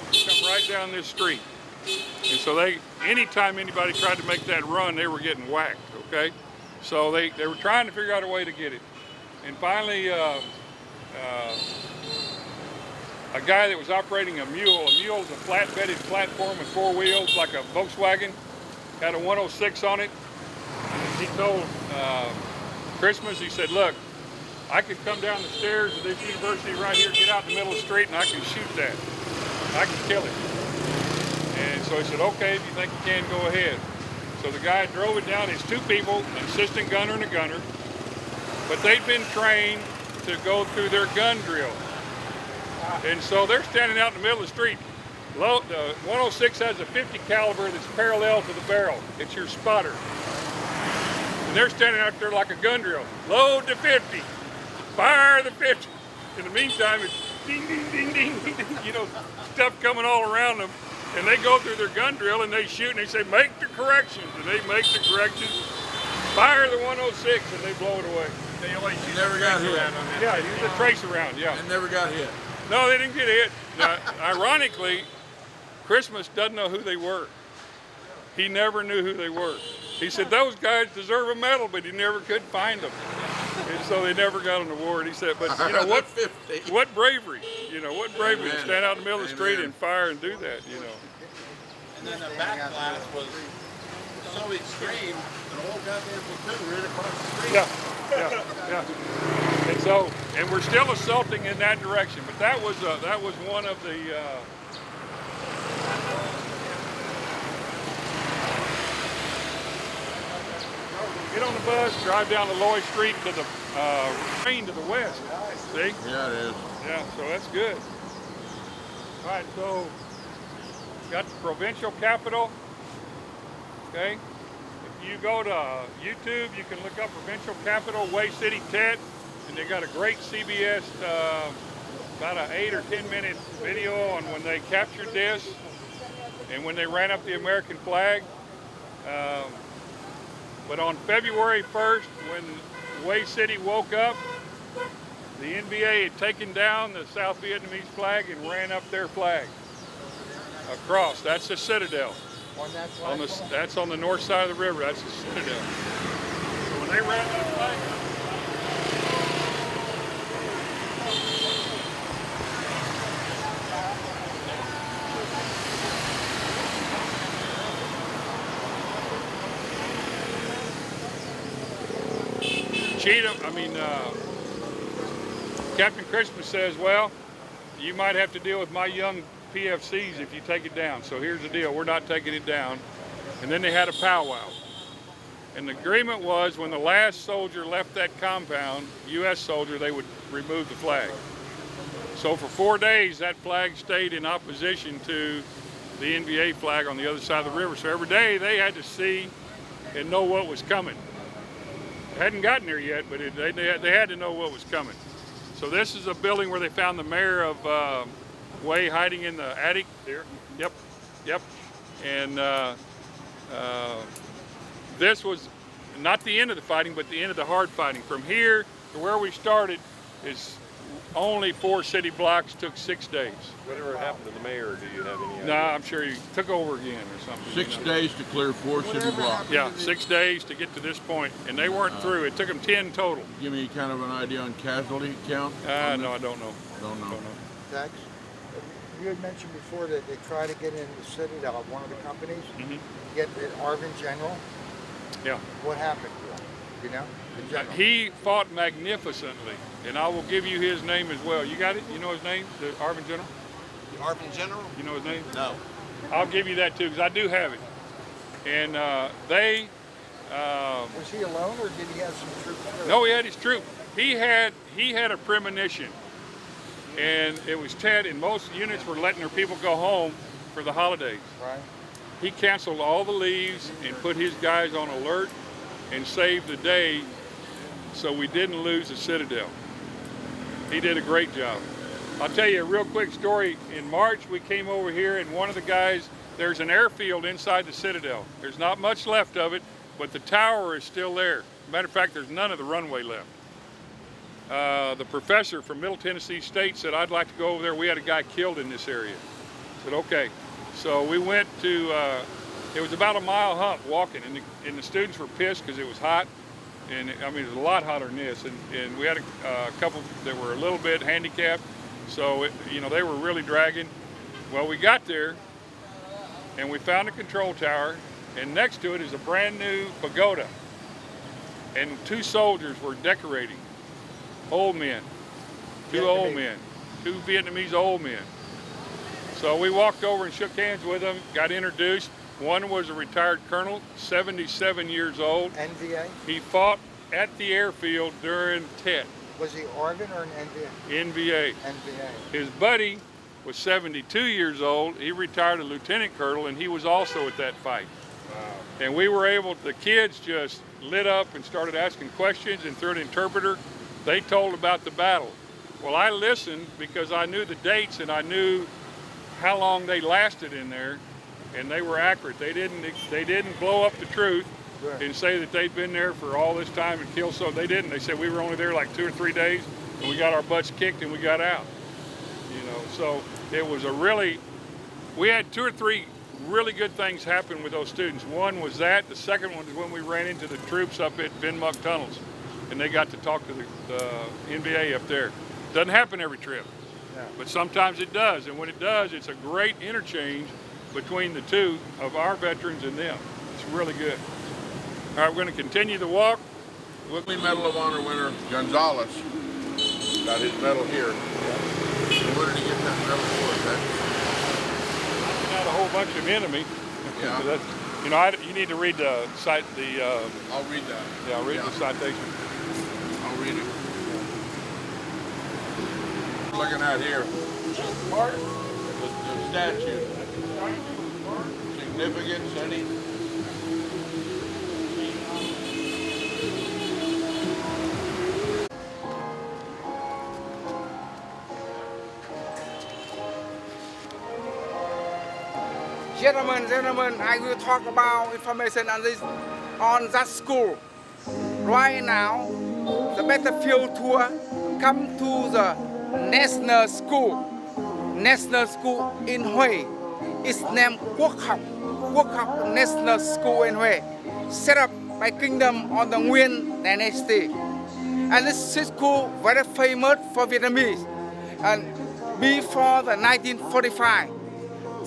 Come right down this street. And so anytime anybody tried to make that run, they were getting whacked, okay? So they were trying to figure out a way to get it. And finally, a guy that was operating a mule is a flat-bedded platform with 4 wheels, like a Volkswagen, had a 106 on it. And he told Christmas, he said, look, I could come down the stairs of this university right here, get out in the middle of the street, and I can shoot that. I can kill it. And so he said, okay, if you think you can, go ahead. So the guy drove it down. It's 2 people, an assistant gunner and a gunner. But they'd been trained to go through their gun drill. And so they're standing out in the middle of the street. The 106 has a 50 caliber that's parallel to the barrel. It's your spotter. And they're standing out there like a gun drill. Load the 50. Fire the 50. In the meantime, it's ding, ding, ding, ding, ding, ding, you know, stuff coming all around them. And they go through their gun drill and they shoot and they say, make the corrections. And they make the corrections, fire the 106, and they blow it away. They always use never got hit. Yeah, use a tracer round, yeah. And never got hit. No, they didn't get hit. Now, ironically, Christmas doesn't know who they were. He never knew who they were. He said, those guys deserve a medal, but he never could find them. And so they never got an award. He said, but you know, what bravery, you know, what bravery to stand out in the middle of the street and fire and do that, you know. And then the back blast was so extreme, the whole goddamn platoon ran across the street. Yeah. And so, and we're still assaulting in that direction, but that was one of the get on the bus, drive down to Lloyd Street to the train to the west. See? Yeah, it is. Yeah, so that's good. All right, so got the provincial capital. Okay. If you go to YouTube, you can look up provincial capital, Way City, Tet, and they got a great CBS, about an 8 or 10 minute video on when they captured this and when they ran up the American flag. But on February 1st, when Way City woke up, the NBA had taken down the South Vietnamese flag and ran up their flag across. That's the Citadel. That's on the north side of the river. That's the Citadel. So when they ran that flag up, Captain Christmas says, well, you might have to deal with my young PFCs if you take it down. So here's the deal, we're not taking it down. And then they had a powwow. And the agreement was when the last soldier left that compound, U.S. soldier, they would remove the flag. So for 4 days, that flag stayed in opposition to the NBA flag on the other side of the river. So every day they had to see and know what was coming. It hadn't gotten there yet, but they had to know what was coming. So this is a building where they found the mayor of Way hiding in the attic there. Yep. And this was not the end of the fighting, but the end of the hard fighting. From here to where we started is only 4 city blocks, took 6 days. Whatever happened to the mayor, do you have any idea? No, I'm sure he took over again or something. 6 days to clear 4 city blocks. Yeah, 6 days to get to this point, and they weren't through. It took them 10 total. Give me kind of an idea on casualty count? No, I don't know. Don't know. Dex, you had mentioned before that they try to get in the Citadel, one of the companies, get the Arvin General. Yeah. What happened to him? You know? The general. He fought magnificently, and I will give you his name as well. You got it? You know his name, the Arvin General? The Arvin General? You know his name? No. I'll give you that too, because I do have it. And they... was he alone, or did he have some troops? No, he had his troop. He had a premonition, and it was Ted, and most units were letting their people go home for the holidays. Right. He canceled all the leaves and put his guys on alert and saved the day so we didn't lose the Citadel. He did a great job. I'll tell you a real quick story. In March, we came over here, and one of the guys, there's an airfield inside the Citadel. There's not much left of it, but the tower is still there. Matter of fact, there's none of the runway left. The professor from Middle Tennessee State said, I'd like to go over there. We had a guy killed in this area. I said, okay. So we went to, it was about a mile hump walking, and the students were pissed because it was hot. And I mean, it was a lot hotter than this. And we had a couple that were a little bit handicapped. So, they were really dragging. Well, we got there, and we found a control tower, and next to it is a brand new pagoda. And 2 soldiers were decorating, old men, 2 old men, 2 Vietnamese old men. So we walked over and shook hands with them, got introduced. One was a retired colonel, 77 years old. NVA? He fought at the airfield during Tet. Was he Arvin or an NVA? NVA. NVA. His buddy was 72 years old. He retired a lieutenant colonel, and he was also at that fight. Wow. And we were able, the kids just lit up and started asking questions, and through an interpreter, they told about the battle. Well, I listened because I knew the dates and I knew how long they lasted in there, and they were accurate. They didn't blow up the truth and say that they'd been there for all this time and killed so. They didn't. They said we were only there like 2 or 3 days, and we got our butts kicked and we got out. So it was we had 2 or 3 really good things happen with those students. One was that. The second one is when we ran into the troops up at Vin Muck Tunnels, and they got to talk to the NBA up there. Doesn't happen every trip, but sometimes it does. And when it does, it's a great interchange between the 2 of our veterans and them. It's really good. All right, we're going to continue the walk. Medal of Honor winner Gonzalez got his medal here. Where did he get that medal for? Not a whole bunch of enemy. Yeah. That's You know, you need to read the cite the. I'll read that. Yeah, read the citation. I'll read it. Looking at here, the statue. Significance, any? Gentlemen, I will talk about information on this, on that school. Right now, the Battlefield Tour come to the National School in Hue. It's named Quốc học National School in Hue, set up by Kingdom of the Nguyen Dynasty. And this school very famous for Vietnamese. And before the 1945,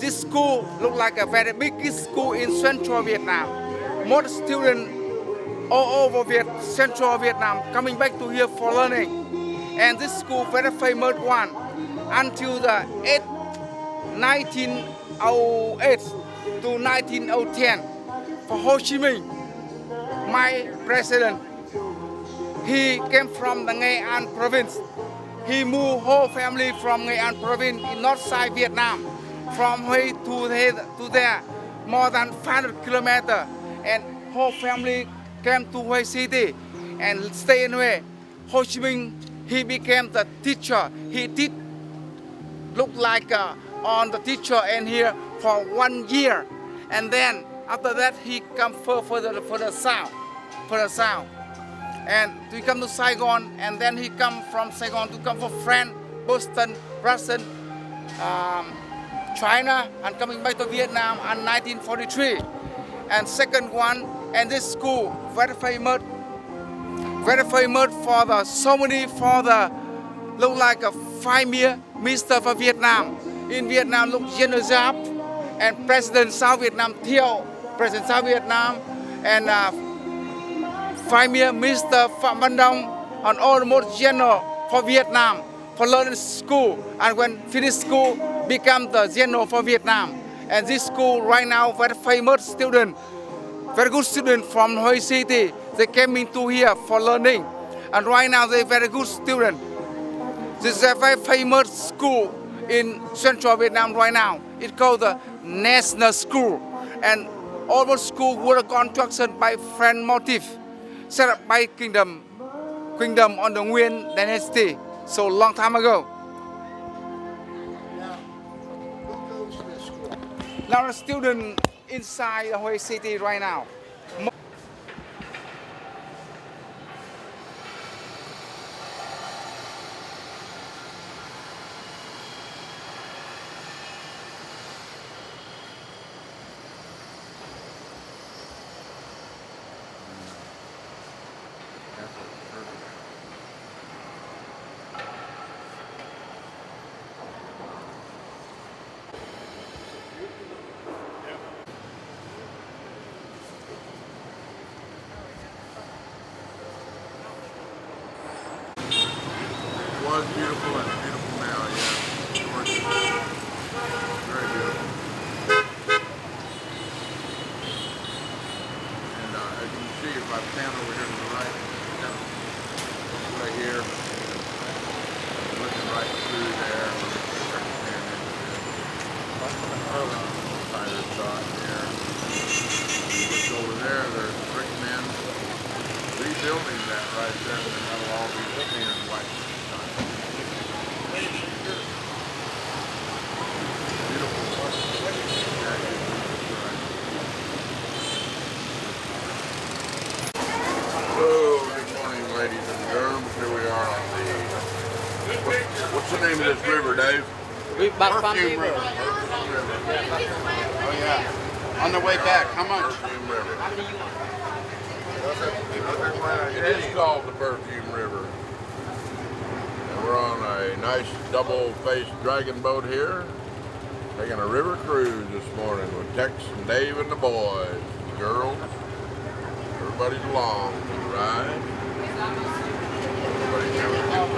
this school looked like a very big school in central Vietnam. Most students all over central Vietnam coming back to here for learning. And this school very famous one until the 1908 to 1910 for Ho Chi Minh, my president. He came from the Nghệ An province. He moved whole family from Nghệ An province in north side Vietnam, from Hue to there, more than 500 kilometers, and whole family came to Hue City and stay in Hue. Ho Chi Minh, he became the teacher. He did look like on the teacher and here for 1 year, and then after that he come further south, and we come to Saigon, and then he come from Saigon to come from France, Boston, Russian, China, and coming back to Vietnam in 1943. And second one, and this school very famous for the ceremony for the look like a 5-year Minister for Vietnam. In Vietnam look General Giap and President South Vietnam Thieu, President South Vietnam, and 5-year Minister Phạm Văn Đồng, and almost general for Vietnam for learning school, and when finished school become the general for Vietnam. And this school right now very famous student, very good student from Hue City. They came into here for learning, and right now they very good student. This is a very famous school in central Vietnam right now. It's called the National School, and all the school were constructed by French motif, set up by Kingdom on the Nguyen Dynasty, so long time ago. Now the student inside the Hue City right now. It was beautiful and beautiful now, yeah. Gorgeous. Very beautiful. And as you can see, if I pan over here to the right, right here, looking right through there, fighter shot here. Look over there, there's brick men rebuilding that right there, and that'll all be painted white. Ladies and germs, here we are on the, what's the name of this river, Dave? Perfume River. Oh yeah. On the way back, how much? Perfume River. It is called the Perfume River. And we're on a nice double-faced dragon boat here, taking a river cruise this morning with Tex and Dave and the boys, the girls. Everybody's along for the ride. Everybody's having a good time.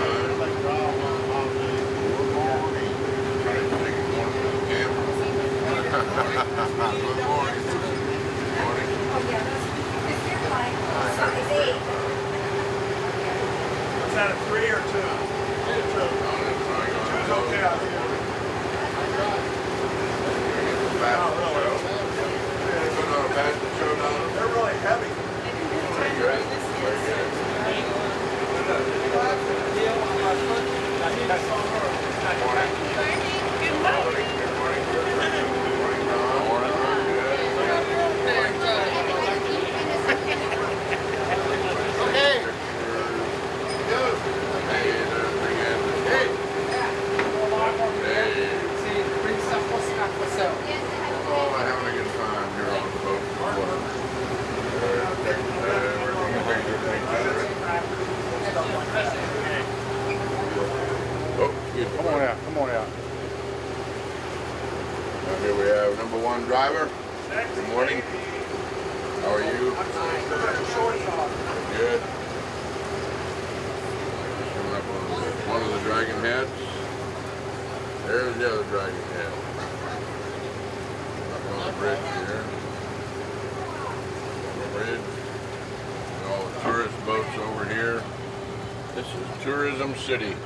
Good morning. They're really heavy. Come on out, come on out. Now here we have number one driver. Good morning. How are you? Good. Coming up on one of the dragon heads. There's the other dragon head. Up on the bridge here. On the bridge. And all the tourist boats over here. This is Tourism City.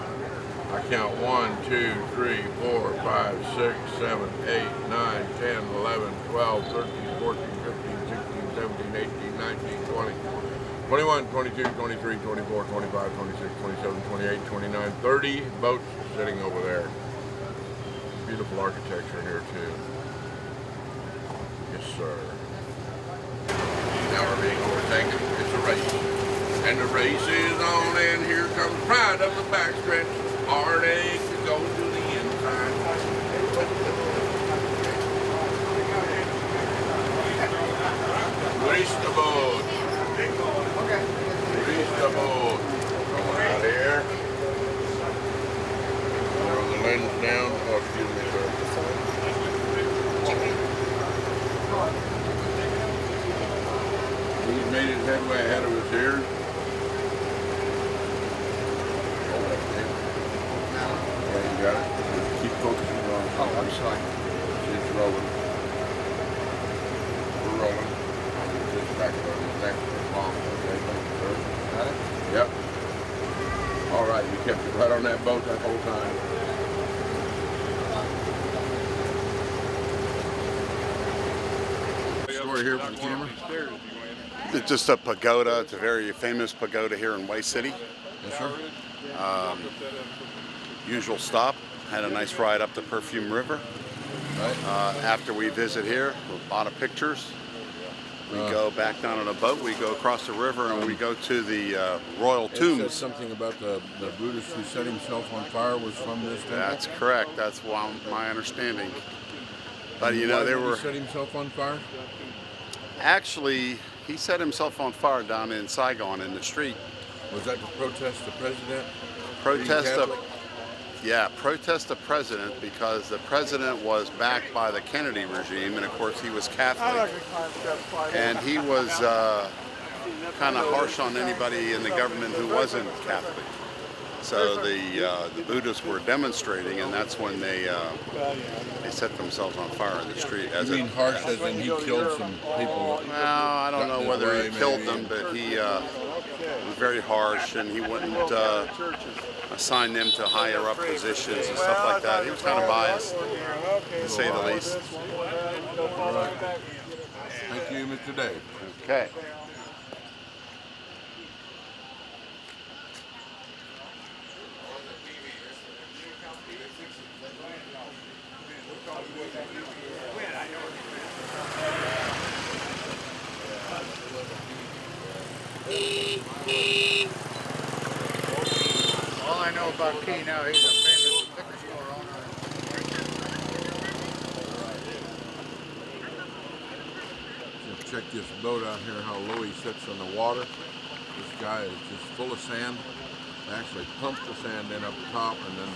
I count 1, 2, 3, 4, 5, 6, 7, 8, 9, 10, 11, 12, 13, 14, 15, 16, 17, 18, 19, 20, 21, 22, 23, 24, 25, 26, 27, 28, 29, 30 boats sitting over there. Beautiful architecture here too. Yes, sir. Now we're being overtaken. It's a race. And the race is on, and here comes Pride of the backstretch. Heartache to go to the inside. Grease the boat. Grease the boat. Going out here. Throw the lens down. Oh, excuse me, sir. He's made his headway ahead of us here. You got it. Just keep focusing on. Oh, I'm sorry. It's rolling. We're rolling. Just back on the next bomb. Okay, thank you, sir. Got it? Yep. All right, you kept it right on that boat that whole time. Story here for the camera. It's just a pagoda. It's a very famous pagoda here in White City. Yes, sir. Usual stop. Had a nice ride up the Perfume River. After we visit here, a lot of pictures. We go back down on a boat. We go across the river and we go to the royal tombs. It says something about the Buddhist who set himself on fire was from this temple. That's correct. That's my understanding. But you know, Why there did were he set himself on fire? actually he set himself on fire down in Saigon in the street. Was that to protest the president? Protest the president because the president was backed by the Kennedy regime, and of course he was Catholic, and he was kind of harsh on anybody in the government who wasn't Catholic. So the Buddhists were demonstrating, and that's when they set themselves on fire in the street. You mean harsh as in he killed some people? No, I don't know whether he killed them, but he was very harsh, and he wouldn't assign them to higher up positions and stuff like that. He was kind of biased, to say the least. Right. Thank you, Mr. Dave. Okay. All I know about Key now, he's a famous liquor store owner. Just check this boat out here, how low he sits on the water. This guy is just full of sand. They actually pump the sand in up top, and then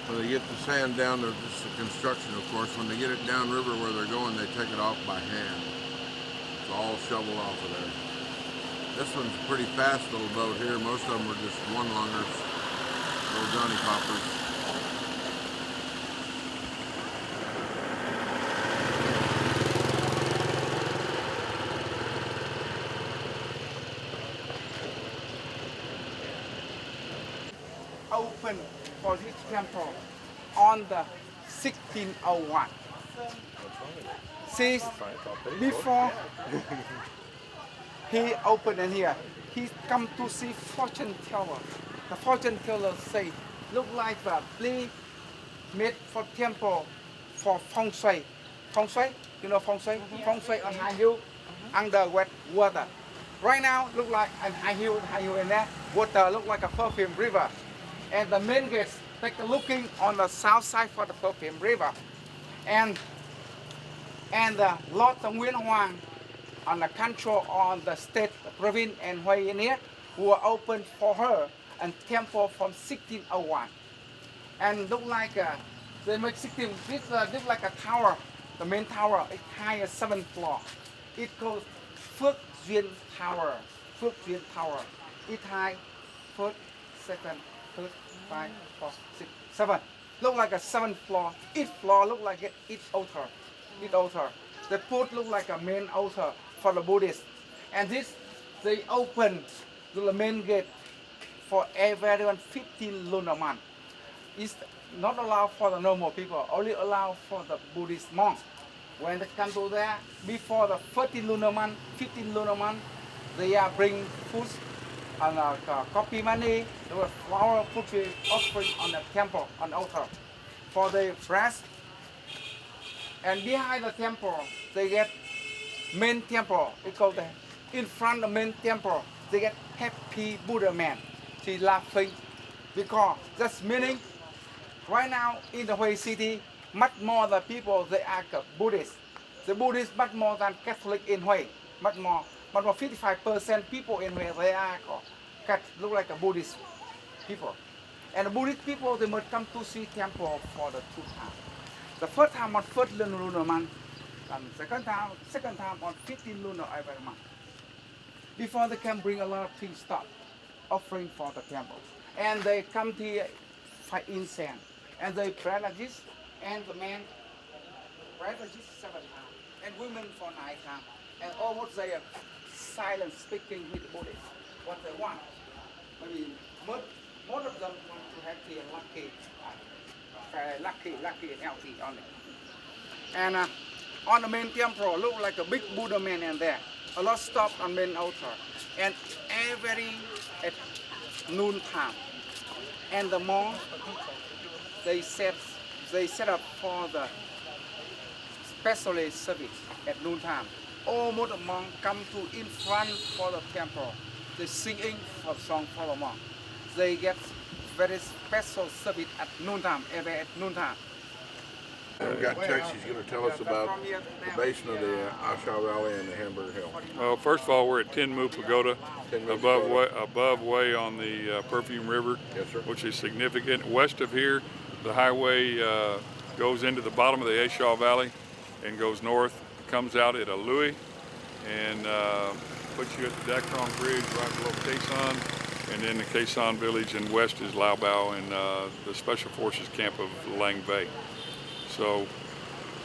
when they get the sand down, there's just the construction, of course. When they get it downriver where they're going, they take it off by hand. It's all shoveled off of there. This one's a pretty fast little boat here. Most of them are just one-lungers, little Johnny Poppers. opened for this temple on the 1601. See, before he opened in here, he come to see fortune teller. The fortune teller say, look like the place made for temple for feng shui. Feng shui, you know feng shui? Feng shui on high hill, under wet water. Right now, look like a high hill in there. Water look like a Perfume River. And the main gates, take a looking on the south side for the Perfume River. And the Lord of Nguyen Hoang on the control on the state, the province and Hue in here, who are open for her and temple from 1601. And look like they make 16, this look like a tower, the main tower, it high as 7th floor. It goes Phước Duyên Tower, Phước Duyên Tower. It high, first, second, third, 5, 4, 6, 7. Look like a 7th floor. Each floor look like each altar. Each altar. They put look like a main altar for the Buddhists. And this, they open the main gate for everyone 15 lunar month. It's not allowed for the normal people, only allowed for the Buddhist monks. When they come to there, before the 14 lunar month, 15 lunar month, they bring food and copy money, there was flower put offering on the temple, on the altar, for the breast. And behind the temple, they get main temple. It's called the, in front of the main temple, they get happy Buddha man. She laughing because that's meaning. Right now in the Hue city, much more the people they are Buddhists. The Buddhists much more than Catholic in Hue, much more 55% people in Hue they are look like a Buddhist people. And the Buddhist people they must come to see temple for the 2 times. The first time on 1st lunar month, and second time on 15 lunar every month. Before they can bring a lot of things stuff, offering for the temple. And they come here for incense. And they pray like this, and the men pray like this 7 times, and women for 9 times. And almost they are silent speaking with the Buddhists, what they want. Maybe most of them want to have the lucky and healthy only. And on the main temple, look like a big Buddha man in there. A lot stopped on main altar. And every at noon time. And the monk, they set up for the special service at noon time. Almost the monk come to in front for the temple. They singing a song for the monk. They get very special service at noon time, every at noon time. We've got Tex, he's going to tell us about the basin of the Asha Valley and the Hamburger Hill. Well, first of all, we're at Ten Mu Pagoda, above way on the Perfume River, yes, sir, which is significant. West of here, the highway goes into the bottom of the Asha Valley and goes north, comes out at Alui, and puts you at the Dacron Bridge right below Quezon, and then the Quezon village, and west is Lao Bao and the Special Forces camp of Lang Bay. So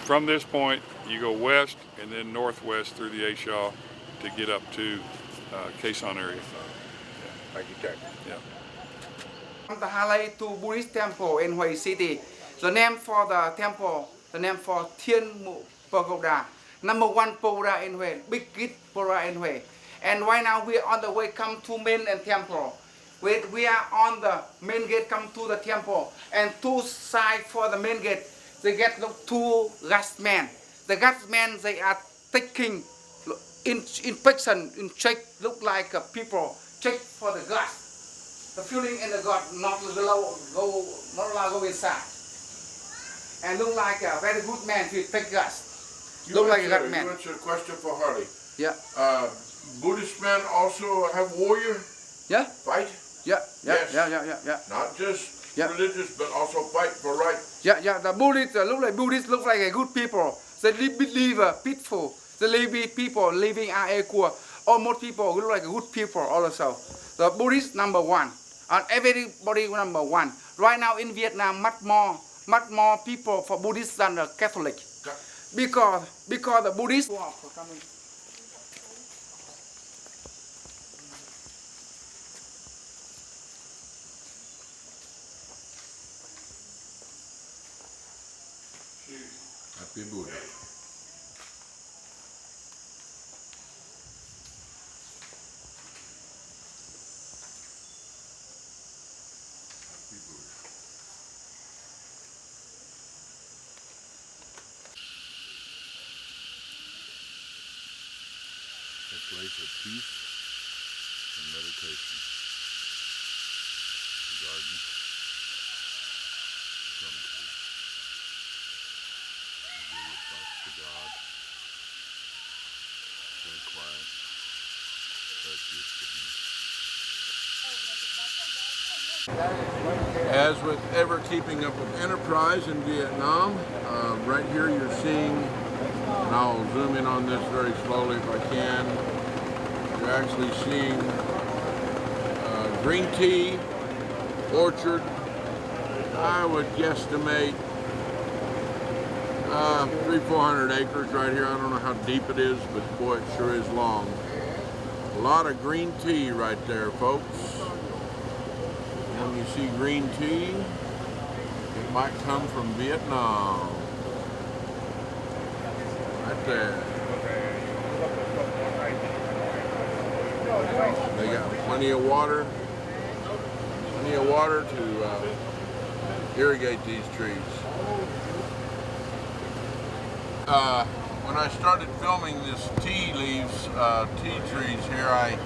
from this point, you go west and then northwest through the Asha to get up to Quezon area. Thank you, Tex. Yeah. From the highlight to Buddhist temple in Hue City, the name for the temple, the name for Thiên Mu Pagoda, number 1 pagoda in Hue, biggest pagoda in Hue. And right now we are on the way come to main and temple. We are on the main gate come to the temple, and 2 sides for the main gate. They get 2 guardsmen. The guardsmen, they are taking inspection, in check, look like people, check for the gas. The fueling in the gas, not allowed go inside. And look like a very good man to take gas. Look like a good man. You answered a question for Harley. Yeah. Buddhist men also have warrior? Yeah. Fight? Yeah. Yes. Yeah. Not just religious, but also fight for right. Yeah. The Buddhists look like a good people. They believe peaceful. They live people living in equal. Almost people look like good people also. The Buddhist number 1, and everybody number 1. Right now in Vietnam, much more people for Buddhists than the Catholic. Because the Buddhists. Happy Buddha. A place of peace and meditation. The garden. Come to. Give your thoughts to God. Very quiet. Very peaceful. As with ever keeping up with enterprise in Vietnam, right here you're seeing, and I'll zoom in on this very slowly if I can, you're actually seeing green tea orchard. I would guesstimate 300-400 acres right here. I don't know how deep it is, but boy, it sure is long. A lot of green tea right there, folks. When you see green tea, it might come from Vietnam. Right there. They got plenty of water. Plenty of water to irrigate these trees. When I started filming this tea leaves, tea trees here, I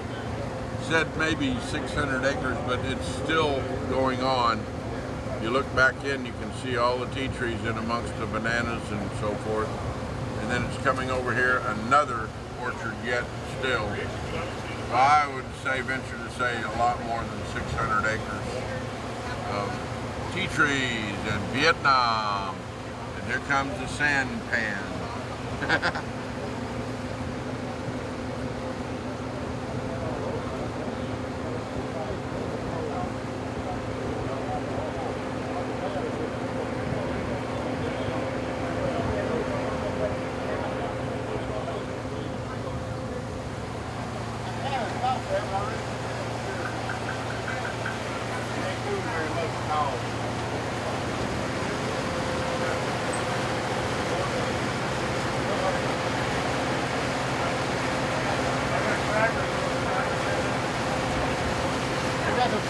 said maybe 600 acres, but it's still going on. You look back in, you can see all the tea trees in amongst the bananas and so forth. And then it's coming over here, another orchard yet still. So I would say, venture to say, a lot more than 600 acres of tea trees in Vietnam. And here comes the sand pan.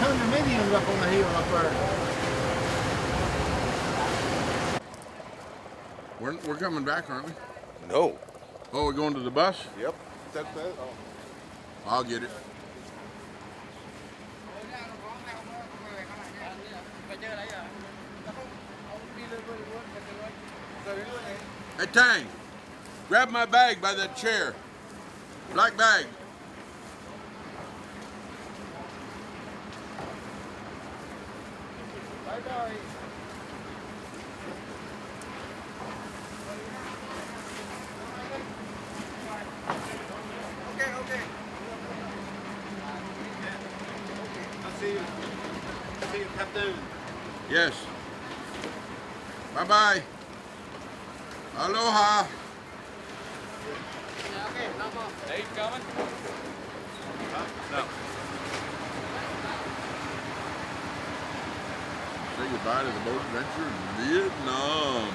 Condominiums up on the hill up there. We're coming back, aren't we? No. Oh, we're going to the bus? Yep. That's that. Oh. I'll get it. Hey, Tang, grab my bag by that chair. Black bag. Bye-bye. Okay. I'll see you. See you, Captain. Yes. Bye-bye. Aloha. Okay, no more. Dave coming? No. Say goodbye to the boat adventure in Vietnam.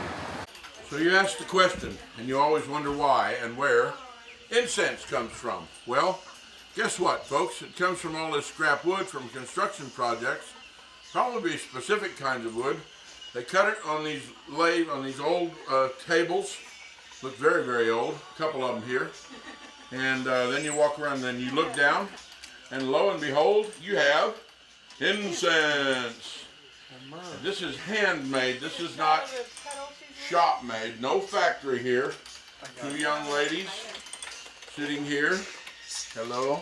So you ask the question, and you always wonder why and where incense comes from. Well, guess what, folks? It comes from all this scrap wood from construction projects, probably specific kinds of wood. They cut it on these old tables. Look very, very old. A couple of them here. And then you walk around and then you look down, and lo and behold, you have incense. And this is handmade. This is not shop made. No factory here. Two young ladies sitting here. Hello.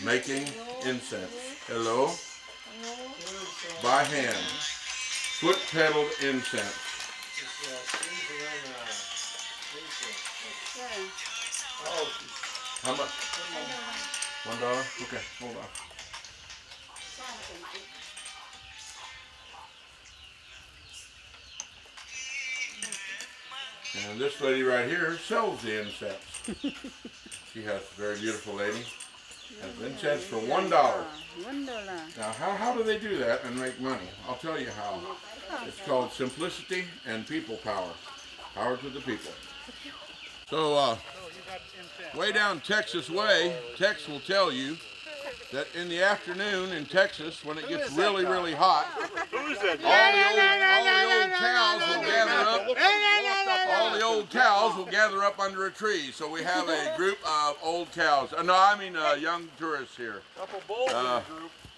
Making incense. Hello. By hand. Foot pedaled incense. How much? $1? Okay, hold on. And this lady right here sells the incense. She has a very beautiful lady. Has incense for $1. Now, how do they do that and make money? I'll tell you how. It's called simplicity and people power. Power to the people. So, way down Texas way, Tex will tell you that in the afternoon in Texas, when it gets really, really hot, all the old cows will gather up under a tree. So we have a group of old cows. No, I mean young tourists here.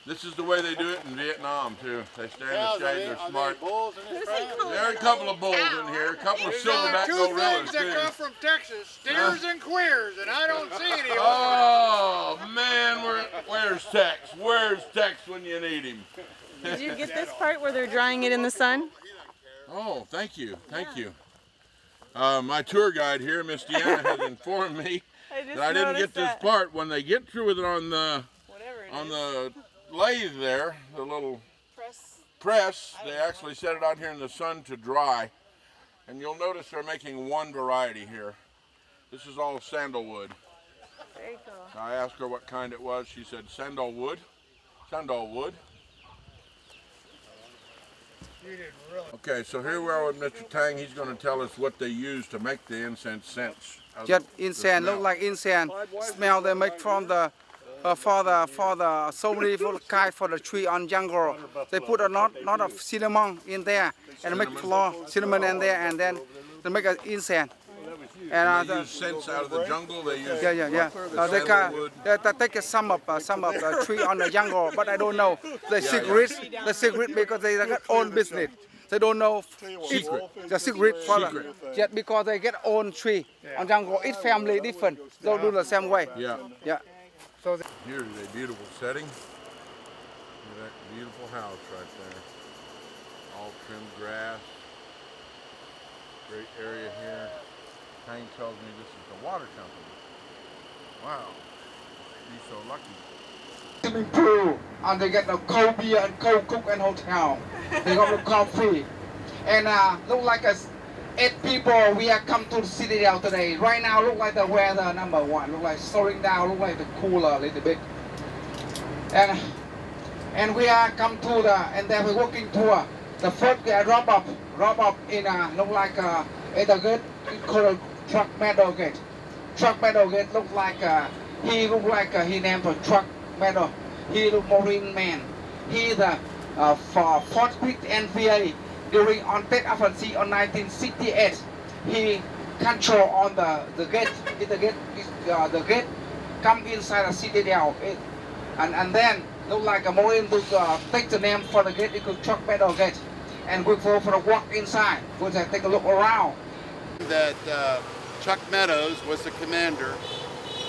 This is the way they do it in Vietnam too. They stay in the shade. They're smart. There are a couple of bulls in here. A couple of silverback gorillas too. Two things that come from Texas: steers and queers, and I don't see any. Oh man, where's Tex? Where's Tex when you need him? Did you get this part where they're drying it in the sun? Oh, thank you, thank you. My tour guide here, Miss Deanna, has informed me that I didn't get this part. When they get through with it on the lathe there, the little press, they actually set it out here in the sun to dry. And you'll notice they're making one variety here. This is all sandalwood. Very cool. I asked her what kind it was. She said sandalwood. Sandalwood. Okay, so here we are with Mr. Tang. He's going to tell us what they use to make the incense scents. Just incense, look like incense. Smell they make from the for the so many kind for the tree on jungle. They put a lot of cinnamon in there and make flour, cinnamon in there, and then they make an incense. And they use scents out of the jungle. They use they take some of the tree on the jungle, but I don't know the secret because they got own business. They don't know the secret for just because they get own tree on jungle. Each family different. Don't do the same way. Yeah. So here's a beautiful setting. Look at that beautiful house right there. All trimmed grass. Great area here. Tang tells me this is the water company. Wow. Be so lucky. Swimming pool, and they get the cold beer and cold cook and hotel. They got the coffee, and look like 8 people we have come to the Citadel today. Right now, look like the weather number 1. Look like slowing down. Look like the cooler a little bit. And we are come to and then we're walking tour. The first drop up in look like at the gate called Truck Meadow Gate. Truck Meadow Gate look like he named a Truck Meadow. He the Marine man. He the for Fort Pitt NVA during on Tet Offensive on 1968. He control on the gate. The gate come inside the Citadel. And then look like a Marine to take the name for the gate. It could Truck Meadow Gate. And we go for a walk inside. We'll take a look around. That Chuck Meadows was the commander,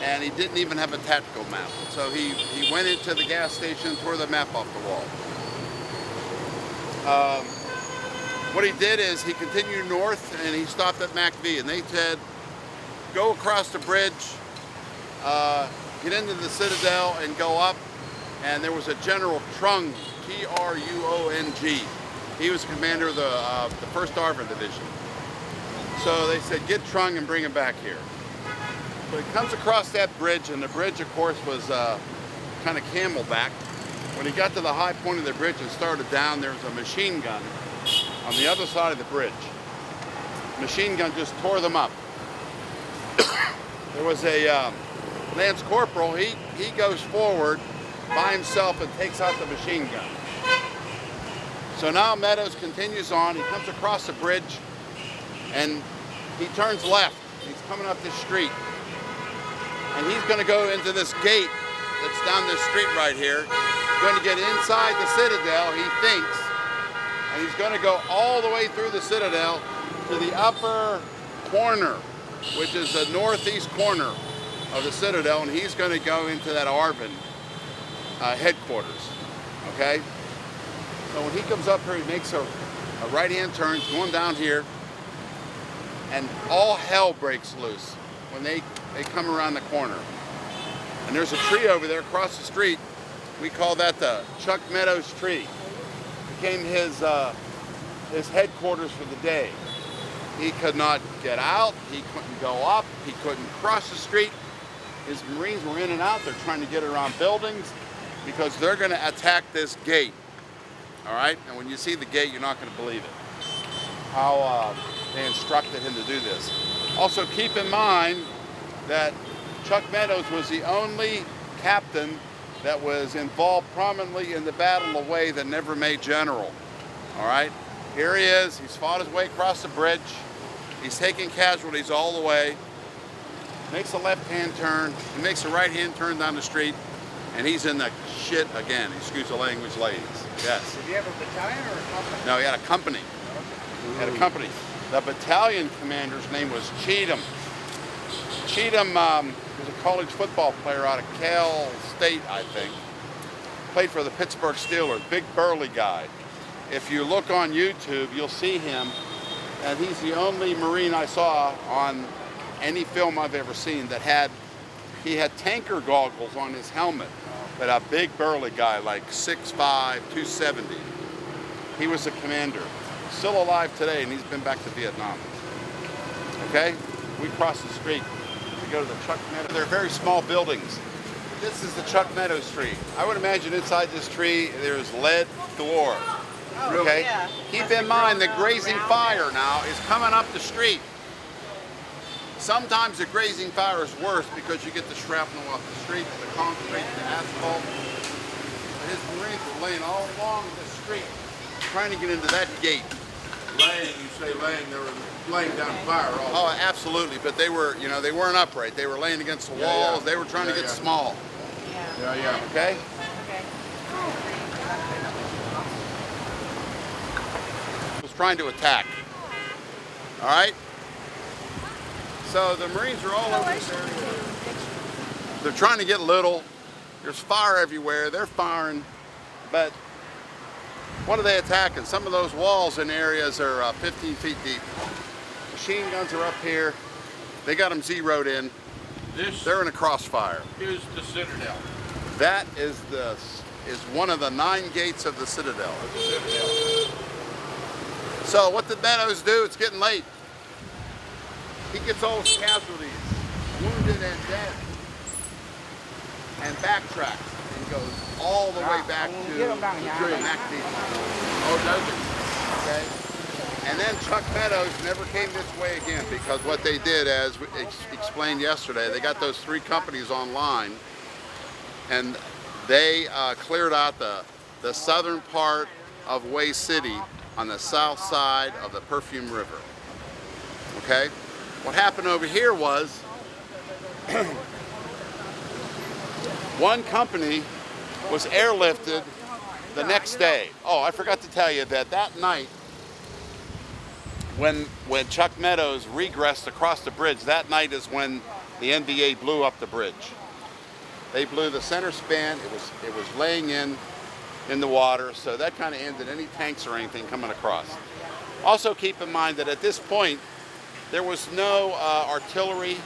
and he didn't even have a tactical map. So he went into the gas station and tore the map off the wall. What he did is he continued north and he stopped at McV, and they said, go across the bridge, get into the Citadel and go up. And there was a General Trung, T-R-U-O-N-G. He was commander of the 1st ARVN Division. So they said, get Trung and bring him back here. So he comes across that bridge, and the bridge, of course, was kind of camelback. When he got to the high point of the bridge and started down, there was a machine gun on the other side of the bridge. Machine gun just tore them up. There was a Lance Corporal, he goes forward by himself and takes out the machine gun. So now Meadows continues on. He comes across the bridge and he turns left. He's coming up this street. And he's going to go into this gate that's down this street right here. He's going to get inside the Citadel, he thinks. And he's going to go all the way through the Citadel to the upper corner, which is the northeast corner of the Citadel. And he's going to go into that ARVN headquarters, okay? So when he comes up here, he makes a right-hand turn, going down here, and all hell breaks loose when they come around the corner. And there's a tree over there across the street. We call that the Chuck Meadows tree. It became his headquarters for the day. He could not get out, he couldn't go up, he couldn't cross the street. His Marines were in and out. They're trying to get around buildings because they're going to attack this gate. All right, and when you see the gate, you're not going to believe it. How they instructed him to do this. Also keep in mind that Chuck Meadows was the only captain that was involved prominently in the Battle of Wei that never made general. All right, here he is. He's fought his way across the bridge. He's taking casualties all the way. Makes a left-hand turn. He makes a right-hand turn down the street, and he's in the shit again. Excuse the language, ladies. Yes. Did he have a battalion or a company? No, he had a company. He had a company. The battalion commander's name was Cheatham. Cheatham was a college football player out of Cal State, I think. Played for the Pittsburgh Steelers. Big burly guy. If you look on YouTube, you'll see him, and he's the only Marine I saw on any film I've ever seen that he had tanker goggles on his helmet, but a big burly guy, like 6'5", 270. He was the commander. Still alive today, and he's been back to Vietnam. Okay? We cross the street. We go to the Chuck Meadows. They're very small buildings. This is the Chuck Meadows tree. I would imagine inside this tree there's lead galore. Okay? Yeah. Keep in mind that grazing fire now is coming up the street. Sometimes the grazing fire is worse because you get the shrapnel off the street, the concrete, the asphalt. But his Marines were laying all along the street trying to get into that gate. Laying, you say laying, they were laying down fire also. Oh, absolutely, but they were, you know, they weren't upright. They were laying against the walls. They were trying to get small. Yeah. Okay? Was trying to attack. All right? So the Marines are all over this area. They're trying to get little. There's fire everywhere. They're firing, but what are they attacking? Some of those walls in areas are 15 feet deep. Machine guns are up here. They got them zeroed in. They're in a crossfire. Here's the Citadel. That is one of the 9 gates of the Citadel. So what did Meadows do? It's getting late. He gets all his casualties, wounded and dead, and backtracks and goes all the way back to MacD. Oh, does it? Okay. And then Chuck Meadows never came this way again because what they did, as we explained yesterday, they got those 3 companies online and they cleared out the southern part of Wei City on the south side of the Perfume River. Okay? What happened over here was one company was airlifted the next day. Oh, I forgot to tell you that night when Chuck Meadows regressed across the bridge, that night is when the NVA blew up the bridge. They blew the center span. It was laying in the water, so that kind of ended any tanks or anything coming across. Also keep in mind that at this point, there was no artillery,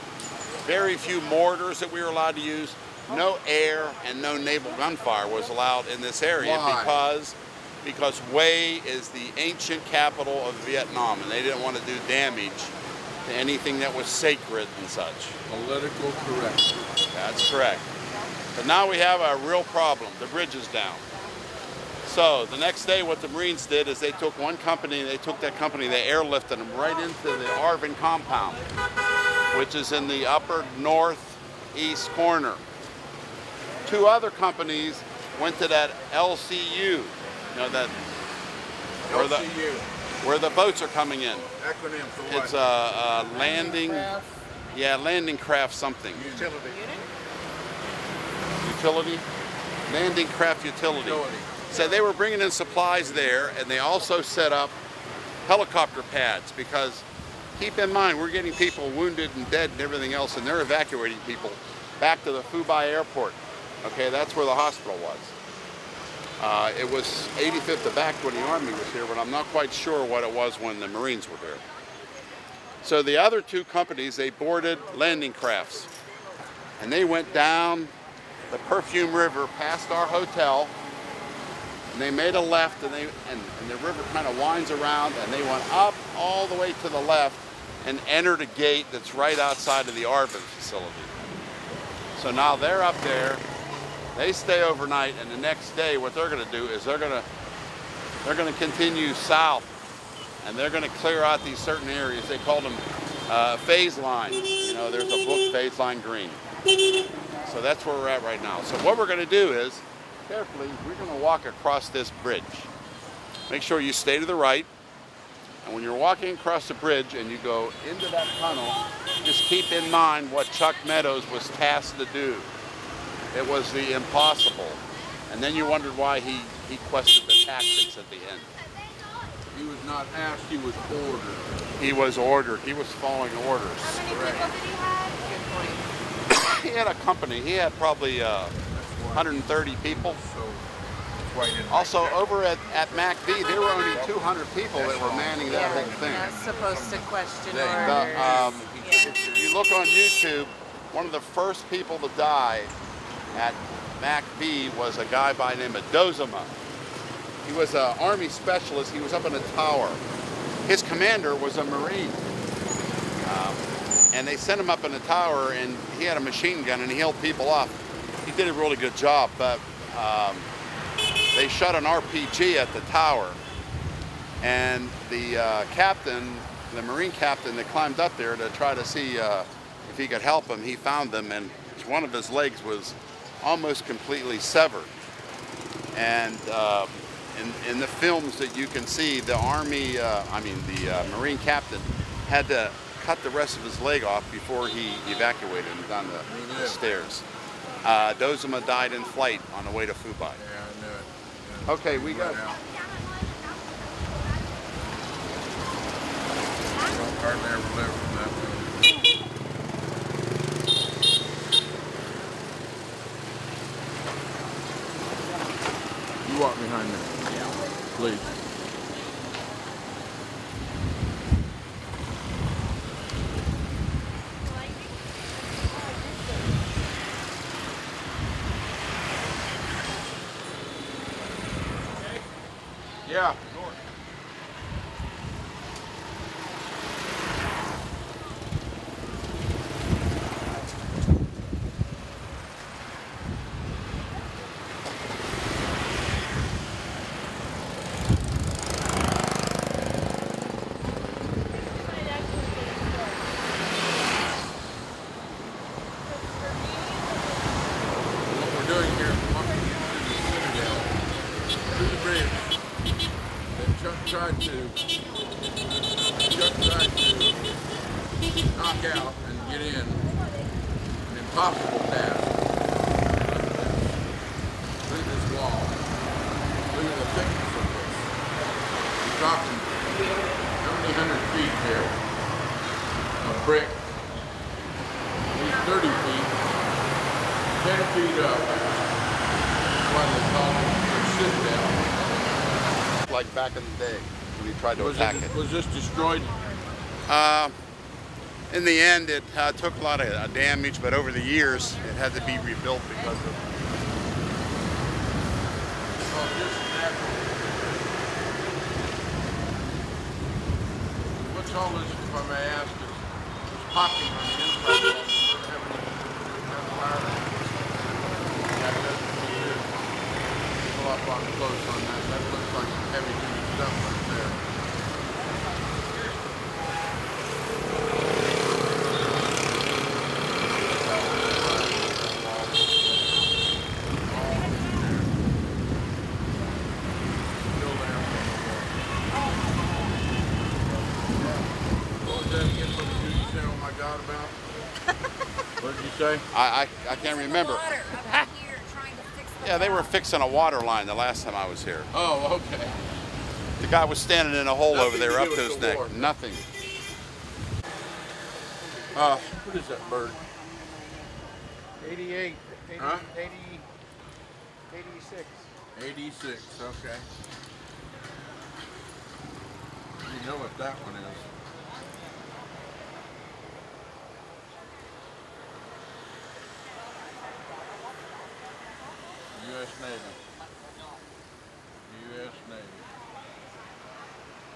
very few mortars that we were allowed to use, no air and no naval gunfire was allowed in this area. Why? Because Wei is the ancient capital of Vietnam and they didn't want to do damage to anything that was sacred and such. Political correct. That's correct. But now we have a real problem. The bridge is down. So the next day what the Marines did is they took one company, they airlifted them right into the Arvin compound, which is in the upper northeast corner. 2 other companies went to that LCU, you know, that where the boats are coming in. Acronym for what? It's a landing, landing craft something. Utility? Landing craft utility. So they were bringing in supplies there, and they also set up helicopter pads because keep in mind, we're getting people wounded and dead and everything else, and they're evacuating people back to the Phu Bai airport. Okay, that's where the hospital was. It was 85th Evacuating Army was here, but I'm not quite sure what it was when the Marines were here. So the other 2 companies, they boarded landing crafts, and they went down the Perfume River past our hotel, and they made a left, and the river kind of winds around, and they went up all the way to the left and entered a gate that's right outside of the Arvin facility. So now they're up there, they stay overnight, and the next day what they're going to do is they're going to continue south and they're going to clear out these certain areas. They called them phase lines. You know, there's a book, Phase Line Green. So that's where we're at right now. So what we're going to do is, carefully, we're going to walk across this bridge. Make sure you stay to the right. And when you're walking across the bridge and you go into that tunnel, just keep in mind what Chuck Meadows was tasked to do. It was the impossible. And then you wondered why he questioned the tactics at the end. He was not asked, he was ordered. He was ordered. He was following orders. How many people did he have? He had a company. He had probably 130 people. Also, over at MACV, there were only 200 people that were manning that whole thing. Not supposed to question orders. If you look on YouTube, one of the first people to die at MACV was a guy by the name of Dozema. He was an Army specialist. He was up in a tower. His commander was a Marine. And they sent him up in the tower, and he had a machine gun, and he held people off. He did a really good job, but they shot an RPG at the tower, and the captain, the Marine captain that climbed up there to try to see if he could help him, he found them, and one of his legs was almost completely severed. And in the films that you can see, the the Marine captain had to cut the rest of his leg off before he evacuated him down the stairs. Dozema died in flight on the way to Fubai. Yeah, I knew it. Okay, we got. Don't hardly ever live from that one. You walk behind me. Please. Yeah. What we're doing here is walking through the Citadel, through the bridge. Chuck tried to knock out and get in. An impossible task. Look at this wall. Look at the thickness of this. We're talking how many hundred feet here of brick. At least 30 feet. 10 feet up. That's why they call it the Citadel. Like back in the day when he tried to attack it. Was this destroyed? In the end, it took a lot of damage, but over the years, it had to be rebuilt because of. What's all this, if I may ask, is popping on the inside wall? That doesn't mean pull up on close on that. That looks like some heavy duty stuff right there. What did you say? I can't remember. Yeah, they were fixing a water line the last time I was here. Oh, okay. The guy was standing in a hole over Nothing there to up do to with his the neck. war. Nothing. What is that bird? 88, 80, Huh? 86. 86, okay. You know what that one is. U.S. Navy. U.S. Navy.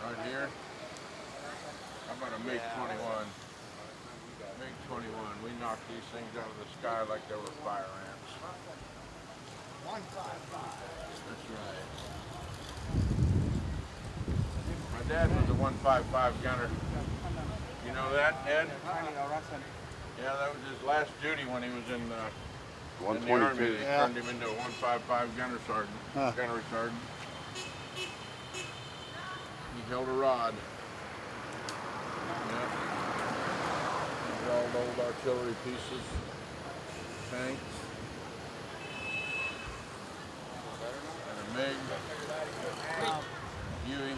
Right here. How about a MiG-21? MiG-21. We knocked these things out of the sky like they were fire ants. 155. That's right. I dad was a 155 gunner. You know that, Ed? Yeah, that was his last duty when he was in the Army. They turned him into a 155 gunner sergeant, gunnery sergeant. He held a rod. Yep. These are all old artillery pieces, tanks, and a MiG, Huey.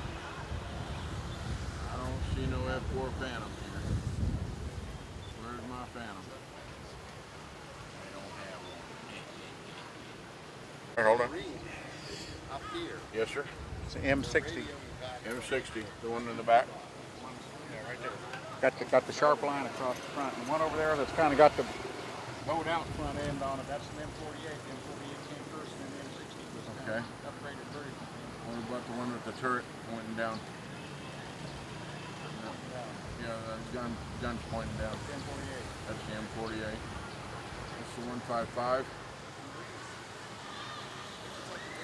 I don't see no F4 Phantom here. Where's my Phantom? I don't have one. Hold on. Up here. Yes, sir. It's an M60. M60, the one in the back. Yeah, right there. Got the sharp line across the front, and one over there that's kind of got the bowed out front end on it. That's an M48. The M48 came first, and then the M60 was Okay. upgraded version. What about the one with the turret pointing down? Yeah, the gun's pointing down. M48. That's the M48. That's the 155.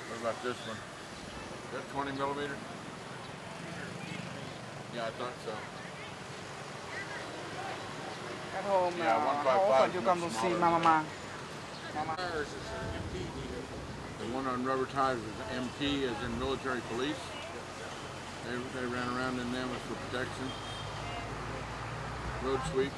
What about this one? Is that 20 millimeter? Yeah, I thought so. At home, Yeah, how 155 often you come to see Mama? The one on rubber tires is MP, as in military police. They ran around in them for protection. Road sweeps.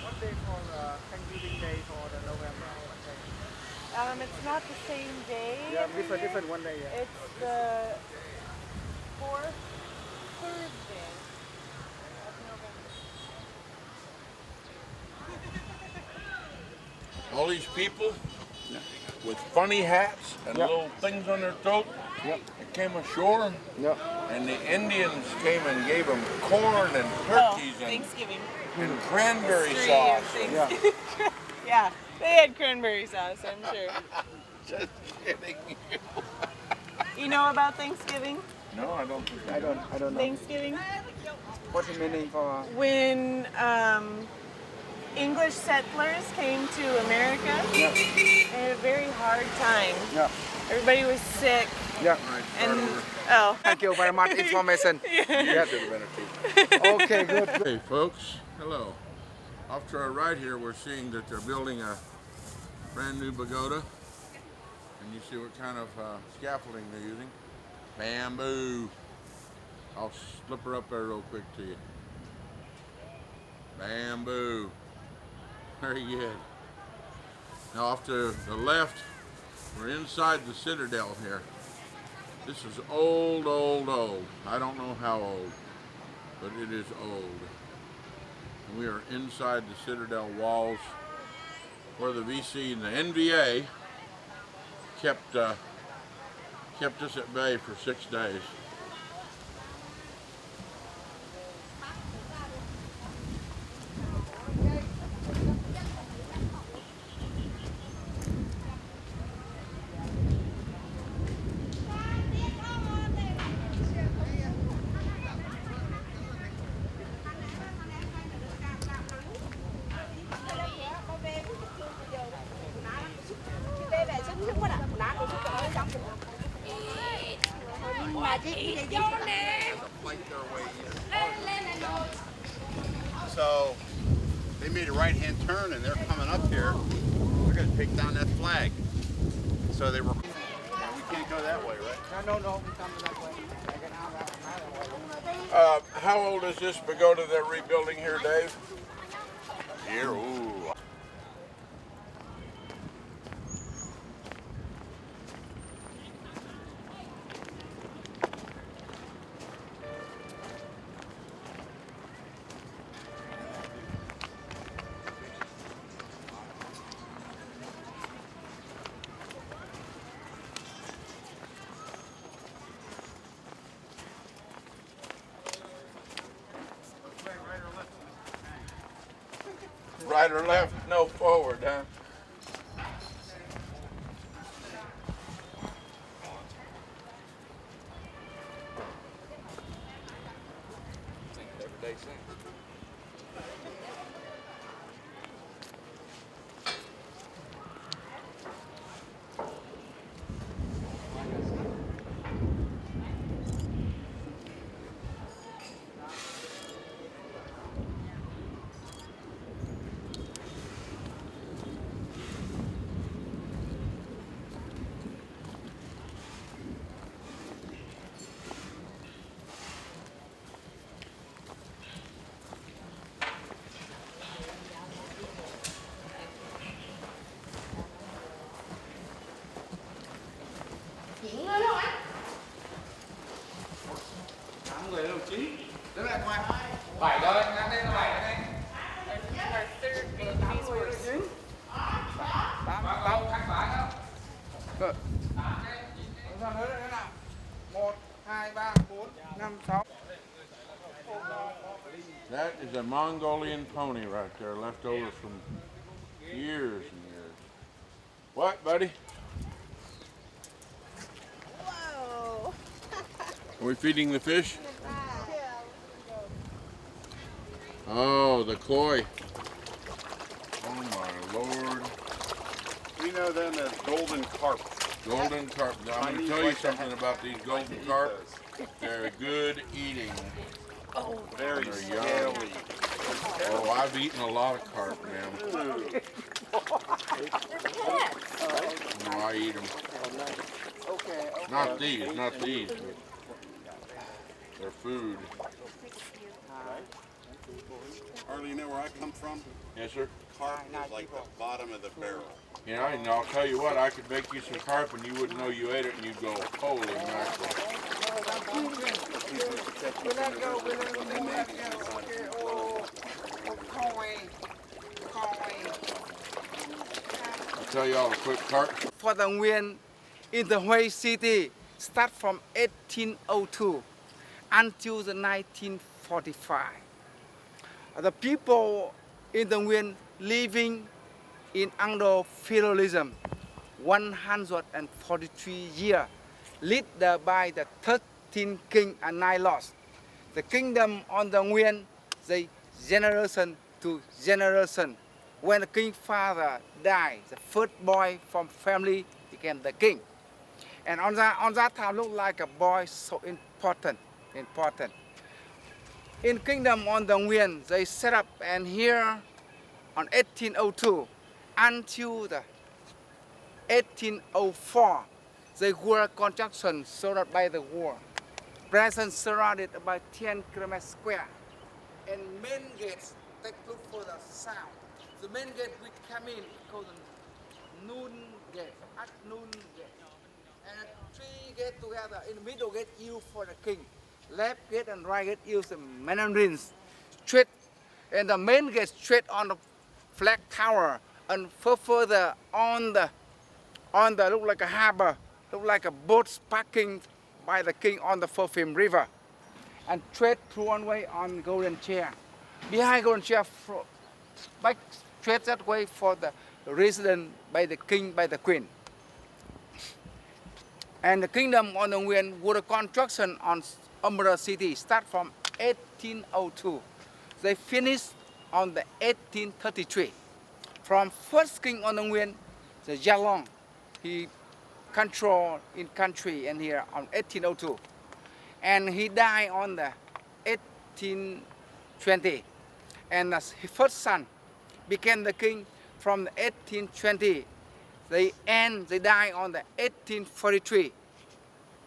What day for Thanksgiving Day for the November? It's not the same day. Yeah, every different year. one day. Yeah. It's the fourth Thursday of November. All these people with funny hats and little things on their throat that came ashore. And the Indians came and gave them corn and turkeys Thanksgiving. and cranberry History of sauce. Thanksgiving. Yeah, they had cranberry sauce, I'm sure. Just kidding. You know about Thanksgiving? No, I don't think I don't know. Thanksgiving? What's the meaning for? When English settlers came to America, they had a very hard time. Yeah. Everybody was sick. Yeah. And oh. Thank you very much information. Yeah. Okay, good. Hey folks, hello. Off to our right here, we're seeing that they're building a brand new pagoda. And you see what kind of scaffolding they're using. Bamboo. I'll slip her up there real quick to you. Bamboo. Very good. Now off to the left, we're inside the Citadel here. This is old, old, old. I don't know how old, but it is old. And we are inside the Citadel walls where the VC and the NVA kept us at bay for 6 days. So they made a right-hand turn and they're coming up here. They're going to take down that flag. So they were. Yeah, we can't go that way, right? No, we come that way. I get out that way. How old is this pagoda they're rebuilding here, Dave? Here, ooh. Right or left? No, forward, huh? Nghỉ ngơi đâu anh? Người đồng chí. Đứng lại ngoài. 7 thôi, ngắn lên là 7 đây. Our third Vietnamese horse. 8 khắc phải không? Good. Sao nữa thế nào? 1, 2, 3, 4, 5, 6. That is a Mongolian pony right there, left over from years and years. What, buddy? Whoa. Are we feeding the fish? Oh, the koi. Oh my Lord. We know them as golden carp. Golden carp. Now, I'm going to tell you something about these golden carp. They're good eating. Oh, very They're young. scaly. Oh, I've eaten a lot of carp, man. No, I eat them. Not these, not these. But they're food. Harley, you know where I come from? Yes, sir. Carp is like the bottom of the barrel. You know, and I'll tell you what, I could make you some carp and you wouldn't know you ate it and you'd go, holy mackerel. I'll tell you all a quick carp. For the Nguyen in the Hue City start from 1802 until the 1945. The people in the Nguyen living in under feudalism 143 years, led by the 13 king and 9 lords. The kingdom on the Nguyen, the generation to generation. When the king father died, the first boy from family became the king. And on that time, looked like a boy so important. In kingdom on the Nguyen, they set up, and here on 1802 until the 1804, they were construction surrounded by the war. Present surrounded by 10 kilometers square. And main gates, take look for the south. The main gate we come in called the noon gate, at noon gate. And 3 gates together. In the middle gate used for the king. Left gate and right gate used the mandarins. Straight, and the main gate straight on the flag tower. And further on the look like a harbor, look like a boat parking by the king on the Phofim River. And straight through one way on Golden Chair. Behind Golden Chair, back straight that way for the residence by the king, by the queen. And the kingdom on the Nguyen with a construction on Umrah City start from 1802. They finished on the 1833. From first king on the Nguyen, the Jalong, he controlled in country and here on 1802. And he died on the 1820. And his first son became the king from the 1820. They died on the 1843.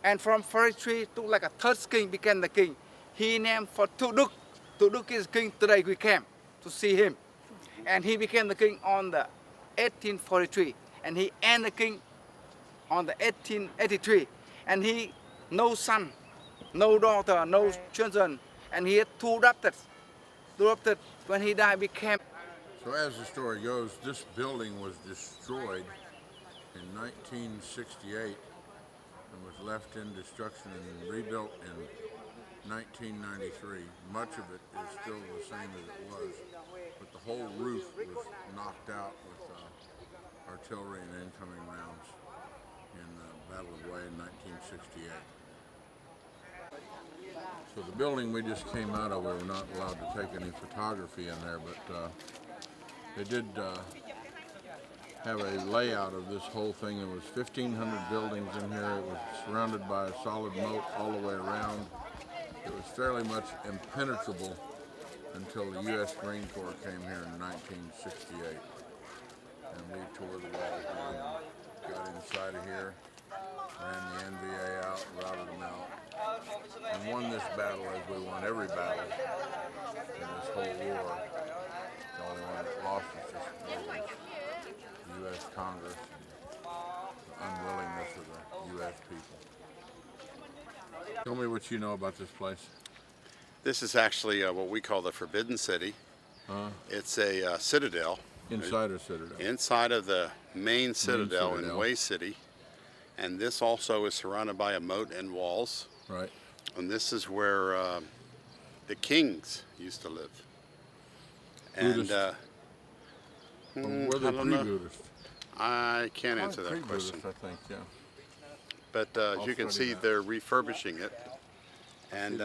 And from 43 to like a third king became the king. He named for Tuduk. Tuduk is king today we came to see him. And he became the king on the 1843. And he ended the king on the 1883. And he, no son, no daughter, no children. And he had two adopted. When he died, became. So as the story goes, this building was destroyed in 1968 and was left in destruction and rebuilt in 1993. Much of it is still the same as it was, but the whole roof was knocked out with artillery and incoming rounds in the Battle of Hue in 1968. So the building we just came out of, we were not allowed to take any photography in there, but they did have a layout of this whole thing. There was 1,500 buildings in here. It was surrounded by a solid moat all the way around. It was fairly much impenetrable until the U.S. Marine Corps came here in 1968. And we tore the walls down, got inside of here, ran the NVA out, routed them out, and won this battle as we won every battle in this whole war. The only one that lost is just the U.S. Congress and the unwillingness of the U.S. people. Tell me what you know about this place. This is actually what we call the Forbidden City. It's a citadel. Inside a citadel. Inside of the main citadel in citadel. Way City. And this also is surrounded by a moat and walls. Right. And this is where the kings used to live. Buddhist. And Were they I don't know. pre-Buddhist? I can't answer that Pre-Buddhist, question. I think, yeah. But as you can study see, that. they're refurbishing it. And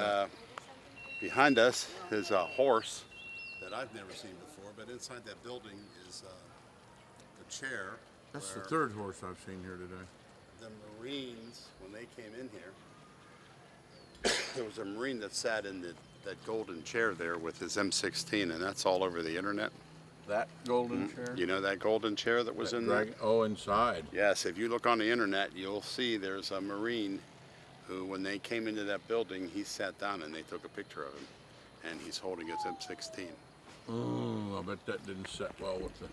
behind us is a horse that I've never seen before. But inside that building is a chair. That's the where third horse I've seen here today. the Marines, when they came in here, there was a Marine that sat in that golden chair there with his M16, and that's all over the internet. That golden chair? You know that golden chair that was That in dragon- there? Oh, inside. Yes, if you look on the internet, you'll see there's a Marine who, when they came into that building, he sat down and they took a picture of him, and he's holding his M16. Oh, I bet that didn't set well with the...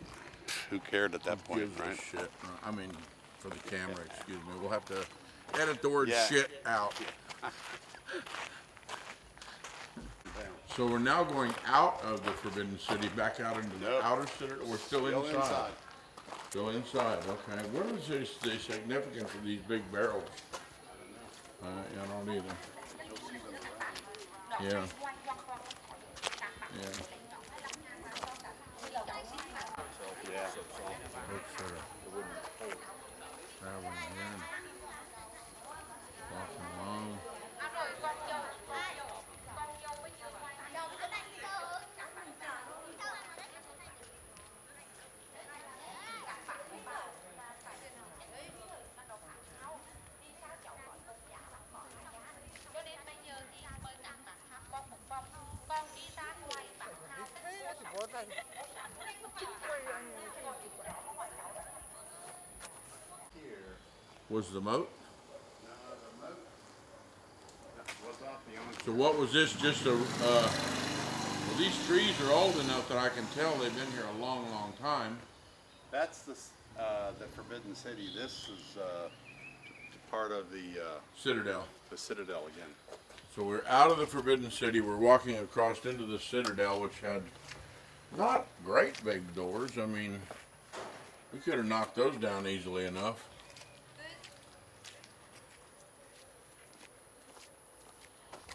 Who cared at that point, gives a right? shit. I mean, for the camera, excuse me. We'll have to edit the word Yeah. shit out. So we're now going out of the Forbidden City, back out into the outer city, or we're still inside? Still inside, okay. What is the significance of these big barrels? I don't either. Yeah. Yeah. Looks sort of traveling here, walking along. Was the moat? So what was this, just a, well, these trees are old enough that I can tell they've been here a long, long time. That's the Forbidden City. This is part of the Citadel. The Citadel again. So we're out of the Forbidden City, we're walking across into the Citadel, which had not great big doors. I mean, we could have knocked those down easily enough.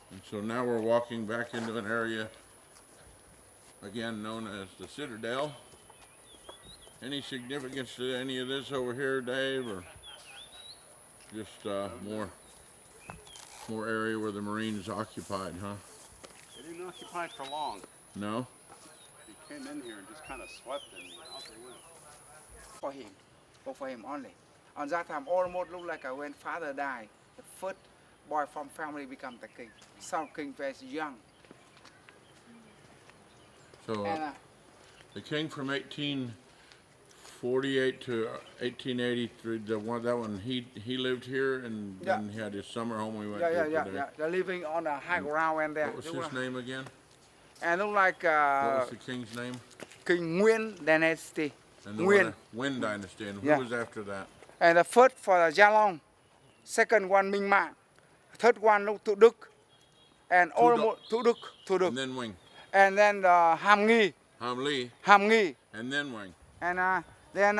And so now we're walking back into an area, again known as the Citadel. Any significance to any of this over here, Dave, or just more area where the Marines occupied, huh? They didn't occupy it for long. No? He came in here and just kind of swept and out they went. For him, or for him only. On that time, almost looked like when father died, the first boy from family become the king. Some king very young. So And, the king from 1848 to 1883, that one he lived here, and then he had his summer home. We went to today. They're living on a high ground and there. What was his name again? And look like What was the king's name? King Nguyen Dynasty. And the Nguyen. Nguyen dynasty. And who Yeah. was after that? And the first for the Gia Long, second one Minh Mạng, third one look to Đức, and almost to Đức. And then Wing. And then Ham Nghi. Ham Lee. Ham Nghi. And then Wing. And then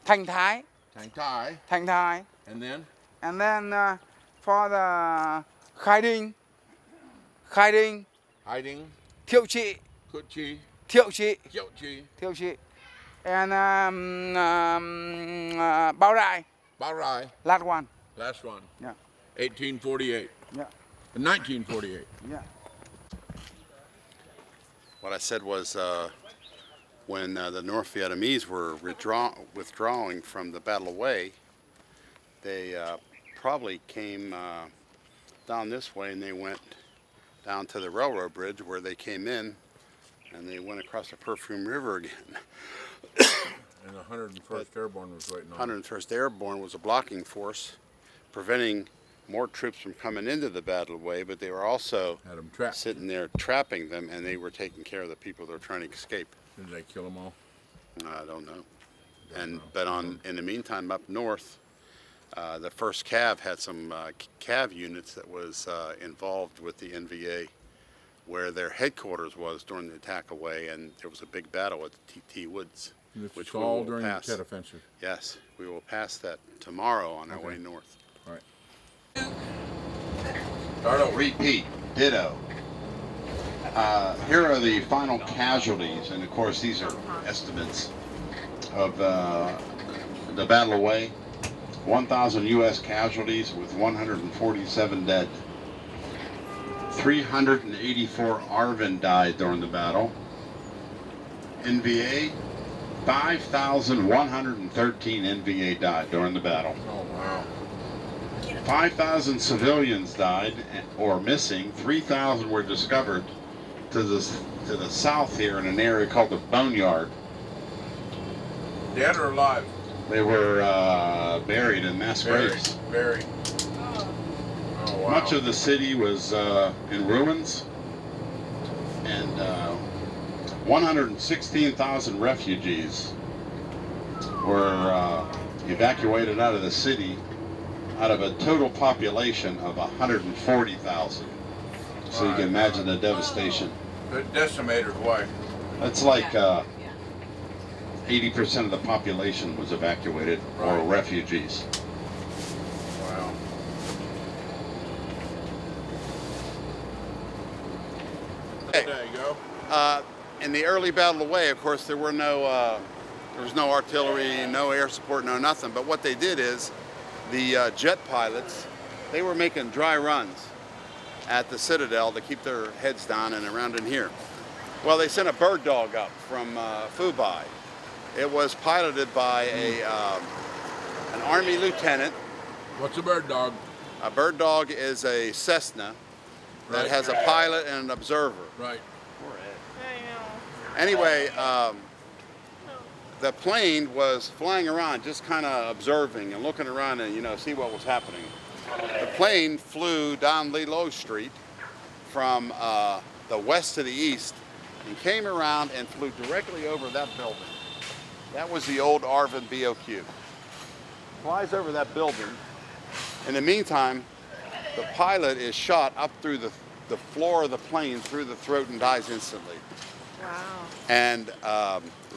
Thành Thái. Thành Thái. Thành Thái. And then? And then for the Khai Đinh. Khai Đinh. Hiding. Thiệu Trị. Kut Chi. Thiệu Trị. Thiệu Chi. Thiệu Trị. And Bao Rai. Bao Rai. Last one. Last one. Yeah. 1848. Yeah. 1948. Yeah. What I said was when the North Vietnamese were withdrawing from the Battle of Way, they probably came down this way and they went down to the railroad bridge where they came in and they went across the Perfume River again. And the 101st Airborne was waiting on 101st Airborne was a blocking force preventing more troops from coming into the Battle of Way, but they were also sitting there trapping them, and they were taking care of the people that were trying to escape. Did they kill them all? I don't know. But in the meantime, up north, The first CAV had some CAV units that was involved with the NVA, where their headquarters was during the attack away, and there was a big battle at the TT Woods. Which we all will during pass. the Tet Offensive. Yes, we will pass that tomorrow on our Okay. way north. All right. Repeat, ditto. Here are the final casualties, and of course these are estimates of the battle away. 1,000 U.S. casualties with 147 dead. 384 ARVN died during the battle. NVA, 5,113 NVA died during the battle. Oh, wow. 5,000 civilians died or missing. 3,000 were discovered to the south here in an area called the Boneyard. Dead or alive? They were buried in mass graves. Buried. Oh, wow. Much of the city was in ruins, and 116,000 refugees were evacuated out of the city out of a total population of 140,000. So you can imagine the devastation. The decimator's wife. That's like 80% of the population was evacuated or refugees. Wow. Hey. There you go. In the early battle away, of course, there was no artillery, no air support, no nothing. But what they did is the jet pilots, they were making dry runs at the Citadel to keep their heads down and around in here. Well, they sent a bird dog up from Fubai. It was piloted by an Army lieutenant. What's a bird dog? A bird dog is a Cessna that Right. has a pilot and an observer. Right. Anyway, the plane was flying around, just kind of observing and looking around and, see what was happening. The plane flew down Lilo Street from the west to the east and came around and flew directly over that building. That was the old ARVN BOQ. Flies over that building. In the meantime, the pilot is shot up through the floor of the plane, through the throat, and dies instantly. Wow. And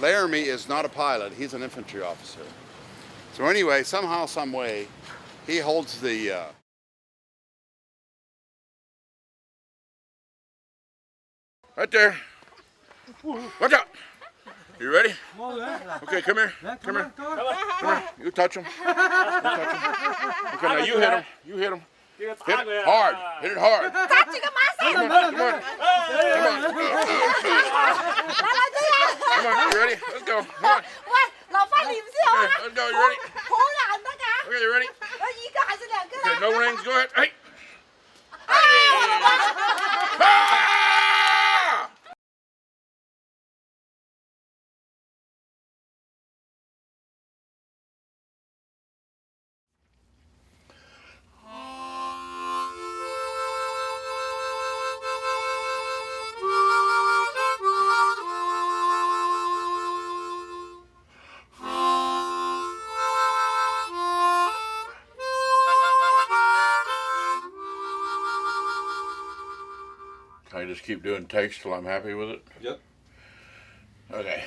Laramie is not a pilot, he's an infantry officer. So anyway, somehow, some way, he holds the right there. Watch out. You ready? Okay, come here. Come here. Come here. You touch him. Okay, now you hit him. You hit him. Hit it hard. Hit it hard. Come on, come on. Come on, you ready? Let's go. Come on. Okay, let's go. You ready? Okay, you ready? Okay, no rings. Go ahead. Hey. Can I just keep doing takes till I'm happy with it? Yep. Okay.